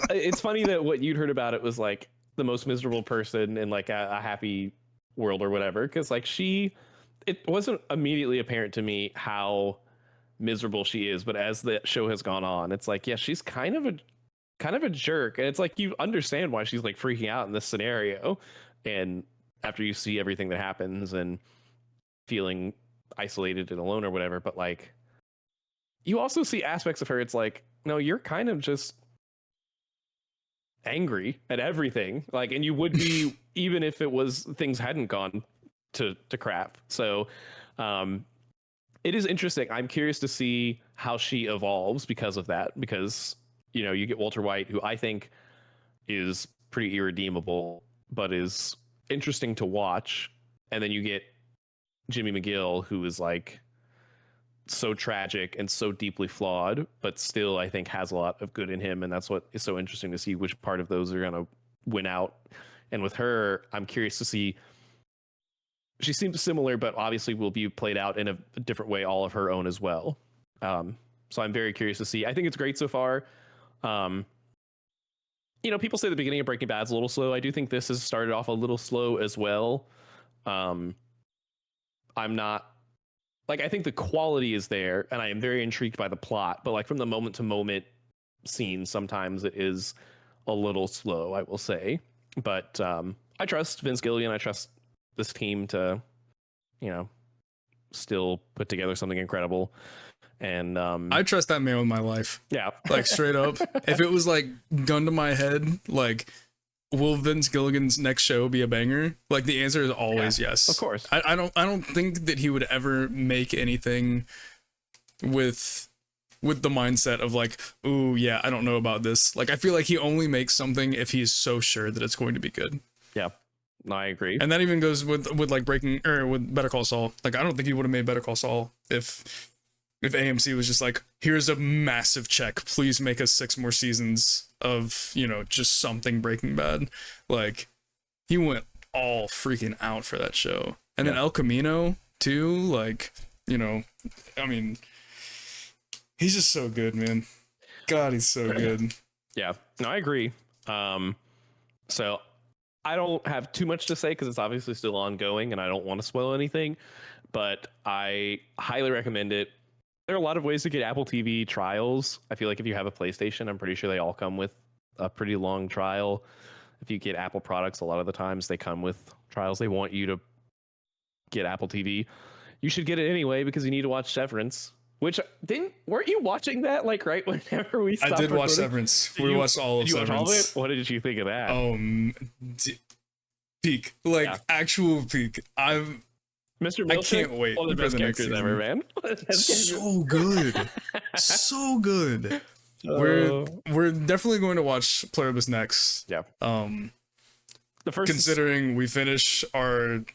it's funny that what you'd heard about it was like the most miserable person in like a happy world or whatever, because like it wasn't immediately apparent to me how miserable she is, but as the show has gone on, it's like, yeah, she's kind of a jerk, and it's like you understand why she's like freaking out in this scenario, and after you see everything that happens and feeling isolated and alone or whatever, but like you also see aspects of her, it's like, no, you're kind of just angry at everything, like, and you would be even if it was things hadn't gone to crap. So it is interesting. I'm curious to see how she evolves because of that, because you get Walter White, who I think is pretty irredeemable, but is interesting to watch. And then you get Jimmy McGill, who is like so tragic and so deeply flawed, but still I think has a lot of good in him. And that's what is so interesting to see which part of those are going to win out. And with her, I'm curious to see. She seems similar, but obviously will be played out in a different way, all of her own as well. So I'm very curious to see. I think it's great so far. People say the beginning of Breaking Bad's a little slow. I do think this has started off a little slow as well. I'm not like, I think the quality is there, and I am very intrigued by the plot, but like from the moment to moment scene, sometimes it is a little slow, I will say. But I trust Vince Gilligan. I trust this team to, still put together something incredible. And I trust that man with my life. Yeah. Like straight up. If it was like gun to my head, like will Vince Gilligan's next show be a banger? Like the answer is always yes. Of course. I don't think that he would ever make anything with the mindset of like, ooh, yeah, I don't know about this. Like I feel like he only makes something if he's so sure that it's going to be good. Yeah. No, I agree. And that even goes with like with Better Call Saul. Like I don't think he would have made Better Call Saul if AMC was just like, here's a massive check, please make us 6 more seasons of, you know, just something Breaking Bad. Like he went all freaking out for that show. And then El Camino too, like, you know, I mean, he's just so good, man. God, he's so good. Yeah, no, I agree. So I don't have too much to say because it's obviously still ongoing and I don't want to spoil anything, but I highly recommend it. There are a lot of ways to get Apple TV trials. I feel like if you have a PlayStation, I'm pretty sure they all come with a pretty long trial. If you get Apple products, a lot of the times they come with trials. They want you to get Apple TV. You should get it anyway because you need to watch Severance. Which weren't you watching that like right whenever we stopped? I did watch recording? Severance. We watched all of Severance. All of it? What did you think of that? Peak, like actual peak. Mr. Milchick, I can't wait. One of the best characters ever, man. So good, so good. We're definitely going to watch Pluribus next. Yeah. The first, considering we finish our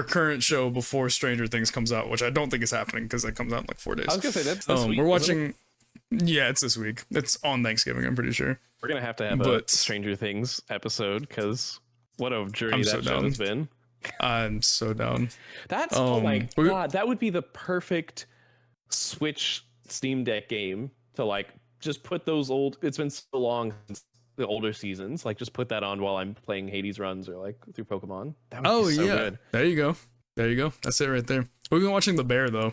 current show before Stranger Things comes out, which I don't think is happening because it comes out in like 4 days. I was gonna say that's this week. We're watching. Yeah, it's this week. It's on Thanksgiving, I'm pretty sure. We're gonna have a Stranger Things episode because what a journey that show has been. I'm so down. That's oh my god, that would be the perfect Switch Steam Deck game to like just put those old. It's been so long since the older seasons. Like just put that on while I'm playing Hades runs or like through Pokemon. That would be so good. There you go. There you go. That's it right there. We've been watching The Bear though.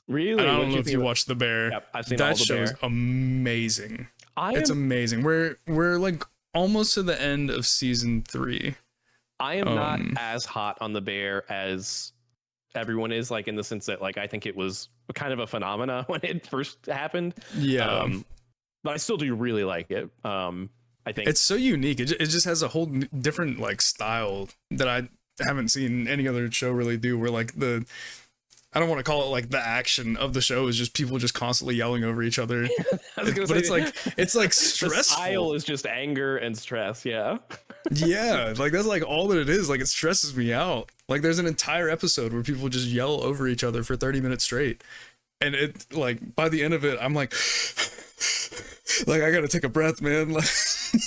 Really? I don't know if you watched The Bear. Yep, I've seen that all The show Bear. is amazing. It's amazing. We're like almost to the end of season 3. I am not as hot on The Bear as everyone is, like in the sense that like I think it was kind of a phenomena when it first happened. Yeah. But I still do really like it. I think it's so unique. It just has a whole different like style that I haven't seen any other show really do, where like I don't want to call it like the action of the show is just people just constantly yelling over each other. It's like stressful. The style is just anger and stress. Yeah. Yeah. Like that's like all that it is. Like it stresses me out. Like there's an entire episode where people just yell over each other for 30 minutes straight. And it like by the end of it, I'm like, I gotta take a breath, man. Like,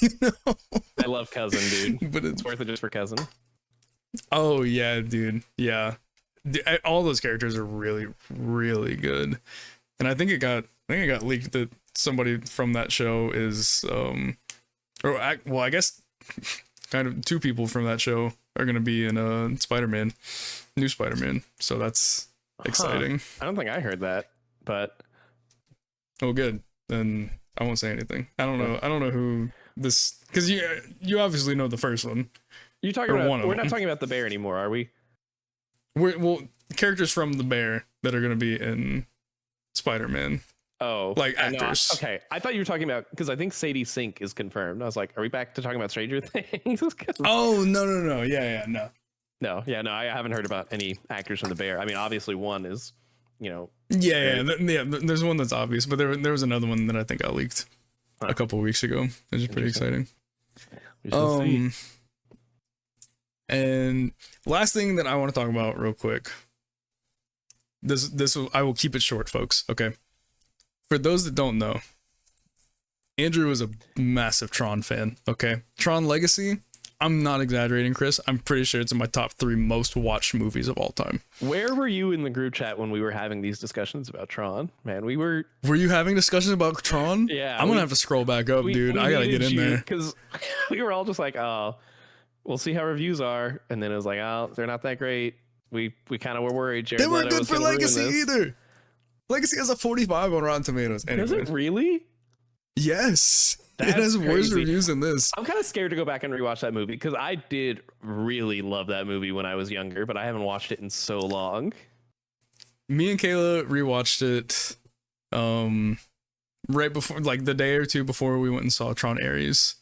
you know? I love Cousin, dude. But it's worth it just for Cousin. Oh yeah, dude. Yeah. All those characters are really, really good, and I think it got leaked that somebody from that show is, I guess, kind of 2 people from that show are gonna be in Spider-Man, new Spider-Man. So that's exciting. I don't think I heard that, but oh, good. Then I won't say anything. I don't know who this, because you obviously know the first one. You talking about? We're not talking about The Bear anymore, are we? Well, characters from The Bear that are going to be in Spider-Man. Oh, like actors. Okay, I thought you were talking about, because I think Sadie Sink is confirmed. I was like, are we back to talking about Stranger Things? Oh no. Yeah, no. No, I haven't heard about any actors from The Bear. I mean, obviously one is, you know. Yeah. There's one that's obvious, but there was another one that I think got leaked a couple of weeks ago, which is pretty exciting. We shall see. And last thing that I want to talk about real quick. I will keep it short, folks. Okay. For those that don't know, Andrew is a massive Tron fan. Okay. Tron Legacy. I'm not exaggerating, Chris. I'm pretty sure it's in my top 3 most watched movies of all time. Where were you in the group chat when we were having these discussions about Tron? Man, Were you having discussions about Tron? Yeah. I'm gonna have to scroll back up, dude. I gotta get in there. Because we were all just like, oh, we'll see how reviews are. And then it was like, oh, they're not that great. We kind of were worried. They weren't good for Legacy either. Legacy has a 45 on Rotten Tomatoes. Anyways. Does it really? Yes. It has worse reviews than this. I'm kind of scared to go back and rewatch that movie because I did really love that movie when I was younger, but I haven't watched it in so long. Me and Kayla rewatched it right before, like the day or 2 before we went and saw Tron Ares.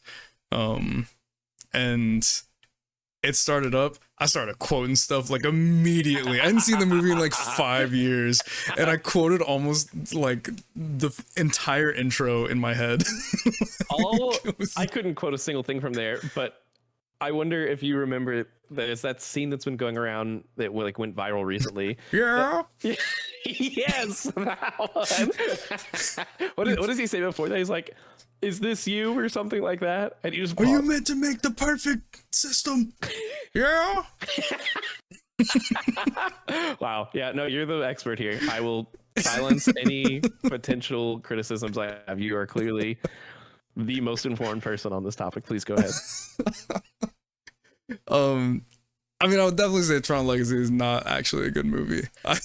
and it started up, I started quoting stuff like immediately. I hadn't seen the movie in like 5 years, and I quoted almost like the entire intro in my head. I couldn't quote a single thing from there, but I wonder if you remember there's that scene that's been going around that like went viral recently. Yeah. Yes, that one. What does he say before that? He's like, "Is this you?" or something like that. And you just are you meant to make the perfect system? Yeah. Wow. Yeah. No, you're the expert here. I will silence any potential criticisms I have. You are clearly the most informed person on this topic. Please go ahead. I mean, I would definitely say Tron Legacy is not actually a good movie. I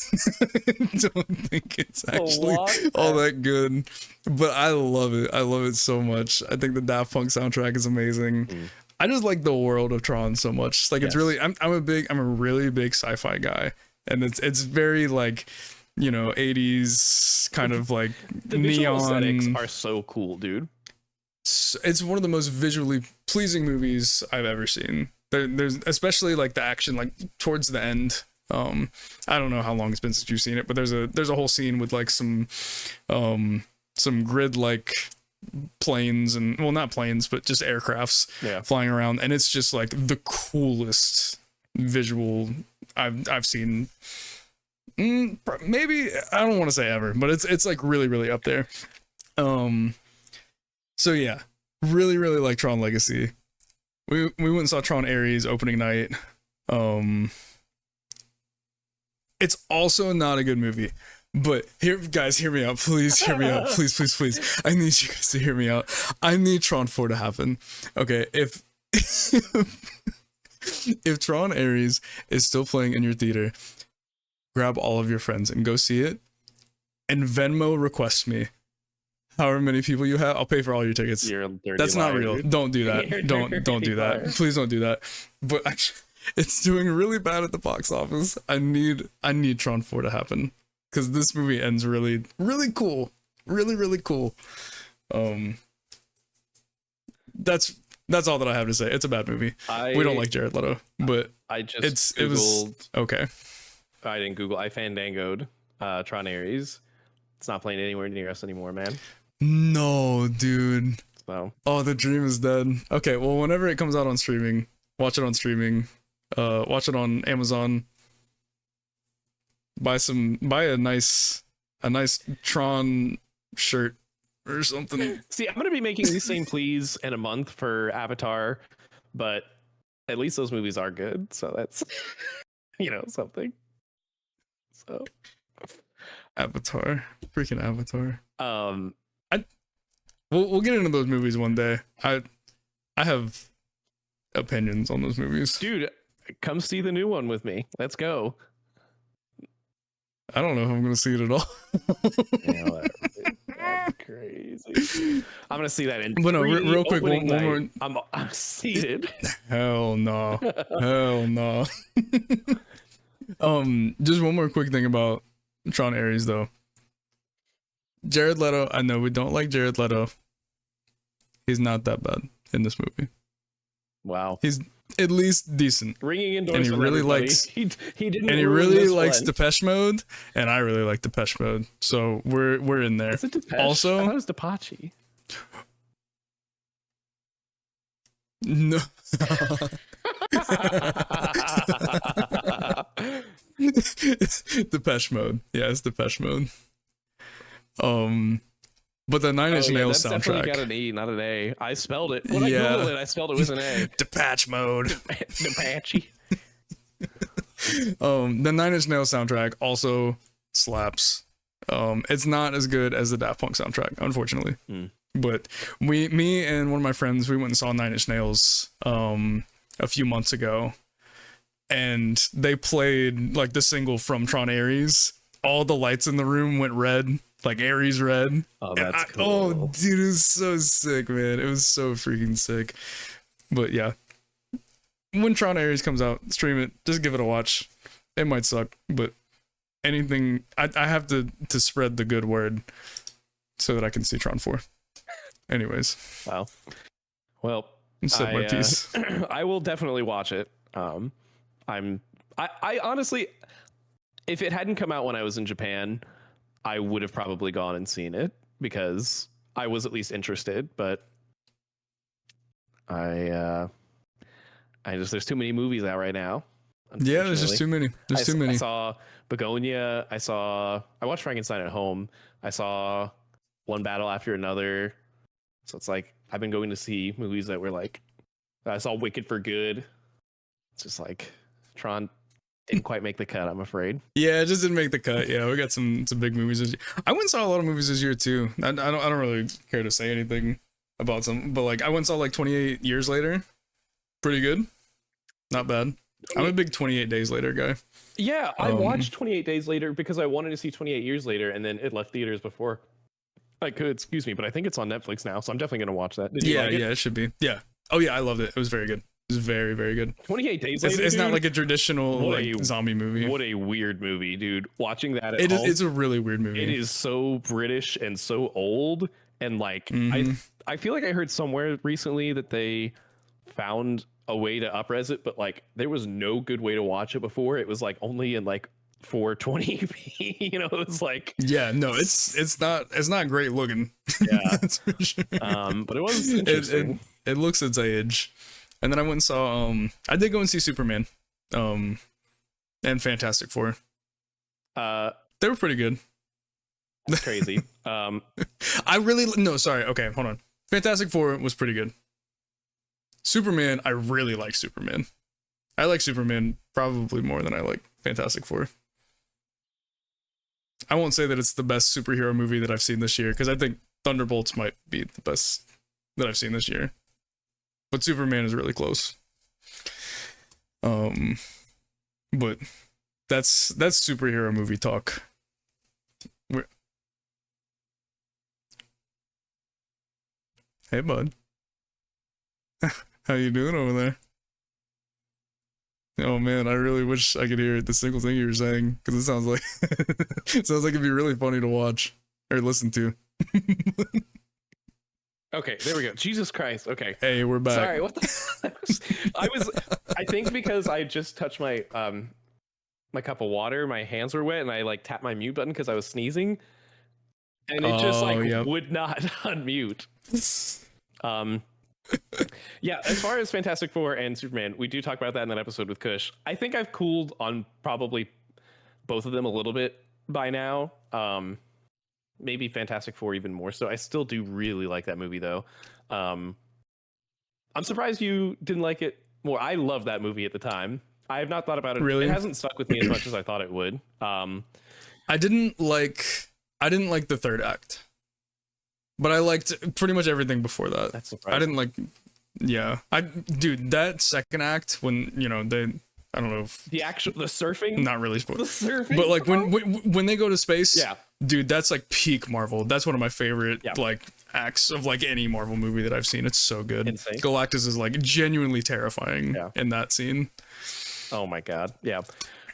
don't think it's actually all that good, but I love it. I love it so much. I think the Daft Punk soundtrack is amazing. I just like the world of Tron so much. Like, it's really, I'm a really big sci-fi guy, and it's very like, you know, 80s kind of like the neon aesthetics are so cool, dude. It's one of the most visually pleasing movies I've ever seen. There's especially like the action, like towards the end. I don't know how long it's been since you've seen it, but there's a whole scene with like some grid like planes, and well, not planes, but just aircrafts flying around, and it's just like the coolest visual I've seen. Maybe, I don't want to say ever, but it's like really up there. So yeah, really like Tron Legacy. We went and saw Tron Ares opening night. It's also not a good movie, but here, guys, hear me out. Please hear me out. Please. I need you guys to hear me out. I need Tron 4 to happen. Okay, if Tron Ares is still playing in your theater, grab all of your friends and go see it, and Venmo request me. However many people you have, I'll pay for all your tickets. That's not real. Dude. Don't do that. Don't do that. Please don't do that. But actually, it's doing really bad at the box office. I need Tron 4 to happen, because this movie ends really cool. Really cool. That's all that I have to say. It's a bad movie. We don't like Jared Leto, but it was okay. I didn't Google. I fandangoed Tron Ares. It's not playing anywhere near us anymore, man. No, dude. So. Oh, the dream is dead. Okay, well, whenever it comes out on streaming, watch it on streaming. Watch it on Amazon. Buy a nice Tron shirt or something. See, I'm gonna be making these same pleas in a month for Avatar, but at least those movies are good, so that's something. So Avatar, freaking Avatar. We'll get into those movies one day. I have opinions on those movies, dude. Come see the new one with me. Let's go. I don't know if I'm gonna see it at all. That's crazy. I'm gonna see that in. But no, real quick, one more. I'm seated. Hell no. Hell no. Just one more quick thing about Tron Ares though. Jared Leto, I know we don't like Jared Leto. He's not that bad in this movie. Wow. He's at least decent. Ringing endorsement. And he really likes he didn't. And he really likes Depeche Mode, and I really like Depeche Mode. So we're in there. Is it Depeche? Also, I thought it was Depache. No. Depeche Mode. Yeah, it's Depeche Mode. But the Nine Inch Nails soundtrack. Definitely got an E, not an A. I spelled it. When I Googled it, I spelled it with an A. Depeche Mode. Depache. The Nine Inch Nails soundtrack also slaps. It's not as good as the Daft Punk soundtrack, unfortunately. But me and one of my friends, we went and saw Nine Inch Nails a few months ago, and they played like the single from Tron Ares. All the lights in the room went red, like Ares red. Oh, that's cool. Oh, dude, it was so sick, man. It was so freaking sick. But yeah, when Tron Ares comes out, stream it. Just give it a watch. It might suck, but anything, I have to spread the good word so that I can see Tron 4. Anyways. Wow. Well, Said my piece. I will definitely watch it. I honestly, if it hadn't come out when I was in Japan, I would have probably gone and seen it because I was at least interested. But I just there's too many movies out right now. Yeah, there's just too many. There's too many. I saw Begonia. I watched Frankenstein at home. I saw One Battle After Another. So it's like I've been going to see movies that were like I saw Wicked for Good. It's just like Tron didn't quite make the cut, I'm afraid. Yeah, it just didn't make the cut. Yeah, we got some big movies this year. I went and saw a lot of movies this year too. I don't really care to say anything about some, but like I went and saw like 28 Years Later. Pretty good. Not bad. I'm a big 28 Days Later guy. Yeah, I watched 28 Days Later because I wanted to see 28 Years Later, and then it left theaters before I could. Excuse me, but I think it's on Netflix now, so I'm definitely gonna watch that. Yeah, it should be. Yeah. Oh yeah, I loved it. It was very good. It was very, very good. 28 Days Later. It's not like a traditional zombie movie. What a weird movie, dude. Watching that at home, it's a really weird movie. It is so British and so old, and like I feel like I heard somewhere recently that they found a way to upres it, but like there was no good way to watch it before. It was like only in like 420p. You know, it was like it's not great looking. Yeah, that's for sure. But it was interesting. It looks its age. And then I went and saw I did go and see Superman and Fantastic Four. They were pretty good. That's crazy. Okay, hold on. Fantastic Four was pretty good. Superman, I really like Superman. I like Superman probably more than I like Fantastic Four. I won't say that it's the best superhero movie that I've seen this year, because I think Thunderbolts might be the best that I've seen this year. But Superman is really close. But that's superhero movie talk. Hey, bud. How you doing over there? Oh man, I really wish I could hear the single thing you were saying, because it sounds like it'd be really funny to watch or listen to. Okay, there we go. Jesus Christ. Okay. Hey, we're back. Sorry, what the I think because I just touched my my cup of water, my hands were wet, and I like tapped my mute button because I was sneezing. And it just would not unmute. Yeah, as far as Fantastic Four and Superman, we do talk about that in that episode with Kush. I think I've cooled on probably both of them a little bit by now. Maybe Fantastic Four even more so. I still do really like that movie though. I'm surprised you didn't like it more. I loved that movie at the time. I have not thought about it. Really? It hasn't stuck with me as much as I thought it would. I didn't like the third act, but I liked pretty much everything before that. That's surprising. I didn't like. Yeah, dude, that second act when I don't know if the surfing. Not really spoiled. The surfing, but like when they go to space. Yeah. Dude, that's like peak Marvel. That's one of my favorite like acts of like any Marvel movie that I've seen. It's so good. Insane. Galactus is like genuinely terrifying in that scene. Oh my god. Yeah.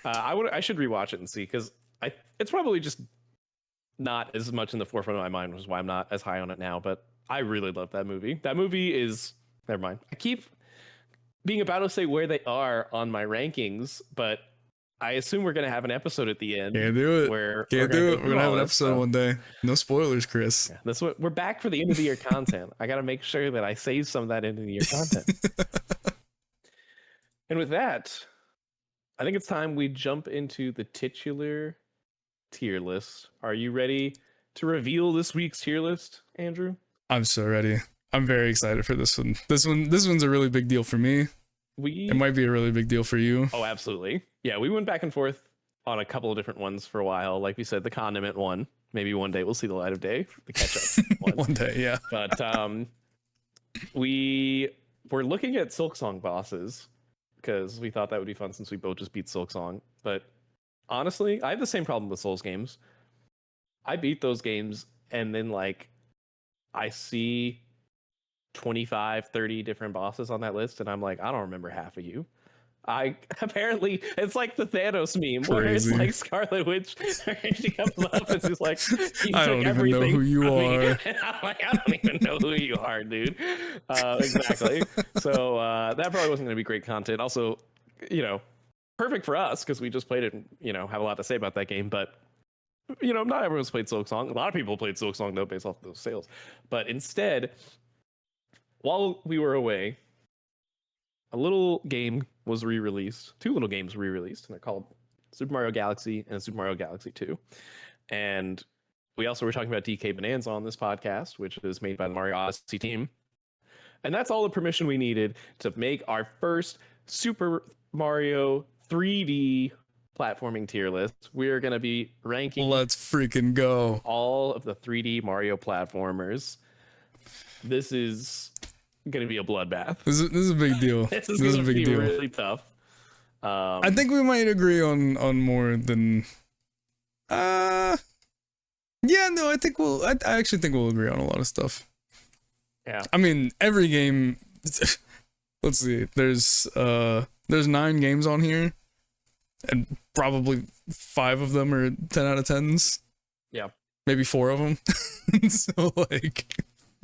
I should rewatch it and see, because it's probably just not as much in the forefront of my mind, which is why I'm not as high on it now. But I really love that movie. That movie is never mind. I keep being about to say where they are on my rankings, but I assume we're gonna have an episode at the end. Can't do it. We're gonna have an episode one day. No spoilers, Chris. Yeah, that's what we're back for the end of the year content. I gotta make sure that I save some of that end of the year content. And with that, I think it's time we jump into the titular tier list. Are you ready to reveal this week's tier list, Andrew? I'm so ready. I'm very excited for this one. This one's a really big deal for me. It might be a really big deal for you. Oh, absolutely. Yeah, we went back and forth on a couple of different ones for a while. Like we said, the condiment one. Maybe one day we'll see the light of day. The ketchup one. One day, yeah. But we were looking at Silksong bosses because we thought that would be fun since we both just beat Silksong. But honestly, I have the same problem with Souls games. I beat those games and then like I see 25, 30 different bosses on that list, and I'm like, I don't remember half of you. I apparently it's like the Thanos meme where it's Crazy. like Scarlet Witch. She comes up and she's like, "You I took don't even know everything who you from me." are. And I'm like, "I don't even know who you are, dude." Exactly. So that probably wasn't going to be great content. Also, you know, perfect for us because we just played it and have a lot to say about that game. But not everyone's played Silksong. A lot of people played Silksong though, based off those sales. But instead, while we were away, a little game was re-released. Two little games re-released, and they're called Super Mario Galaxy and Super Mario Galaxy 2. And we also were talking about DK Bonanza on this podcast, which is made by the Mario Odyssey team. And that's all the permission we needed to make our first Super Mario 3D platforming tier list. We are going to be ranking Let's freaking go. all of the 3D Mario platformers. This is going to be a bloodbath. This is a big deal. This is going to be really tough. I think we might agree on more than. Yeah, no, I think I actually think we'll agree on a lot of stuff. Yeah. I mean, every game. Let's see. There's 9 games on here, and probably 5 of them are 10 out of 10s. Yeah. Maybe 4 of them. So like,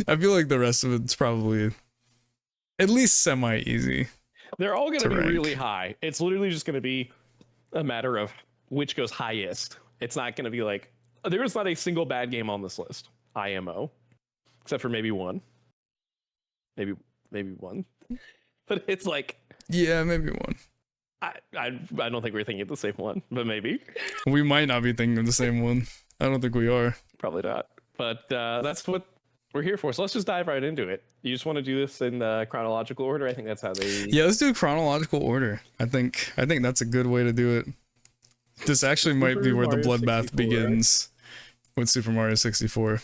I feel like the rest of it's probably at least semi-easy. They're all going to be rank. really high. It's literally just going to be a matter of which goes highest. It's not going to be like there is not a single bad game on this list. IMO, except for maybe one. Maybe one. But it's like Yeah, maybe one. I don't think we're thinking of the same one, but maybe. We might not be thinking of the same one. I don't think we are. Probably not. But that's what we're here for. So let's just dive right into it. You just want to do this in chronological order? I think that's how they. Yeah, let's do chronological order. I think that's a good way to do it. This actually might be where the bloodbath begins, right? With Super Mario 64.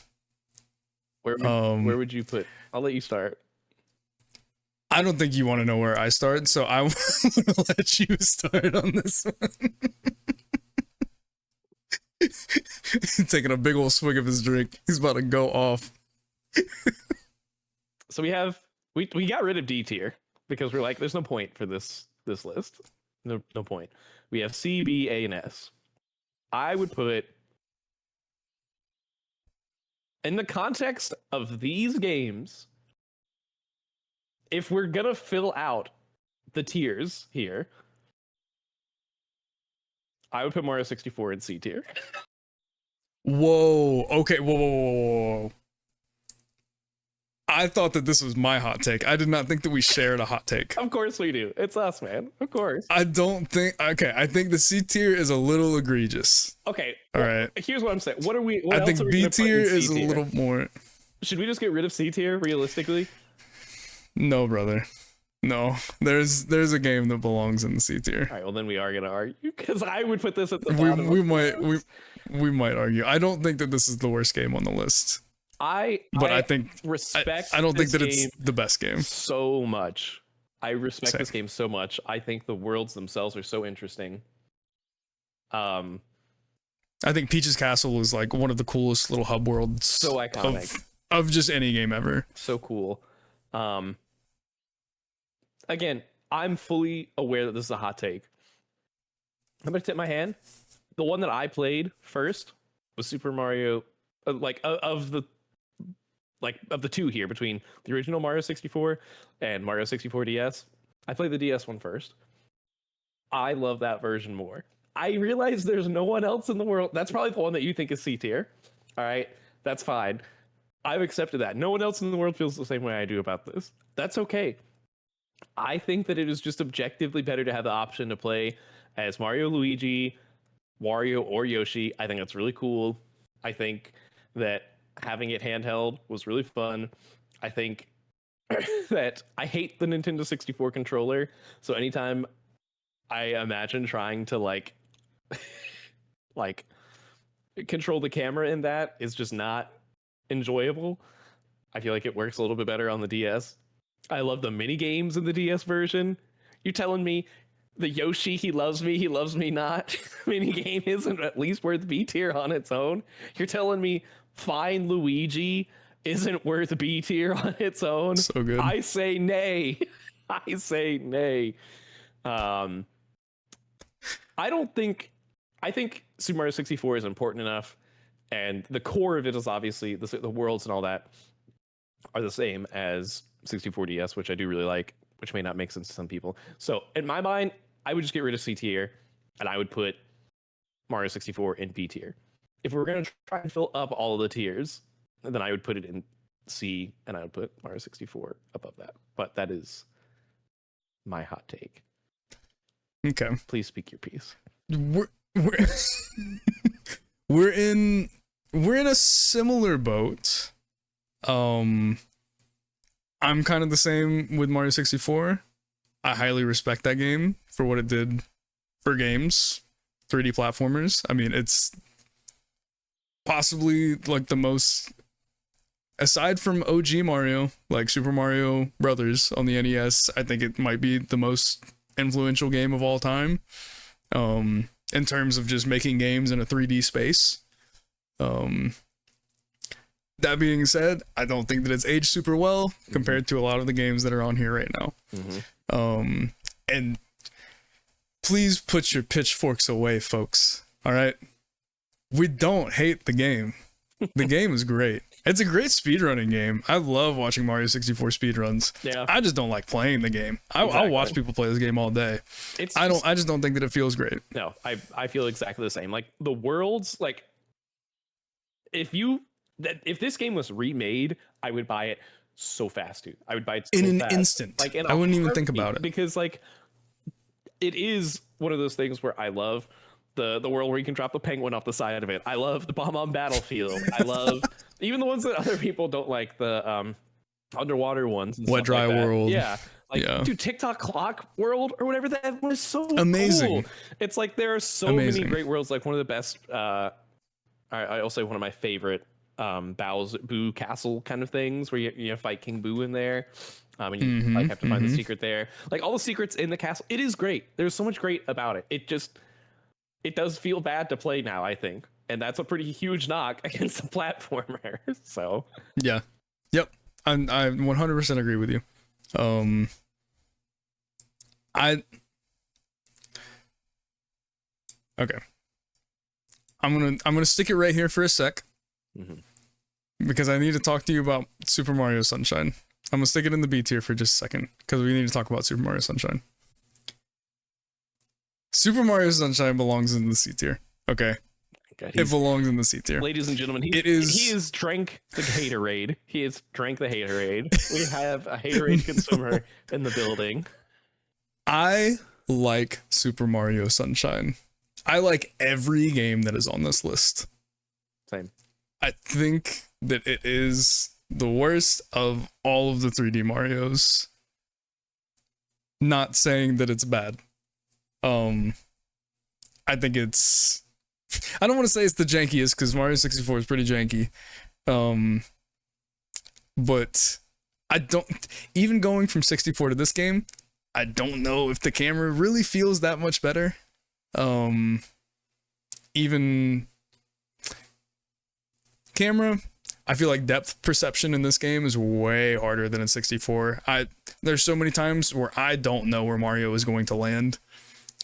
Where would you put? I'll let you start. I don't think you want to know where I start, so I want to let you start on this one. Taking a big old swig of his drink. He's about to go off. So we got rid of D tier because we're like, there's no point for this list. No point. We have C, B, A, and S. I would put, in the context of these games, if we're gonna fill out the tiers here, I would put Mario 64 in C tier. Whoa. Okay. Whoa. I thought that this was my hot take. I did not think that we shared a hot take. Of course we do. It's us, man. Of course. I don't think. Okay. I think the C tier is a little egregious. Okay. All right. Here's what I'm saying. What I think B tier is a little more. Should we just get rid of C tier realistically? No, brother. No. There's a game that belongs in the C tier. All right. Well, then we are gonna argue because I would put this at the bottom. We might argue. I don't think that this is the worst game on the list. I think respect. I don't think that it's the best game so much. I respect this game so much. I think the worlds themselves are so interesting. I think Peach's Castle is like one of the coolest little hub worlds. So iconic of just any game ever. So cool. Again, I'm fully aware that this is a hot take. I'm gonna tip my hand. The one that I played first was Super Mario. Of the two here between the original Mario 64 and Mario 64 DS, I played the DS one first. I love that version more. I realize there's no one else in the world. That's probably the one that you think is C tier. All right, that's fine. I've accepted that. No one else in the world feels the same way I do about this. That's okay. I think that it is just objectively better to have the option to play as Mario, Luigi, Wario, or Yoshi. I think that's really cool. I think that having it handheld was really fun. I think that I hate the Nintendo 64 controller. So anytime I imagine trying to like control the camera in that is just not enjoyable. I feel like it works a little bit better on the DS. I love the mini games in the DS version. You're telling me the Yoshi, he loves me not mini game isn't at least worth B tier on its own? You're telling me Fine Luigi isn't worth B tier on its own? So good. I say nay. I say nay. Um, I think Super Mario 64 is important enough, and the core of it is obviously the worlds and all that are the same as 64 DS, which I do really like, which may not make sense to some people. So in my mind, I would just get rid of C tier, and I would put Mario 64 in B tier. If we're gonna try and fill up all of the tiers, then I would put it in C, and I would put Mario 64 above that. But that is my hot take. Okay. Please speak your piece. We're we're in a similar boat. I'm kind of the same with Mario 64. I highly respect that game for what it did for games, 3D platformers. I mean, it's possibly like the most, aside from OG Mario, like Super Mario Brothers on the NES, I think it might be the most influential game of all time. In terms of just making games in a 3D space. That being said, I don't think that it's aged super well compared to a lot of the games that are on here right now. And please put your pitchforks away, folks. All right? We don't hate the game. The game is great. It's a great speedrunning game. I love watching Mario 64 speedruns. Yeah. I just don't like playing the game. I'll watch people play this game all day. I just don't think that it feels great. No, I feel exactly the same. Like the worlds, like if this game was remade, I would buy it so fast, dude. I would buy it so in an fast. instant. Like I wouldn't even think about it. Because like it is one of those things where I love the world where you can drop a penguin off the side of it. I love the bomb on battlefield. I love even the ones that other people don't like, the underwater ones. Wet Dry World. Yeah. Like, dude, TikTok Clock World or whatever, that was so amazing. Cool. It's like there are so many great worlds. Like one of the best, I'll say one of my favorite Boo Castle kind of things where you fight King Boo in there. And you like have to find the secret there. Like all the secrets in the castle. It is great. There's so much great about it. It does feel bad to play now, I think. And that's a pretty huge knock against the platformer. So yeah. Yep. I 100% agree with you. Okay. I'm gonna stick it right here for a sec. Because I need to talk to you about Super Mario Sunshine. I'm gonna stick it in the B tier for just a second because we need to talk about Super Mario Sunshine. Super Mario Sunshine belongs in the C tier. Okay. God, it belongs in the C tier. Ladies and gentlemen, he is drank the haterade. He has drank the haterade. We have a haterade consumer in the building. I like Super Mario Sunshine. I like every game that is on this list. Same. I think that it is the worst of all of the 3D Marios. Not saying that it's bad. I think it's, I don't want to say it's the jankiest because Mario 64 is pretty janky. But I don't, even going from 64 to this game, I don't know if the camera really feels that much better. Even camera, I feel like depth perception in this game is way harder than in 64. There's so many times where I don't know where Mario is going to land.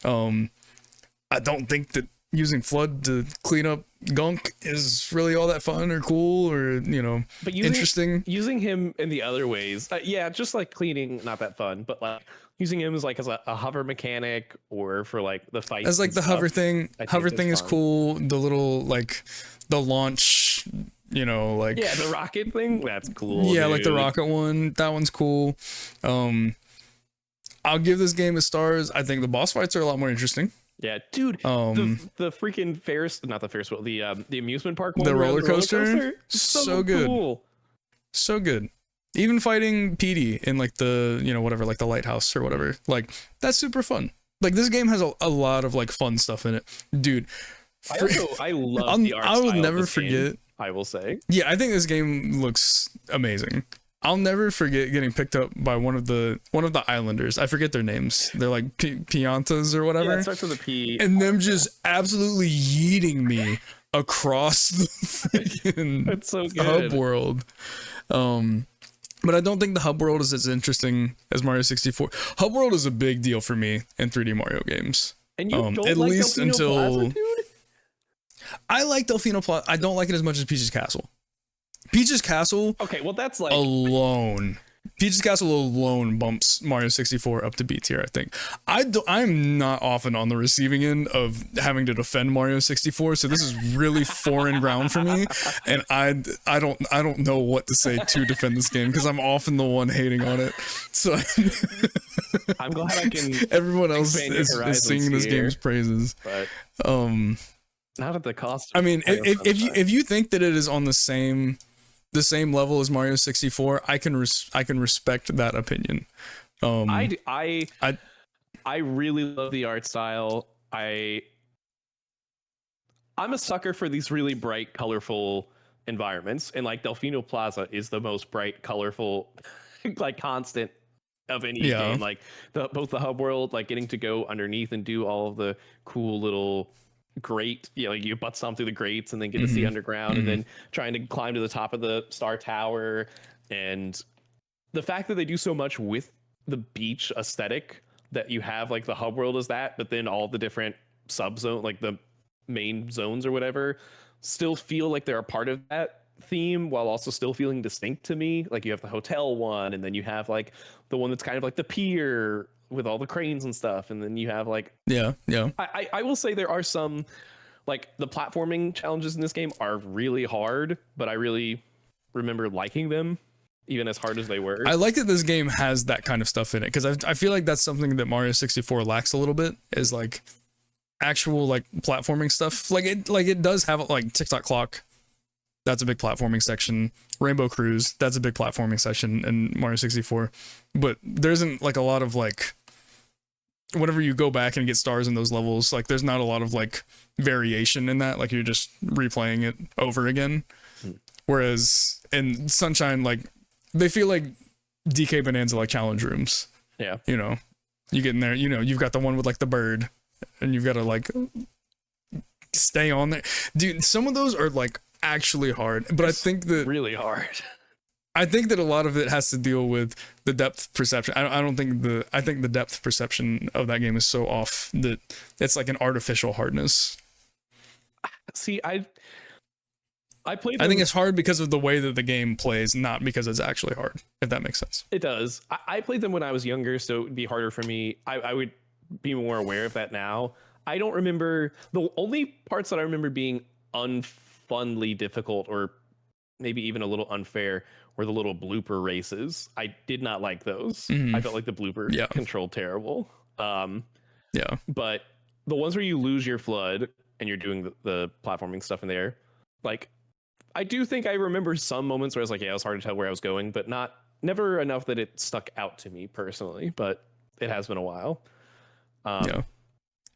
I don't think that using FLUDD to clean up gunk is really all that fun or cool or, but interesting. Using him in the other ways, just like cleaning, not that fun, but like using him as a hover mechanic or for like the fight. As like the hover thing. Hover thing is cool. The little like the launch, the rocket thing. That's cool. Yeah, dude. Like the rocket one. That one's cool. I'll give this game a stars. I think the boss fights are a lot more interesting. Yeah, dude. The freaking not the Ferris wheel, the amusement park one. The roller coaster. So good. Cool. So good. Even fighting Petey in like the, whatever, like the lighthouse or whatever. Like that's super fun. Like this game has a lot of like fun stuff in it. Dude. I love the art style. I will never forget. Game, I will say. Yeah, I think this game looks amazing. I'll never forget getting picked up by one of the islanders. I forget their names. They're like Piantas or whatever. Yeah, it starts with a P. And them just absolutely yeeting me across the freaking That's so good. hub world. But I don't think the hub world is as interesting as Mario 64. Hub world is a big deal for me in 3D Mario games. And you don't at like least Delfino until Plaza, dude? I like Delfino Plaza. I don't like it as much as Peach's Castle. Peach's Castle Okay, well that's like alone. Peach's Castle alone bumps Mario 64 up to B tier, I think. I'm not often on the receiving end of having to defend Mario 64, so this is really foreign ground for me, and I don't know what to say to defend this game because I'm often the one hating on it. So I'm glad I can. Everyone else is singing this game's praises. But not at the cost. I mean, if you think that it is on the same level as Mario 64, I can respect that opinion. I really love the art style. I'm a sucker for these really bright, colorful environments, and like Delfino Plaza is the most bright, colorful, like constant of any game. Like both the hub world, like getting to go underneath and do all of the cool little grate, you butt stomp through the grates and then get to see underground, and then trying to climb to the top of the Star Tower, and the fact that they do so much with the beach aesthetic, that you have like the hub world is that, but then all the different sub-zone, like the main zones or whatever, still feel like they're a part of that theme while also still feeling distinct to me. Like you have the hotel one, and then you have like the one that's kind of like the pier with all the cranes and stuff, and then you have like I will say there are some, like, the platforming challenges in this game are really hard, but I really remember liking them even as hard as they were. I like that this game has that kind of stuff in it, because I feel like that's something that Mario 64 lacks a little bit, is like actual like platforming stuff. Like it does have like Tick Tock Clock, that's a big platforming section. Rainbow Cruise, that's a big platforming section in Mario 64, but there isn't like a lot of like, whenever you go back and get stars in those levels, like there's not a lot of like variation in that, like you're just replaying it over again. Whereas in Sunshine, like they feel like DK Bonanza like challenge rooms. Yeah, you get in there, you've got the one with like the bird, and you've got to like stay on there, dude. Some of those are like actually hard, but I think that really hard. I think that a lot of it has to deal with the depth perception. I think the depth perception of that game is so off that it's like an artificial hardness. See, I played. I think it's hard because of the way that the game plays, not because it's actually hard. If that makes sense. It does. I played them when I was younger, so it would be harder for me. I would be more aware of that now. I don't remember, the only parts that I remember being unfunly difficult, or maybe even a little unfair, were the little blooper races. I did not like those. I felt like the blooper controlled terrible. But the ones where you lose your flood and you're doing the platforming stuff in there, like, I do think I remember some moments where I was like, yeah, it was hard to tell where I was going, but never enough that it stuck out to me personally. But it has been a while.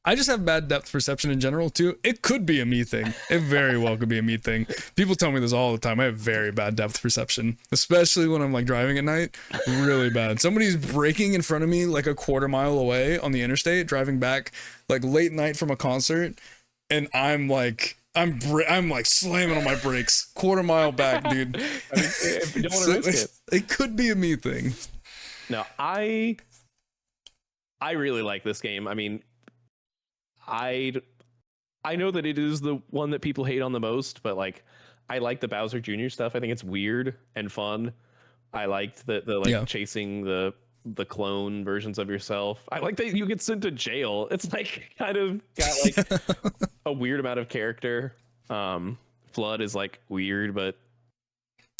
I just have bad depth perception in general too. It could be a me thing. It very well could be a me thing. People tell me this all the time. I have very bad depth perception, especially when I'm like driving at night. Really bad. Somebody's braking in front of me like a quarter mile away on the interstate, driving back like late night from a concert, and I'm like slamming on my brakes, quarter mile back, dude. I mean, if you don't want to risk it. It could be a me thing. No, I really like this game. I mean, I know that it is the one that people hate on the most, but like, I like the Bowser Jr. stuff. I think it's weird and fun. I liked the chasing the clone versions of yourself. I like that you get sent to jail. It's like kind of got like a weird amount of character. Flood is like weird, but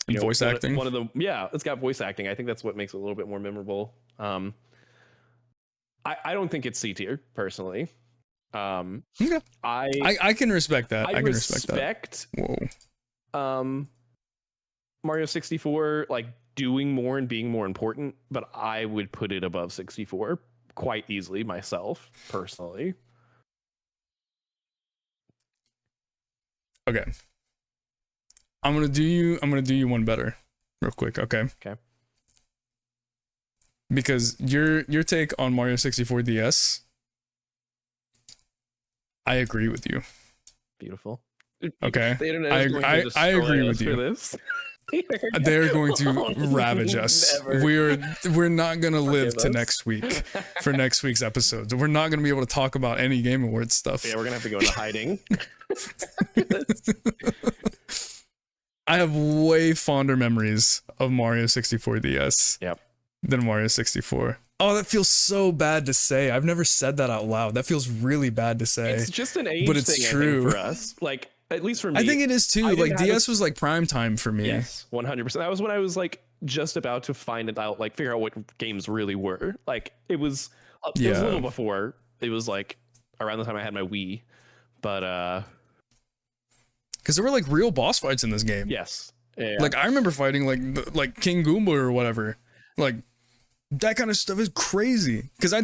voice acting. One of the it's got voice acting. I think that's what makes it a little bit more memorable. I don't think it's C tier personally. Okay. I can respect that. I can respect that. Whoa. Mario 64 like doing more and being more important, but I would put it above 64 quite easily myself personally. Okay. I'm gonna do you one better real quick, okay? Okay. Because your take on Mario 64 DS, I agree with you. Beautiful. Okay. I agree with you. This. They're going to ravage us. Never. We're not gonna live to us. next week for next week's episodes. We're not gonna be able to talk about any Game Awards stuff. Yeah, we're gonna have to go into hiding. I have way fonder memories of Mario 64 DS Yep. than Mario 64. Oh, that feels so bad to say. I've never said that out loud. That feels really bad to say. It's just an age but it's thing, true. I think, for us. Like, at least for me. I think it is too. I Like didn't have DS was like prime time for me. Yes, 100%. That was when I was like just about to find it out, like figure out what games really were. Like it was a little before. It was like around the time I had my Wii, but because there were like real boss fights in this game. yes, yeah. Like I remember fighting like King Goomba or whatever. Like that kind of stuff is crazy. Because I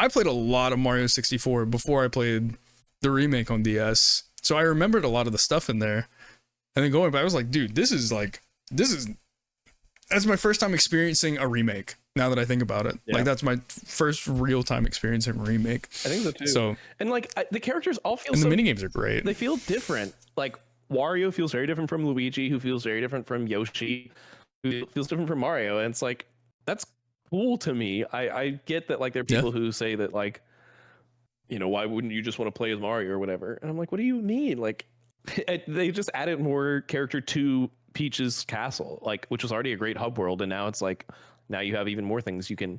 played a lot of Mario 64 before I played the remake on DS. So I remembered a lot of the stuff in there. And then going back, I was like, dude, that's my first time experiencing a remake. Now that I think about it, like that's my first real time experiencing a remake. I think so too. So and like the characters all feel and the mini games are great. They feel different. Like Wario feels very different from Luigi, who feels very different from Yoshi, who feels different from Mario. And it's like that's cool to me. I get that like there are people who say that like, you know, why wouldn't you just want to play as Mario or whatever? And I'm like, what do you mean? Like they just added more character to Peach's castle, like which was already a great hub world, and now it's like now you have even more things you can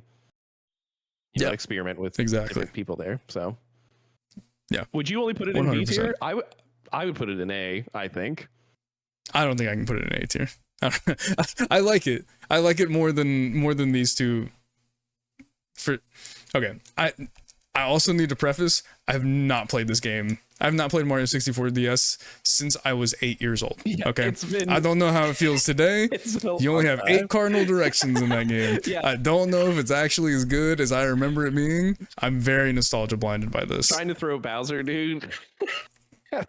you know, experiment with different people there. So yeah, would you only put it 100%. In B tier? I would put it in A. I think. I don't think I can put it in A tier. I like it. I like it more than these two. I also need to preface, I have not played this game. I have not played Mario 64 DS since I was 8 years old. Yeah, okay. I don't know how it feels today. You only have 8 cardinal directions in that game. I don't know if it's actually as good as I remember it being. I'm very nostalgia blinded by this. Trying to throw Bowser, dude. You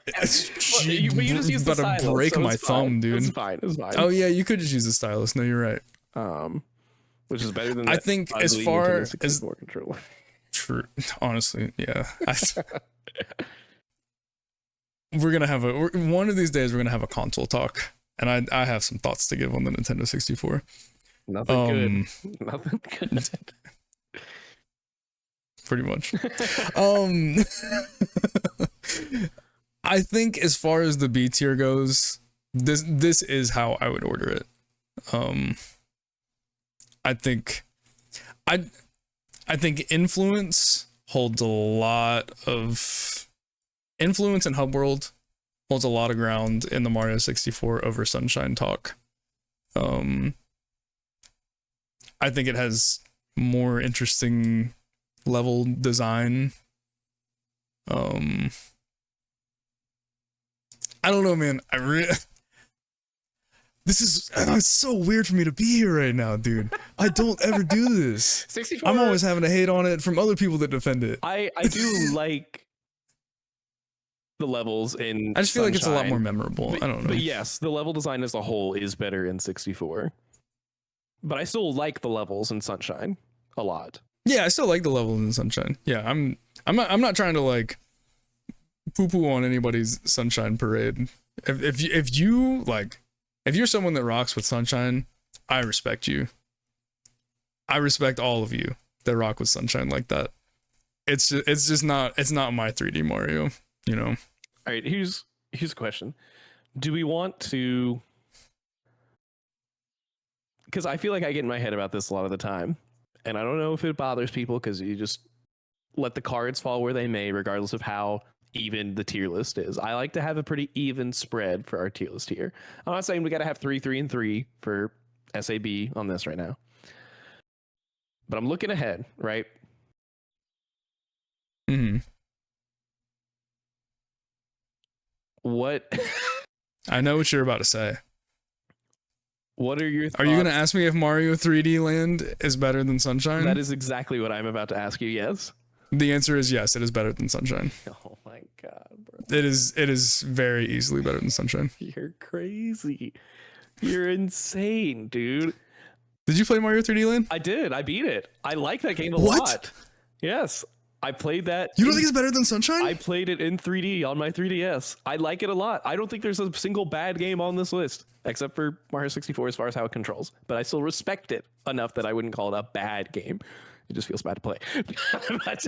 just use the stylus, break my thumb, dude. It's fine. Oh yeah, you could just use the stylus. No, you're right. Which is better than I think as far as controller. True. Honestly, yeah. We're gonna have one of these days. We're gonna have a console talk, and I have some thoughts to give on the Nintendo 64. Nothing good. Nothing good. Pretty much. I think as far as the B tier goes, this is how I would order it. I think influence holds a lot of influence, and Hub World holds a lot of ground in the Mario 64 over Sunshine talk. I think it has more interesting level design. I don't know, man. This is it's so weird for me to be here right now, dude. I don't ever do this. 64. I'm always having to hate on it from other people that defend it. I do like the levels in I just feel Sunshine, like it's a lot more memorable. I don't know. But yes, the level design as a whole is better in 64. But I still like the levels in Sunshine a lot. Yeah, I still like the levels in Sunshine. Yeah, I'm not trying to like poo-poo on anybody's Sunshine parade. If you're someone that rocks with Sunshine, I respect you. I respect all of you that rock with Sunshine like that. It's not my 3D Mario, you know. All right, here's a question. Do we want to, because I feel like I get in my head about this a lot of the time, and I don't know if it bothers people because you just let the cards fall where they may, regardless of how even the tier list is. I like to have a pretty even spread for our tier list here. I'm not saying we got to have 3, 3, and 3 for SAB on this right now, but I'm looking ahead, right? Mm-hmm. What? I know what you're about to say. What are your thoughts? Are you going to ask me if Mario 3D Land is better than Sunshine? That is exactly what I'm about to ask you, yes. The answer is yes, it is better than Sunshine. Oh my god, bro. It is very easily better than Sunshine. You're crazy. You're insane, dude. Did you play Mario 3D Land? I did. I beat it. I like that game a lot. Yes. I played that. You don't think it's better than Sunshine? I played it in 3D on my 3DS. I like it a lot. I don't think there's a single bad game on this list, except for Mario 64 as far as how it controls. But I still respect it enough that I wouldn't call it a bad game. It just feels bad to play. But,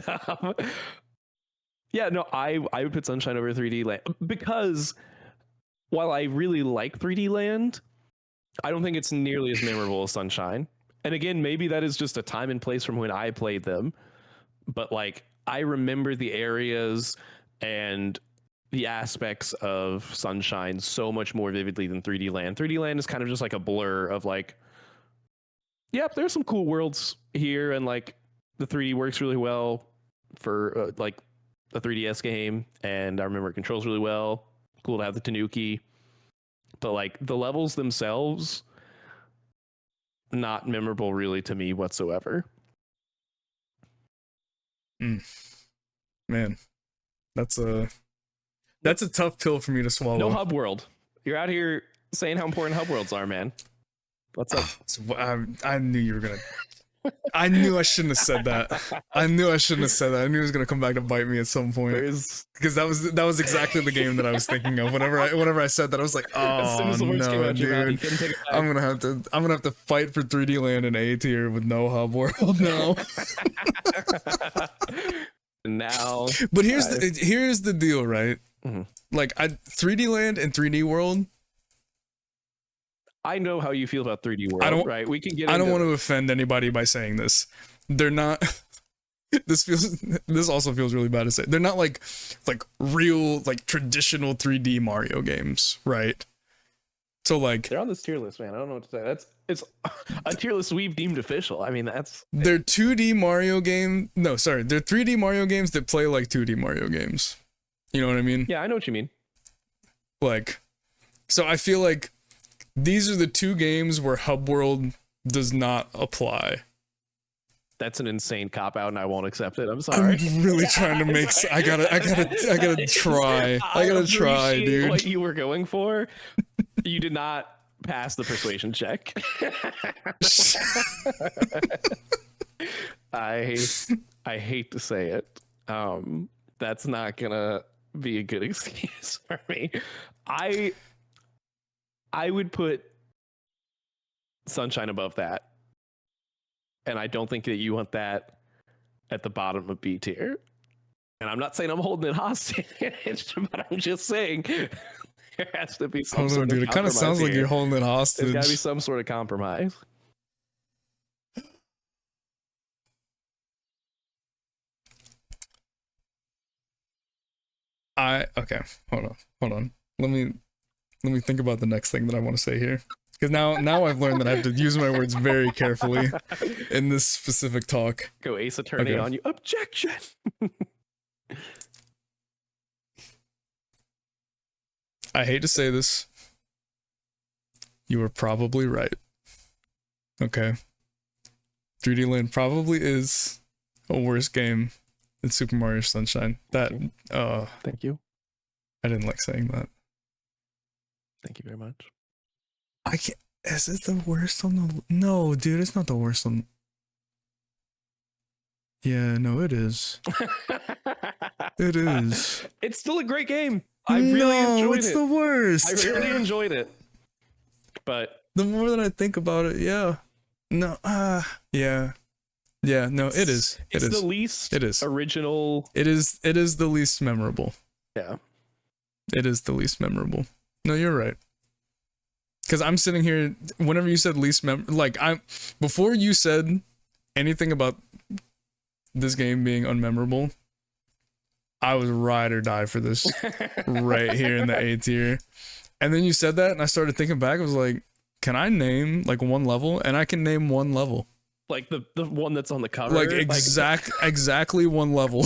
yeah, no, I would put Sunshine over 3D Land because while I really like 3D Land, I don't think it's nearly as memorable as Sunshine. And again, maybe that is just a time and place from when I played them. But like, I remember the areas and the aspects of Sunshine so much more vividly than 3D Land. 3D Land is kind of just like a blur of like, yep, there's some cool worlds here, and like the 3D works really well for like a 3DS game, and I remember it controls really well. Cool to have the Tanuki, but like the levels themselves, not memorable really to me whatsoever. Man, that's a tough pill for me to swallow. No hub world. You're out here saying how important hub worlds are, man. What's up? I knew you were gonna. I knew I shouldn't have said that. I knew I shouldn't have said that. I knew it was gonna come back to bite me at some point. Because that was exactly the game that I was thinking of. Whenever I said that, I was like, oh as soon as the words came no, out your mouth, you dude. couldn't take it back. I'm gonna have to fight for 3D Land in A tier with no hub world now. Now, but here's the deal, right? Mhm. Like 3D Land and 3D World. I know how you feel about 3D World, right? We can get. I don't want to offend anybody by saying this. They're not. This also feels really bad to say. They're not like real like traditional 3D Mario games, right? So like they're on this tier list, man. I don't know what to say. It's a tier list we've deemed official. I mean, they're 2D Mario game. No, sorry, they're 3D Mario games that play like 2D Mario games. You know what I mean? Yeah, I know what you mean. Like, so I feel like these are the two games where Hub World does not apply. That's an insane cop out, and I won't accept it. I'm sorry. I'm really trying to make. I gotta try. I gotta try, dude. What you were going for, you did not pass the persuasion check. I hate to say it. That's not gonna be a good excuse for me. I would put Sunshine above that. And I don't think that you want that at the bottom of B tier. And I'm not saying I'm holding it hostage, but I'm just saying there has to be some sort of compromise. It kind of sounds like you're holding it hostage. There's got to be some sort of compromise. Okay, hold on. Let me think about the next thing that I want to say here. Because now I've learned that I have to use my words very carefully in this specific talk. Go Ace Attorney on you. Objection. I hate to say this. You were probably right. Okay. 3D Land probably is a worse game than Super Mario Sunshine. Thank you. I didn't like saying that. Thank you very much. I can't. Is it the worst on the? No, dude, it's not the worst on. Yeah, no, it is. It is. It's still a great game. I really enjoyed it. It's the worst. I really enjoyed it. But the more that I think about it, yeah. No, yeah. Yeah, no, it is. It's the least original. It is the least memorable. Yeah. It is the least memorable. No, you're right. Because I'm sitting here, whenever you said least before you said anything about this game being unmemorable, I was ride or die for this right here in the A tier. And then you said that, and I started thinking back. I was like, can I name like one level? And I can name one level. Like the one that's on the cover? Like exactly one level.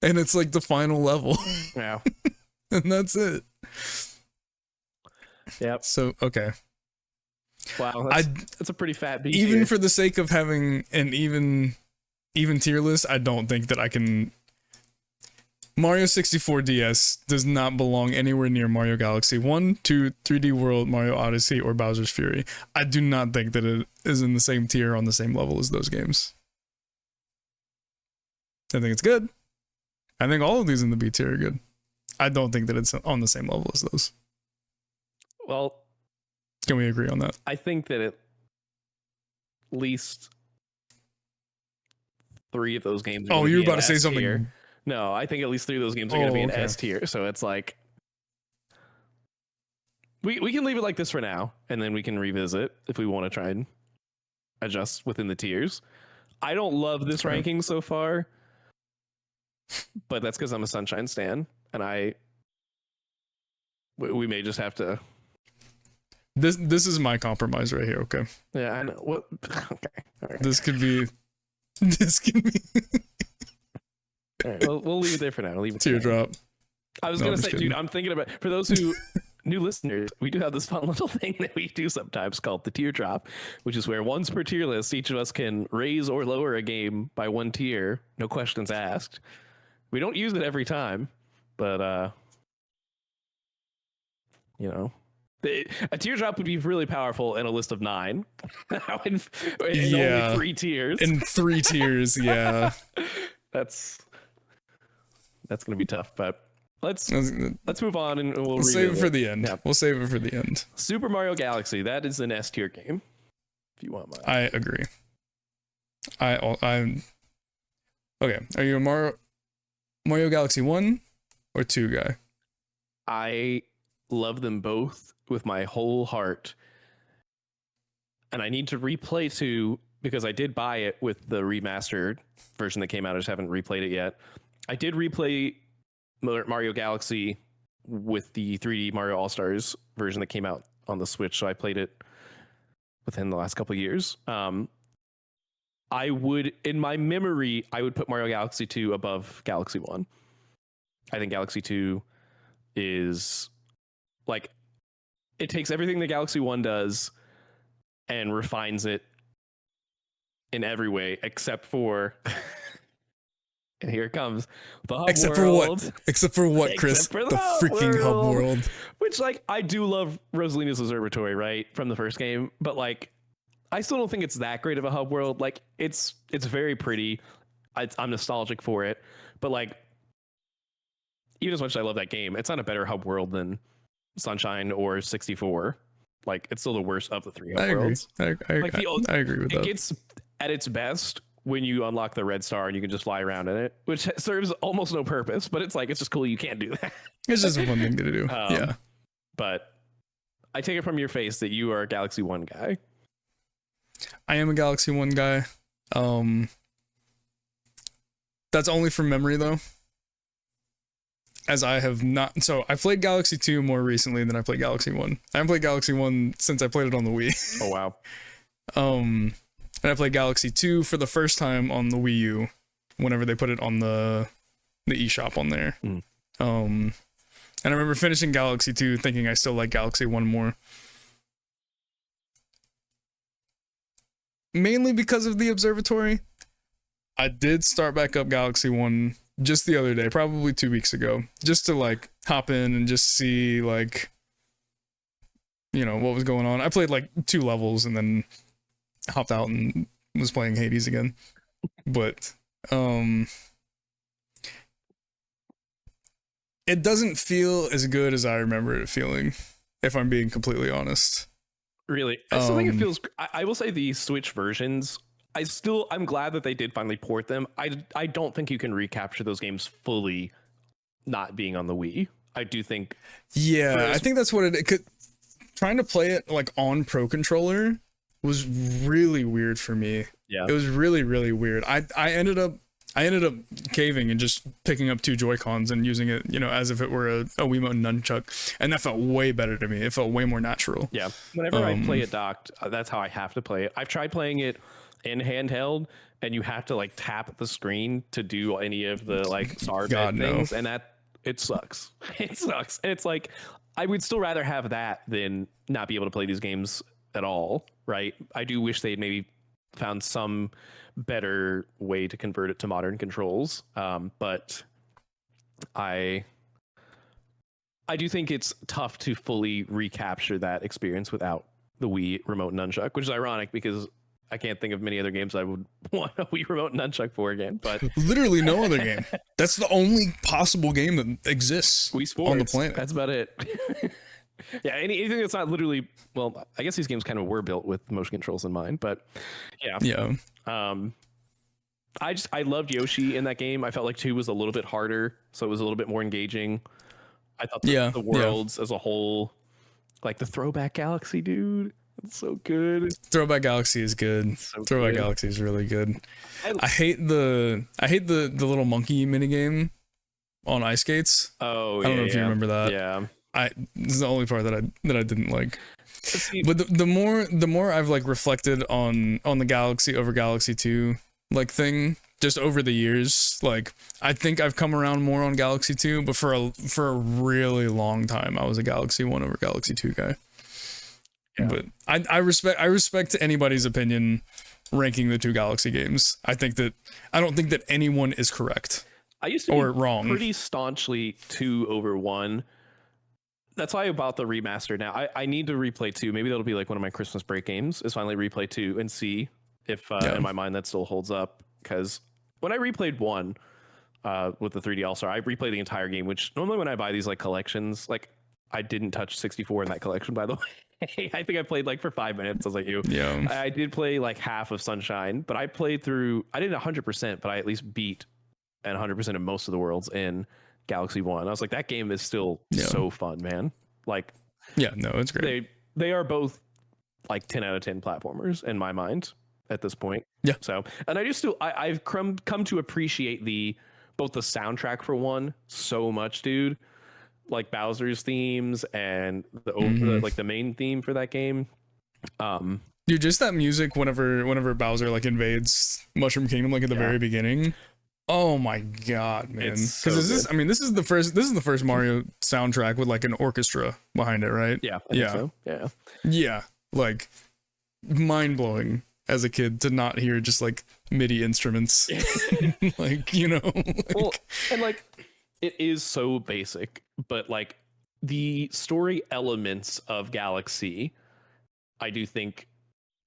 And it's like the final level. Yeah. And that's it. Yep. So, okay. Wow, that's a pretty fat beat. Even for the sake of having an even tier list, I don't think that I can. Mario 64 DS does not belong anywhere near Mario Galaxy 1, 2, 3D World, Mario Odyssey, or Bowser's Fury. I do not think that it is in the same tier on the same level as those games. I think it's good. I think all of these in the B tier are good. I don't think that it's on the same level as those. Well, can we agree on that? I think that at least 3 of those games. Oh, you were about to say something. Tier. No, I think at least 3 of those games are going to be an S tier. So it's like we can leave it like this for now, and then we can revisit if we want to try and adjust within the tiers. I don't love this ranking so far, but that's because I'm a Sunshine stan, and we may just have to. This is my compromise right here. Okay. Yeah, I know. What? Okay. All right. This could be. This could be. All right, we'll leave it there for now. Leave it. Teardrop. I was gonna say, dude, I'm thinking about for those who new listeners, we do have this fun little thing that we do sometimes called the teardrop, which is where once per tier list, each of us can raise or lower a game by 1 tier, no questions asked. We don't use it every time, but you know, a teardrop would be really powerful in a list of 9. in only 3 tiers. In 3 tiers, yeah. That's gonna be tough, but let's move on and we'll save it for the end. Yeah. We'll save it for the end. Super Mario Galaxy, that is an S tier game. If you want mine. I agree. I'm okay. Are you a Mario Galaxy 1 or 2 guy? I love them both with my whole heart. And I need to replay 2 because I did buy it with the remastered version that came out. I just haven't replayed it yet. I did replay Mario Galaxy with the 3D Mario All-Stars version that came out on the Switch, so I played it within the last couple of years. I would, in my memory, I would put Mario Galaxy 2 above Galaxy 1. I think Galaxy 2 is like, it takes everything that Galaxy 1 does and refines it in every way, except for and here it comes, the hub except world. For what? Except for what, Chris? For the freaking hub world. Which, like, I do love Rosalina's Observatory, right, from the first game, but like, I still don't think it's that great of a hub world. Like, it's very pretty. I'm nostalgic for it, but like, even as much as I love that game, it's not a better hub world than Sunshine or 64. Like, it's still the worst of the 3 hub worlds. I agree with that. It gets at its best when you unlock the red star and you can just fly around in it, which serves almost no purpose, but it's like, it's just cool. You can't do that. It's just a fun thing to do. Yeah. But I take it from your face that you are a Galaxy 1 guy. I am a Galaxy 1 guy. That's only from memory though. As I have not, so I played Galaxy 2 more recently than I played Galaxy 1. I haven't played Galaxy 1 since I played it on the Wii. Oh wow. And I played Galaxy 2 for the first time on the Wii U, whenever they put it on the eShop on there. And I remember finishing Galaxy 2 thinking I still like Galaxy 1 more. Mainly because of the observatory. I did start back up Galaxy 1 just the other day, probably 2 weeks ago, just to like hop in and just see like, you know, what was going on. I played like 2 levels and then hopped out and was playing Hades again. But it doesn't feel as good as I remember it feeling, if I'm being completely honest. Really? I still think it feels, I will say the Switch versions, I'm glad that they did finally port them. I don't think you can recapture those games fully not being on the Wii. I do think. Yeah, I think that's what it could. Trying to play it like on Pro Controller was really weird for me. Yeah. It was really, really weird. I ended up caving and just picking up 2 Joy-Cons and using it, you know, as if it were a Wiimote nunchuck, and that felt way better to me. It felt way more natural. Yeah. Whenever I play it docked, that's how I have to play it. I've tried playing it in handheld, and you have to like tap the screen to do any of the like SAR things, and that it sucks. It sucks. And it's like, I would still rather have that than not be able to play these games at all, right? I do wish they'd maybe found some better way to convert it to modern controls, but I do think it's tough to fully recapture that experience without the Wii remote nunchuck, which is ironic because I can't think of many other games I would want a Wii Remote nunchuck for again. But Literally no other game. That's the only possible game that exists Wii Sports on the planet. That's about it. Yeah, anything that's not literally. Well, I guess these games kind of were built with motion controls in mind, but yeah. I loved Yoshi in that game. I felt like 2 was a little bit harder, so it was a little bit more engaging. I thought the worlds as a whole, like the Throwback Galaxy, dude, it's so good. Throwback Galaxy is good. So Throwback good. Galaxy is really good. I hate the little monkey minigame on ice skates. Oh, I don't know if you remember that. Yeah. This is the only part that I didn't like. See, But the more I've like reflected on the Galaxy over Galaxy 2 like thing just over the years, like I think I've come around more on Galaxy 2, but for a really long time I was a Galaxy 1 over Galaxy 2 guy. Yeah. But I respect anybody's opinion ranking the 2 Galaxy games. I don't think that anyone is correct. I used to or be wrong. Pretty staunchly 2 over 1. That's why I bought the remaster now. I need to replay 2. Maybe that'll be like one of my Christmas break games, is finally replay 2 and see if in my mind that still holds up. Because when I replayed 1 with the 3D All-Star, I replayed the entire game, which normally when I buy these like collections, like I didn't touch 64 in that collection, by the way. I think I played like for 5 minutes. I was like, yeah. I did play like half of Sunshine, but I played through, I did 100%, but I at least beat and 100% of most of the worlds in Galaxy 1. I was like, that game is still so fun, man. Like, yeah, no, it's great. They are both like 10 out of 10 platformers in my mind at this point. Yeah. So, and I've come to appreciate both the soundtrack for 1 so much, dude. Like Bowser's themes and the main theme for that game. Dude, just that music whenever Bowser like invades Mushroom Kingdom, like at the very beginning. Oh my god, man! Because this is the first Mario soundtrack with like an orchestra behind it, right? Yeah, I think so. Yeah. Like mind blowing as a kid to not hear just like MIDI instruments, like Well, and like it is so basic, but like the story elements of Galaxy, I do think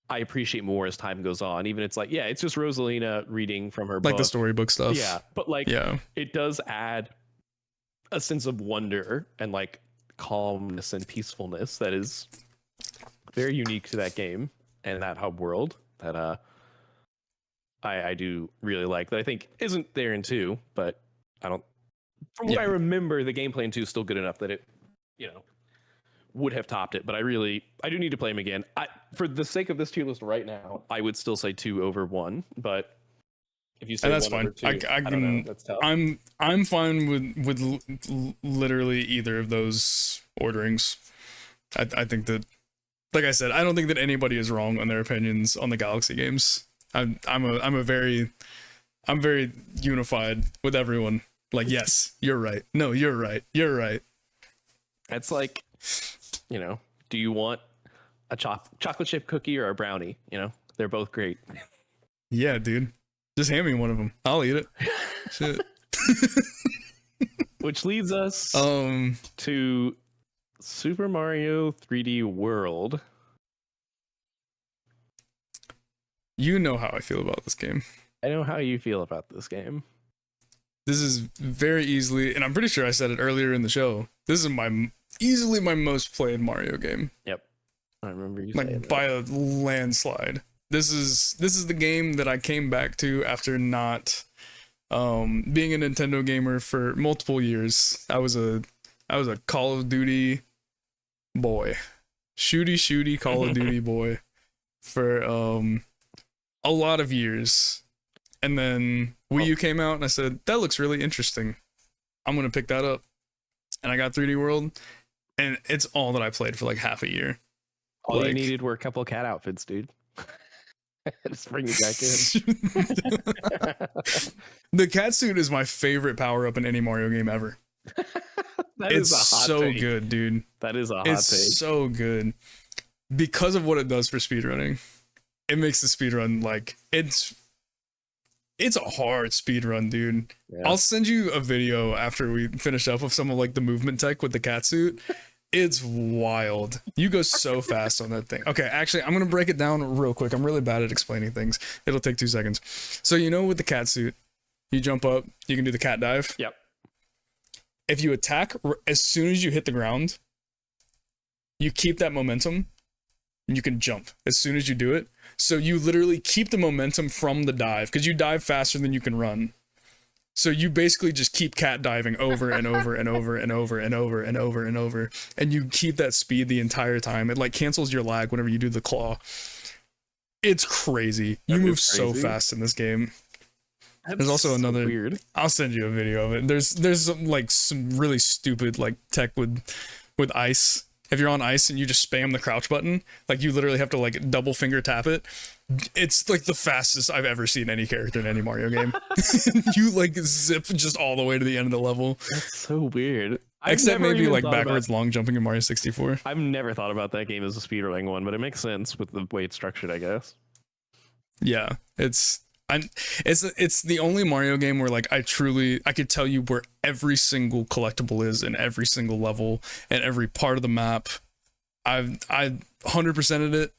I appreciate more as time goes on. Even it's like, it's just Rosalina reading from her book. Like the storybook stuff. Yeah. But like, it does add a sense of wonder and like calmness and peacefulness that is very unique to that game and that hub world that I do really like, that I think isn't there in 2, but I don't, from what I remember, the gameplay in 2 is still good enough that it, would have topped it, but I do need to play him again. For the sake of this tier list right now, I would still say 2 over 1, but if you say that's 1 fine. over 2, I don't know. That's tough. I'm fine with literally either of those orderings. I think that, like I said, I don't think that anybody is wrong on their opinions on the Galaxy games. I'm very unified with everyone. Like, yes, you're right. No, you're right. You're right. That's like, do you want a chocolate chip cookie or a brownie? They're both great. Yeah, dude. Just hand me one of them. I'll eat it. Shit. Which leads us to Super Mario 3D World. You know how I feel about this game. I know how you feel about this game. This is very easily, and I'm pretty sure I said it earlier in the show, this is easily my most played Mario game. Yep. I remember you saying that. By a landslide. This is the game that I came back to after not being a Nintendo gamer for multiple years. I was a Call of Duty boy. Shooty Call of Duty boy for a lot of years. And then Wii U came out and I said, that looks really interesting. I'm going to pick that up. And I got 3D World, and it's all that I played for like half a year. All you needed were a couple of cat outfits, dude. Just bring you back in. The cat suit is my favorite power up in any Mario game ever. It's so good, dude. That is a hot take. It's so good. Because of what it does for speedrunning. It makes the speedrun like it's a hard speedrun, dude. Yeah. I'll send you a video after we finish up of some of like the movement tech with the cat suit. It's wild. You go so fast on that thing. Okay, actually, I'm gonna break it down real quick. I'm really bad at explaining things. It'll take 2 seconds. So with the cat suit, you jump up, you can do the cat dive. Yep. If you attack as soon as you hit the ground, you keep that momentum, and you can jump as soon as you do it. So you literally keep the momentum from the dive because you dive faster than you can run. So you basically just keep cat diving over and over and over and over and over and over and over, and you keep that speed the entire time. It like cancels your lag whenever you do the claw. It's crazy. You move so fast in this game. There's also another weird. I'll send you a video of it. There's like some really stupid like tech with ice. If you're on ice and you just spam the crouch button, like you literally have to like double finger tap it. It's like the fastest I've ever seen any character in any Mario game. You like zip just all the way to the end of the level. That's so weird. Except maybe like backwards long jumping in Mario 64. I've never thought about that game as a speedrunning one, but it makes sense with the way it's structured, I guess. Yeah, it's the only Mario game where like I could tell you where every single collectible is in every single level and every part of the map. I 100%ed it,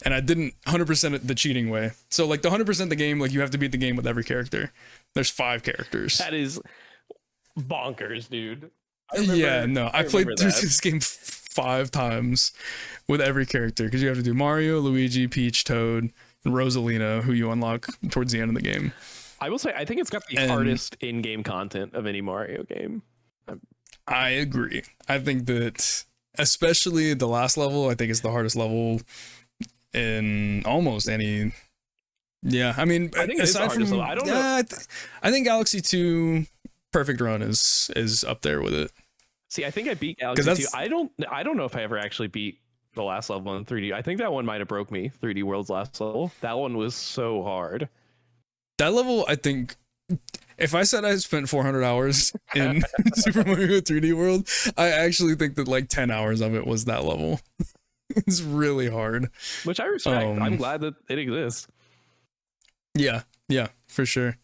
and I didn't 100% it the cheating way. So like the 100% the game, like you have to beat the game with every character. There's 5 characters. That is bonkers, dude. I played through this game 5 times with every character because you have to do Mario, Luigi, Peach, Toad, and Rosalina, who you unlock towards the end of the game. I will say, I think it's got the hardest in-game content of any Mario game. I agree. I think that, especially the last level, I think it's the hardest level in almost any. Yeah, I mean, I think aside from, I don't know. I think Galaxy 2 Perfect Run is up there with it. See, I think I beat Galaxy 2. I don't know if I ever actually beat the last level in 3D. I think that one might have broke me. 3D World's last level. That one was so hard. That level, I think, if I said I spent 400 hours in Super Mario 3D World, I actually think that like 10 hours of it was that level. It's really hard. Which I respect. I'm glad that it exists. Yeah, for sure.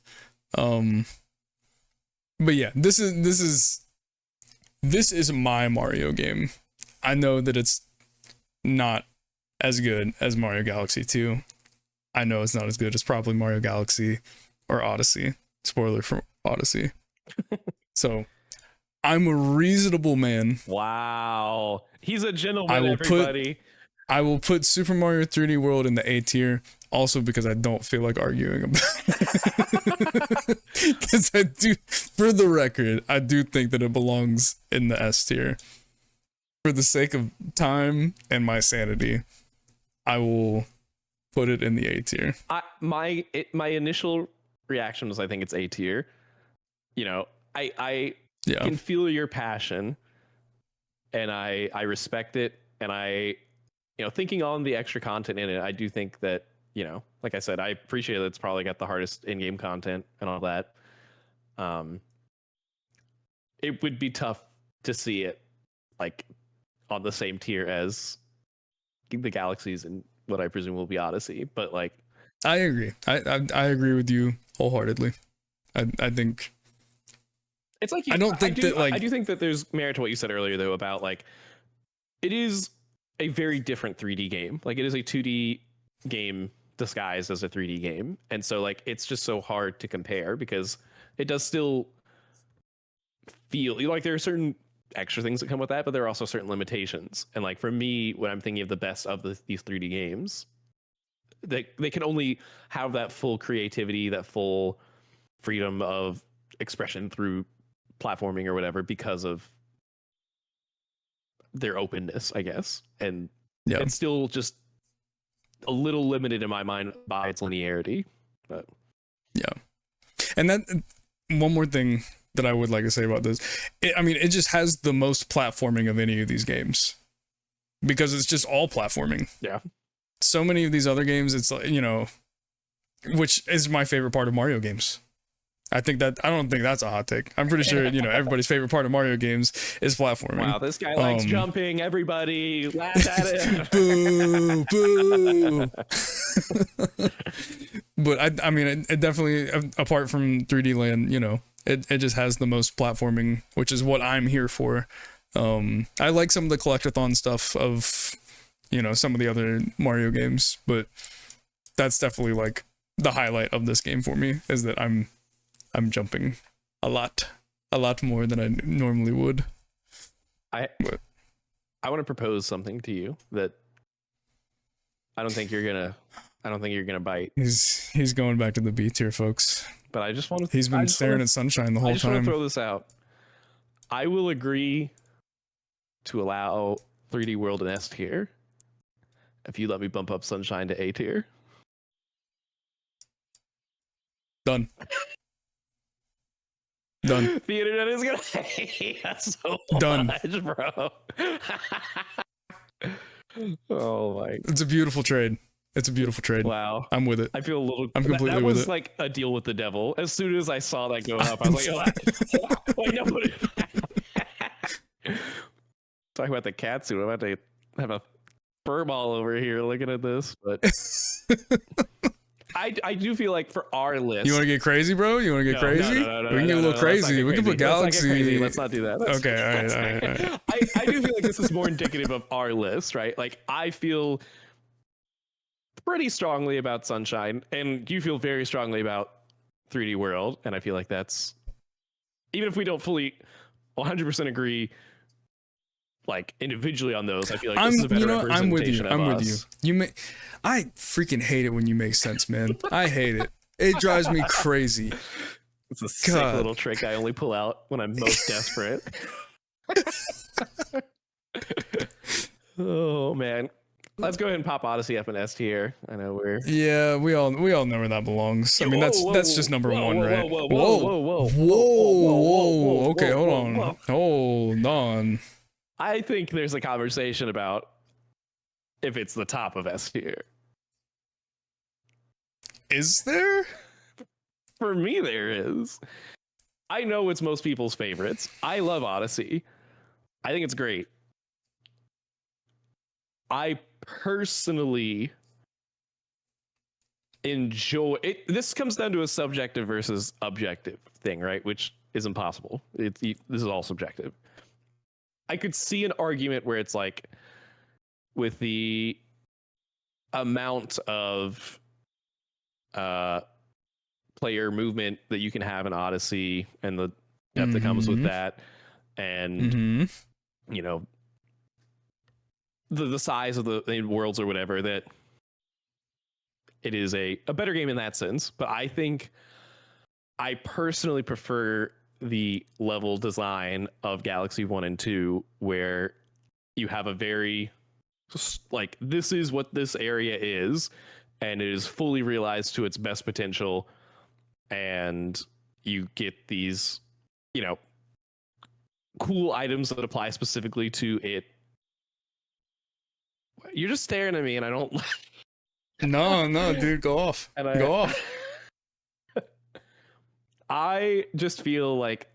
But yeah, this is my Mario game. I know that it's not as good as Mario Galaxy 2. I know it's not as good as probably Mario Galaxy or Odyssey. Spoiler for Odyssey. So I'm a reasonable man. Wow. He's a gentleman, everybody. I will put Super Mario 3D World in the A tier, also because I don't feel like arguing about it. Because I do, for the record, I do think that it belongs in the S tier. For the sake of time and my sanity, I will put it in the A tier. My initial reaction was I think it's A tier. I can feel your passion, and I respect it, and thinking on the extra content in it, I do think that, like I said, I appreciate that it's probably got the hardest in-game content and all that. It would be tough to see it like on the same tier as the Galaxies and what I presume will be Odyssey, but like I agree. I agree with you wholeheartedly. I think it's like I do think that there's merit to what you said earlier though about like it is a very different 3D game. Like it is a 2D game disguised as a 3D game, and so like it's just so hard to compare because it does still feel like there are certain extra things that come with that, but there are also certain limitations. And like for me, when I'm thinking of the best of these 3D games, they can only have that full creativity, that full freedom of expression through platforming or whatever because of their openness, I guess. And it's still just a little limited in my mind by its linearity. But and that one more thing that I would like to say about this, it just has the most platforming of any of these games because it's just all platforming. Yeah. So many of these other games, it's like, which is my favorite part of Mario games. I don't think that's a hot take. I'm pretty sure, everybody's favorite part of Mario games is platforming. Wow, this guy likes jumping. Everybody laugh at it. Boo, boo. But it definitely, apart from 3D Land, it just has the most platforming, which is what I'm here for. I like some of the collectathon stuff of, you know, some of the other Mario games, but that's definitely like the highlight of this game for me, is that I'm jumping a lot more than I normally would. I want to propose something to you that I don't think you're gonna bite. He's going back to the B tier, folks. But I just want to. He's been staring at sunshine the whole time. I just want to throw this out. I will agree to allow 3D World in S tier if you let me bump up Sunshine to A tier. Done. Done. The internet is gonna hate us so Done. much, bro. Oh my! It's a beautiful trade. It's a beautiful trade. Wow, I'm with it. I feel a little. I'm completely that with was it. like a deal with the devil. As soon as I saw that go up, I was like, "Oh, wait, no." Talking about the cat suit, I'm about to have a fur ball over here looking at this, but I do feel like for our list, You want to get crazy, bro? You want to get crazy? No, we can get a little crazy. We can put Galaxy. Let's not do that. Okay, all right. I do feel like this is more indicative of our list, right? Like I feel pretty strongly about Sunshine, and you feel very strongly about 3D World, and I feel like that's, even if we don't fully 100% agree, like individually on those, I feel like this is a better representation of us. I'm with you. I freaking hate it when you make sense, man. I hate it. It drives me crazy. It's a sick little trick I only pull out when I'm most desperate. Oh man. Let's go ahead and pop Odyssey up in S tier. I know we all know where that belongs. I mean, that's just number one, right? Whoa. Okay, hold on. I think there's a conversation about if it's the top of S tier. Is there? For me, there is. I know it's most people's favorites. I love Odyssey. I think it's great. I personally enjoy it. This comes down to a subjective versus objective thing, right? Which is impossible. This is all subjective. I could see an argument where it's like, with the amount of player movement that you can have in Odyssey and the depth that comes with that, and you know, the size of the worlds or whatever, that it is a better game in that sense. But I think I personally prefer the level design of Galaxy 1 and 2, where you have a very, like, this is what this area is, and it is fully realized to its best potential, and you get these, you know, cool items that apply specifically to it. You're just staring at me, and I don't. No, dude, go off. Go off. I just feel like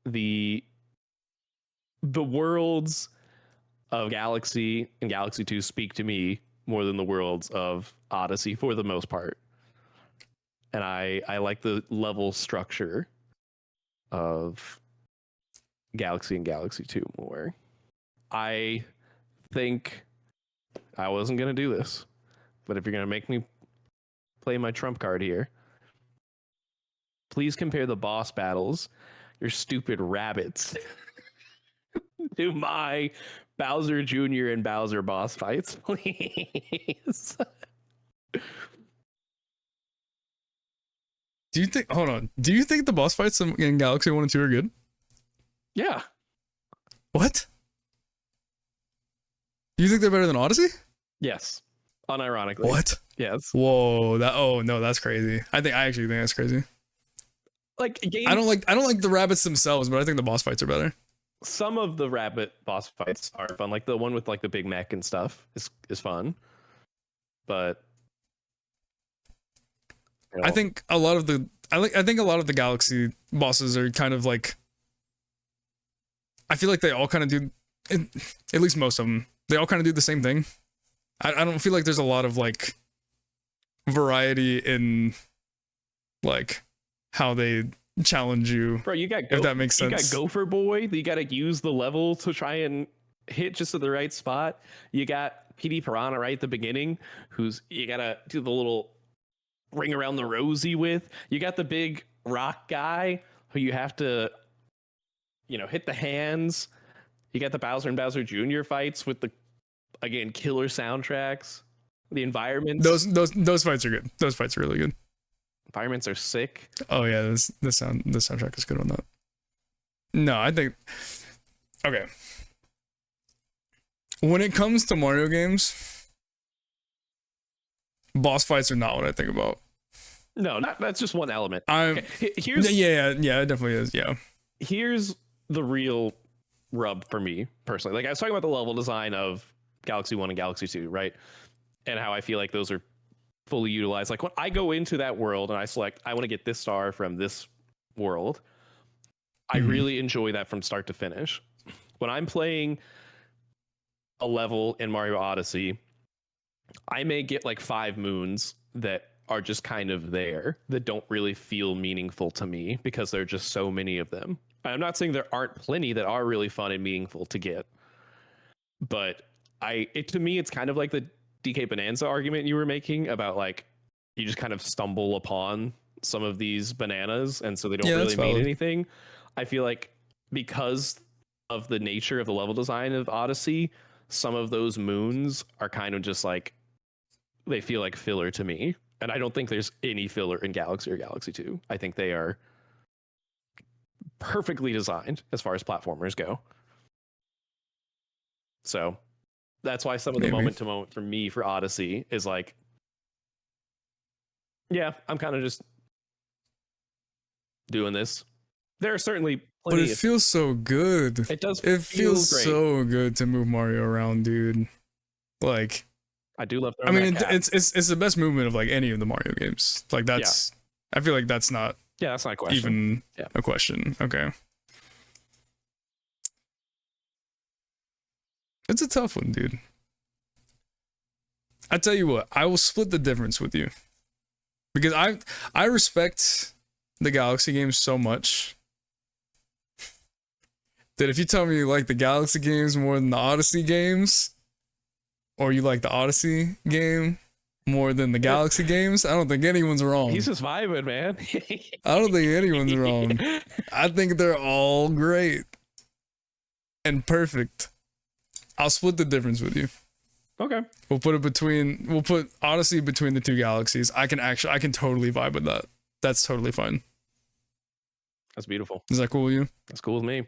the worlds of Galaxy and Galaxy 2 speak to me more than the worlds of Odyssey for the most part. And I like the level structure of Galaxy and Galaxy 2 more. I think I wasn't going to do this, but if you're going to make me play my trump card here, please compare the boss battles, your stupid rabbits, to my Bowser Jr. and Bowser boss fights, please. Do you think the boss fights in Galaxy 1 and 2 are good? Yeah. What? You think they're better than Odyssey? Yes. Unironically. What? Yes. Whoa, that's crazy. I actually think that's crazy. Like, games, I don't like the rabbits themselves, but I think the boss fights are better. Some of the rabbit boss fights are fun, like the one with like the big mech and stuff is fun. But you know, I think a lot of the Galaxy bosses are kind of like, I feel like they all kind of do, at least most of them, they all kind of do the same thing. I don't feel like there's a lot of like variety in like how they challenge you. Bro, you got if that makes sense. You got Gopher Boy. You got to use the level to try and hit just at the right spot. You got PD Piranha right at the beginning, who's you got to do the little ring around the rosy with. You got the big rock guy who you have to, hit the hands. You got the Bowser and Bowser Jr. fights with the, again, killer soundtracks. The environments. Those fights are good. Those fights are really good. Environments are sick. Oh yeah, the soundtrack is good on that. No, I think okay. When it comes to Mario games, boss fights are not what I think about. No, that's just one element. Yeah, it definitely is. Yeah. Here's the real rub for me personally. Like I was talking about the level design of Galaxy 1 and Galaxy 2, right? And how I feel like those are fully utilized. Like when I go into that world and I select, I want to get this star from this world, I really enjoy that from start to finish. When I'm playing a level in Mario Odyssey, I may get like 5 moons that are just kind of there that don't really feel meaningful to me because there are just so many of them. I'm not saying there aren't plenty that are really fun and meaningful to get, but to me, it's kind of like the DK Bonanza argument you were making about like you just kind of stumble upon some of these bananas and so they don't really mean anything. I feel like because of the nature of the level design of Odyssey, some of those moons are kind of just like they feel like filler to me, and I don't think there's any filler in Galaxy or Galaxy 2. I think they are perfectly designed as far as platformers go. So that's why some of the moment to moment for me for Odyssey is like, yeah, I'm kind of just doing this. There are certainly plenty. But it feels so good. It does. It feels great. so good to move Mario around, dude. Like, I do love. I mean, it's the best movement of like any of the Mario games. Like that's. Yeah. I feel like that's not. Yeah, that's not a question. Even a question. Okay. It's a tough one, dude. I tell you what, I will split the difference with you. Because I respect the Galaxy games so much that if you tell me you like the Galaxy games more than the Odyssey games, or you like the Odyssey game more than the Galaxy games, I don't think anyone's wrong. He's just vibing, man. I don't think anyone's wrong. I think they're all great and perfect. I'll split the difference with you. Okay. We'll put Odyssey between the two galaxies. I can totally vibe with that. That's totally fine. That's beautiful. Is that cool with you? That's cool with me.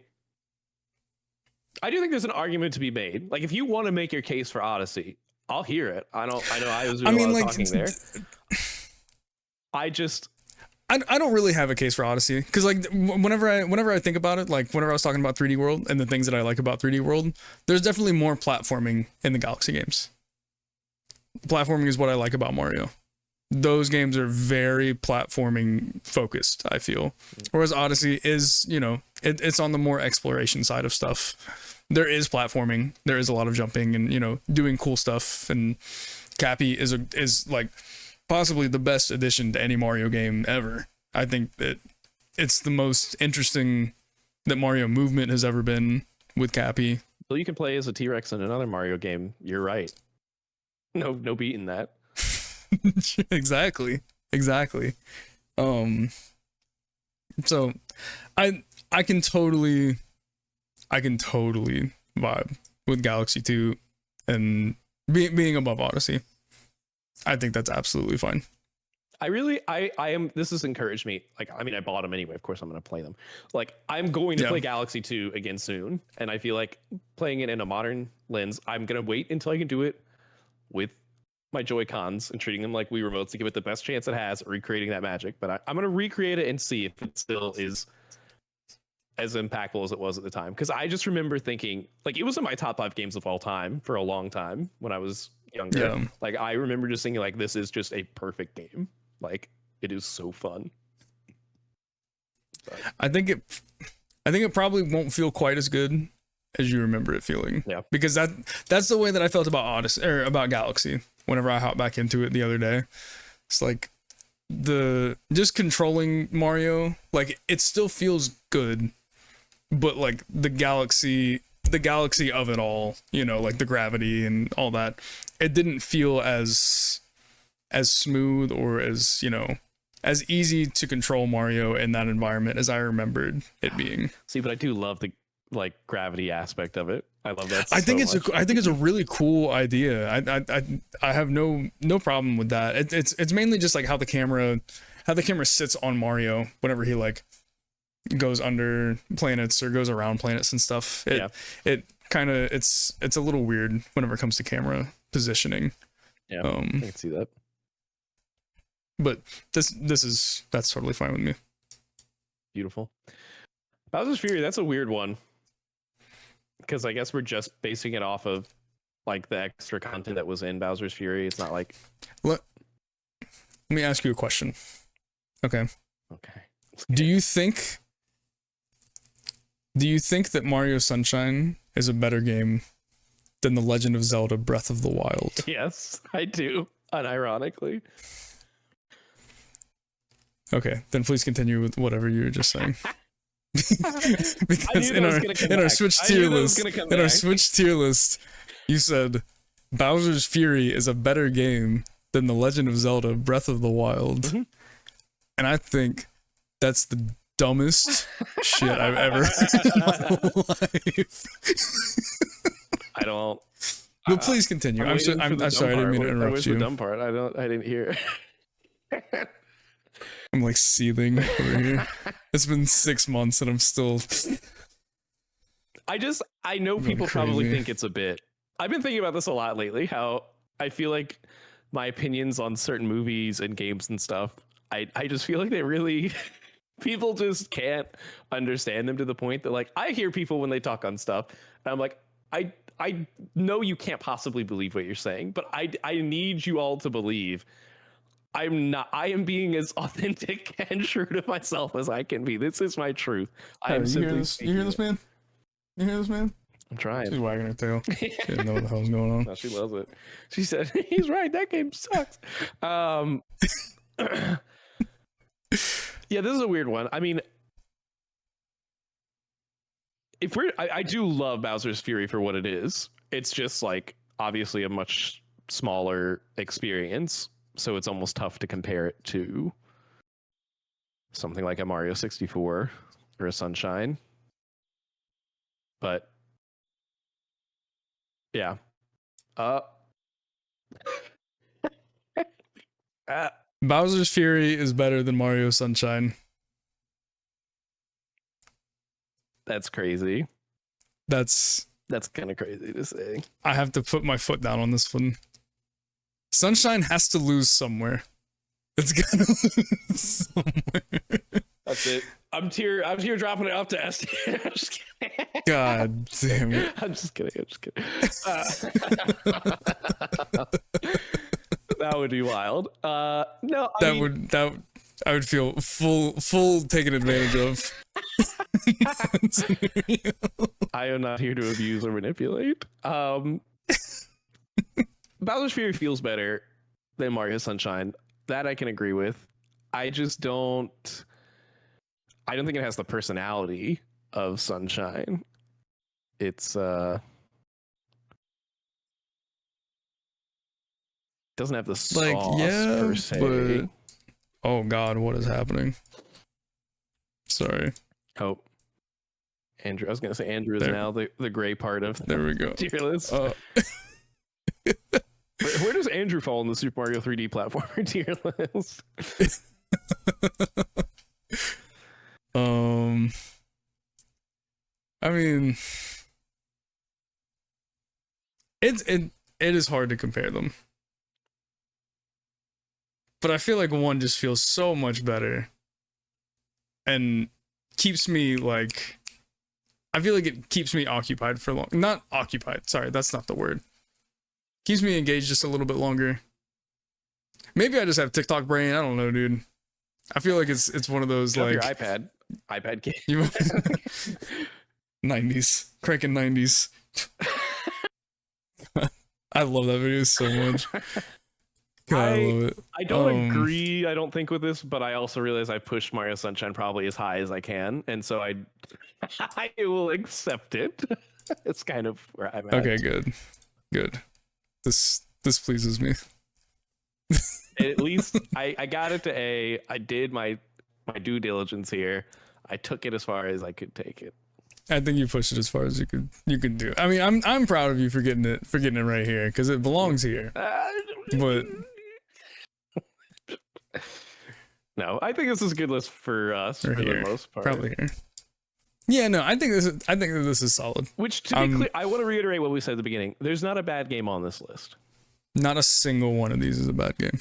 I do think there's an argument to be made. Like if you want to make your case for Odyssey, I'll hear it. I know I was doing a lot of talking there. I don't really have a case for Odyssey because like whenever I think about it, like whenever I was talking about 3D World and the things that I like about 3D World, there's definitely more platforming in the Galaxy games. Platforming is what I like about Mario. Those games are very platforming focused, I feel. Whereas Odyssey is, it's on the more exploration side of stuff. There is platforming, there is a lot of jumping and, doing cool stuff. And Cappy is like possibly the best addition to any Mario game ever. I think that it's the most interesting that Mario movement has ever been with Cappy. Well, you can play as a T-Rex in another Mario game. You're right. No beating that. Exactly. So I can totally vibe with Galaxy 2 and being above Odyssey. I think that's absolutely fine. I am. This has encouraged me. Like, I mean, I bought them anyway. Of course, I'm going to play them. Like, I'm going to play Galaxy 2 again soon. And I feel like playing it in a modern lens, I'm going to wait until I can do it with my Joy-Cons and treating them like Wii remotes to give it the best chance it has at recreating that magic. But I'm going to recreate it and see if it still is as impactful as it was at the time. Because I just remember thinking, like, it was in my top 5 games of all time for a long time when I was younger. Yeah. Like, I remember just thinking, like, this is just a perfect game. Like, it is so fun. But I think it probably won't feel quite as good as you remember it feeling. Yeah. Because that's the way that I felt about Odyssey or about Galaxy whenever I hopped back into it the other day. It's like the just controlling Mario, like it still feels good, but like the galaxy of it all, you know, like the gravity and all that, it didn't feel as smooth or as, you know, as easy to control Mario in that environment as I remembered it being. See, but I do love the like gravity aspect of it. I love that. I think so I think it's a really cool idea. I have no problem with that. It's mainly just like how the camera sits on Mario whenever he like goes under planets or goes around planets and stuff. It kind of it's a little weird whenever it comes to camera positioning. Yeah, I can see that. But that's totally fine with me. Beautiful. Bowser's Fury, that's a weird one. Because I guess we're just basing it off of like the extra content that was in Bowser's Fury. It's not like let me ask you a question. Okay. Okay. Do you think that Mario Sunshine is a better game than The Legend of Zelda Breath of the Wild? Yes, I do. Unironically. Okay, then please continue with whatever you were just saying. Because in our Switch tier list, you said Bowser's Fury is a better game than The Legend of Zelda Breath of the Wild. Mm-hmm. And I think that's the dumbest shit I've ever heard in my life. I don't. But please continue. I'm sorry, I didn't mean to interrupt you. The dumb part. I didn't hear. I'm like seething over here. It's been 6 months and I'm still. I know people probably think it's a bit. I've been thinking about this a lot lately. How I feel like my opinions on certain movies and games and stuff. I just feel like they really. People just can't understand them to the point that like I hear people when they talk on stuff and I'm like I know you can't possibly believe what you're saying, but I need you all to believe I am being as authentic and true to myself as I can be. This is my truth. You hear this, man? You hear this, man? I'm trying. She's wagging her tail. She didn't know what the hell's going on. No, she loves it. She said, he's right. That game sucks. Yeah, this is a weird one. I mean, I do love Bowser's Fury for what it is. It's just like obviously a much smaller experience, so it's almost tough to compare it to something like a Mario 64 or a Sunshine. But yeah. Bowser's Fury is better than Mario Sunshine. That's crazy. That's kind of crazy to say. I have to put my foot down on this one. Sunshine has to lose somewhere. It's gotta lose somewhere. That's it. I'm tear dropping it up to S. I'm just kidding. God damn it. I'm just kidding. That would be wild. No, I would feel full taken advantage of. I am not here to abuse or manipulate. Bowser's Fury feels better than Mario Sunshine. That I can agree with. I don't think it has the personality of Sunshine. It's doesn't have the sauce per se. But oh God, what is happening? Sorry. Oh, Andrew. I was gonna say Andrew is now the gray part of there we go. Tier list. Where does Andrew fall in the Super Mario 3D platformer tier list? I mean, it is hard to compare them, but I feel like one just feels so much better and keeps me like, I feel like it keeps me occupied for long. Not occupied. Sorry, that's not the word. Keeps me engaged just a little bit longer. Maybe I just have TikTok brain. I don't know, dude. I feel like it's one of those like your iPad game. 90s, cranking 90s. I love that video so much. God, I love it. I don't agree, I don't think, with this, but I also realize I pushed Mario Sunshine probably as high as I can, and so I will accept it. It's kind of where I'm at. Okay, good. This pleases me. At least I got it to A. I did my due diligence here. I took it as far as I could take it. I think you pushed it as far as you could do. I mean, I'm proud of you for getting it right here because it belongs here. But no, I think this is a good list for us for the most part. Probably here. Yeah, no, I think this is solid. Which, to be clear, I want to reiterate what we said at the beginning. There's not a bad game on this list. Not a single one of these is a bad game.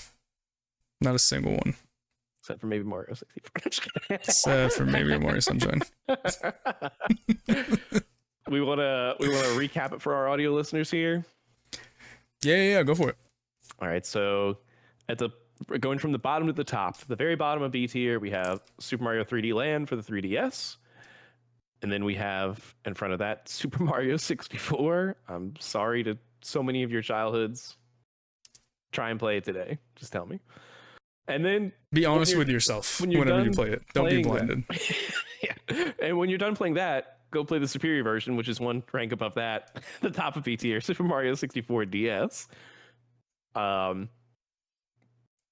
Not a single one. Except for maybe Mario 64. Except for maybe Mario Sunshine. we wanna recap it for our audio listeners here. Yeah, go for it. All right, so going from the bottom to the top, the very bottom of B tier, we have Super Mario 3D Land for the 3DS. And then we have in front of that Super Mario 64. I'm sorry to so many of your childhoods. Try and play it today. Just tell me. And then be honest with yourself whenever you play it. Don't be blinded. Yeah. And when you're done playing that, go play the superior version, which is one rank above that, the top of B tier, Super Mario 64 DS.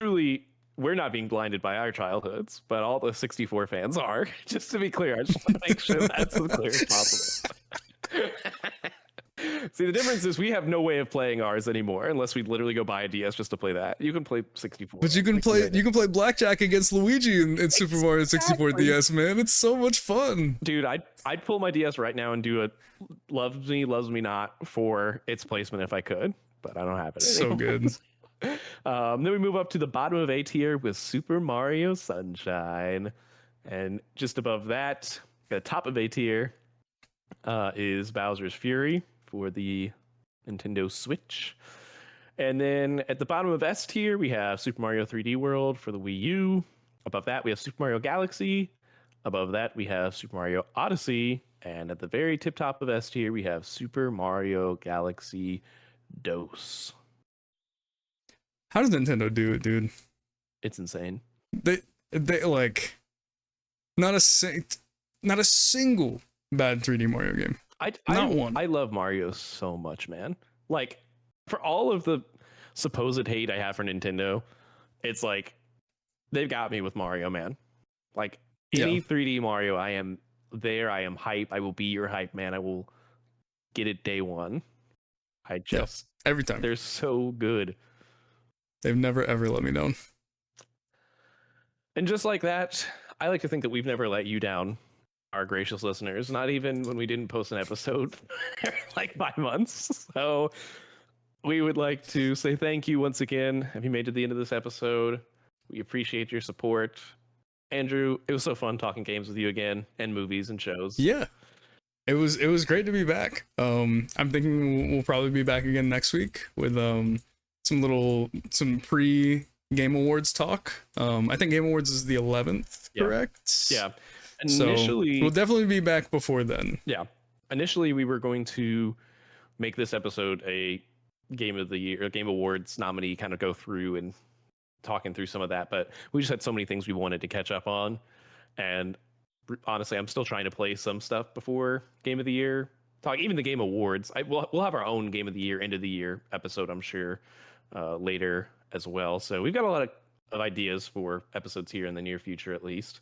Truly, we're not being blinded by our childhoods, but all the 64 fans are. Just to be clear, I just want to make sure that's as clear as possible. See, the difference is we have no way of playing ours anymore unless we literally go buy a DS just to play that. You can play 64. But you can play blackjack against Luigi in Super Mario 64 DS, man. It's so much fun. Dude, I'd pull my DS right now and do a Loves Me Not for its placement if I could, but I don't have it anymore. So good. Then we move up to the bottom of A tier with Super Mario Sunshine. And just above that, the top of A tier is Bowser's Fury for the Nintendo Switch. And then at the bottom of S tier, we have Super Mario 3D World for the Wii U. Above that, we have Super Mario Galaxy. Above that, we have Super Mario Odyssey. And at the very tip top of S tier, we have Super Mario Galaxy DOS. How does Nintendo do it, dude? It's insane. They like not a single bad 3D Mario game. Not one. I love Mario so much, man. Like, for all of the supposed hate I have for Nintendo, it's like they've got me with Mario, man. Like any 3D Mario, I am there. I am hype. I will be your hype, man. I will get it day one. I just every time. They're so good. They've never ever let me down. And just like that, I like to think that we've never let you down, our gracious listeners, not even when we didn't post an episode for like 5 months. So we would like to say thank you once again. If you made it to the end of this episode, we appreciate your support. Andrew, it was so fun talking games with you again, and movies and shows. Yeah. It was great to be back. I'm thinking we'll probably be back again next week with some pre Game Awards talk. I think Game Awards is the 11th, correct? Yeah. Initially, so we'll definitely be back before then. Yeah. Initially, we were going to make this episode a Game of the Year, a Game Awards nominee, kind of go through and talking through some of that, but we just had so many things we wanted to catch up on. And honestly, I'm still trying to play some stuff before Game of the Year. Even the Game Awards. We'll have our own Game of the Year, end of the year episode, I'm sure, later as well. So we've got a lot of ideas for episodes here in the near future, at least.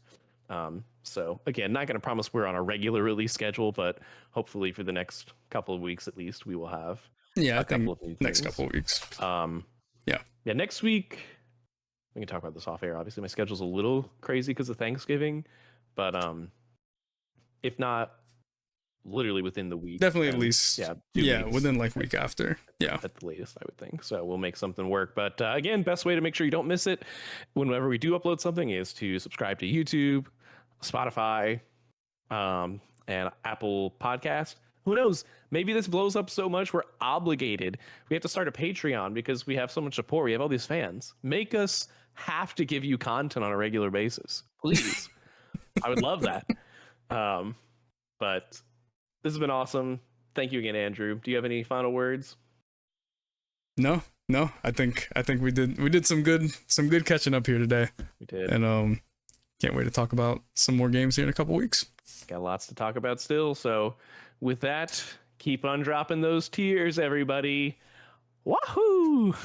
So again, not going to promise we're on a regular release schedule, but hopefully for the next couple of weeks at least, we will have a couple of new next couple of weeks. Yeah. Next week we can talk about this off air. Obviously, my schedule's a little crazy because of Thanksgiving, but if not, literally within the week, definitely at least within like week after, at the latest, I would think. So we'll make something work. But again, best way to make sure you don't miss it whenever we do upload something is to subscribe to YouTube, Spotify, and Apple Podcast. Who knows? Maybe this blows up so much we're obligated. We have to start a Patreon because we have so much support. We have all these fans. Make us have to give you content on a regular basis, please. I would love that. But this has been awesome. Thank you again, Andrew. Do you have any final words? No, No, I think we did some good catching up here today. We did. And can't wait to talk about some more games here in a couple weeks. Got lots to talk about still. So with that, keep on dropping those tears, everybody. Wahoo!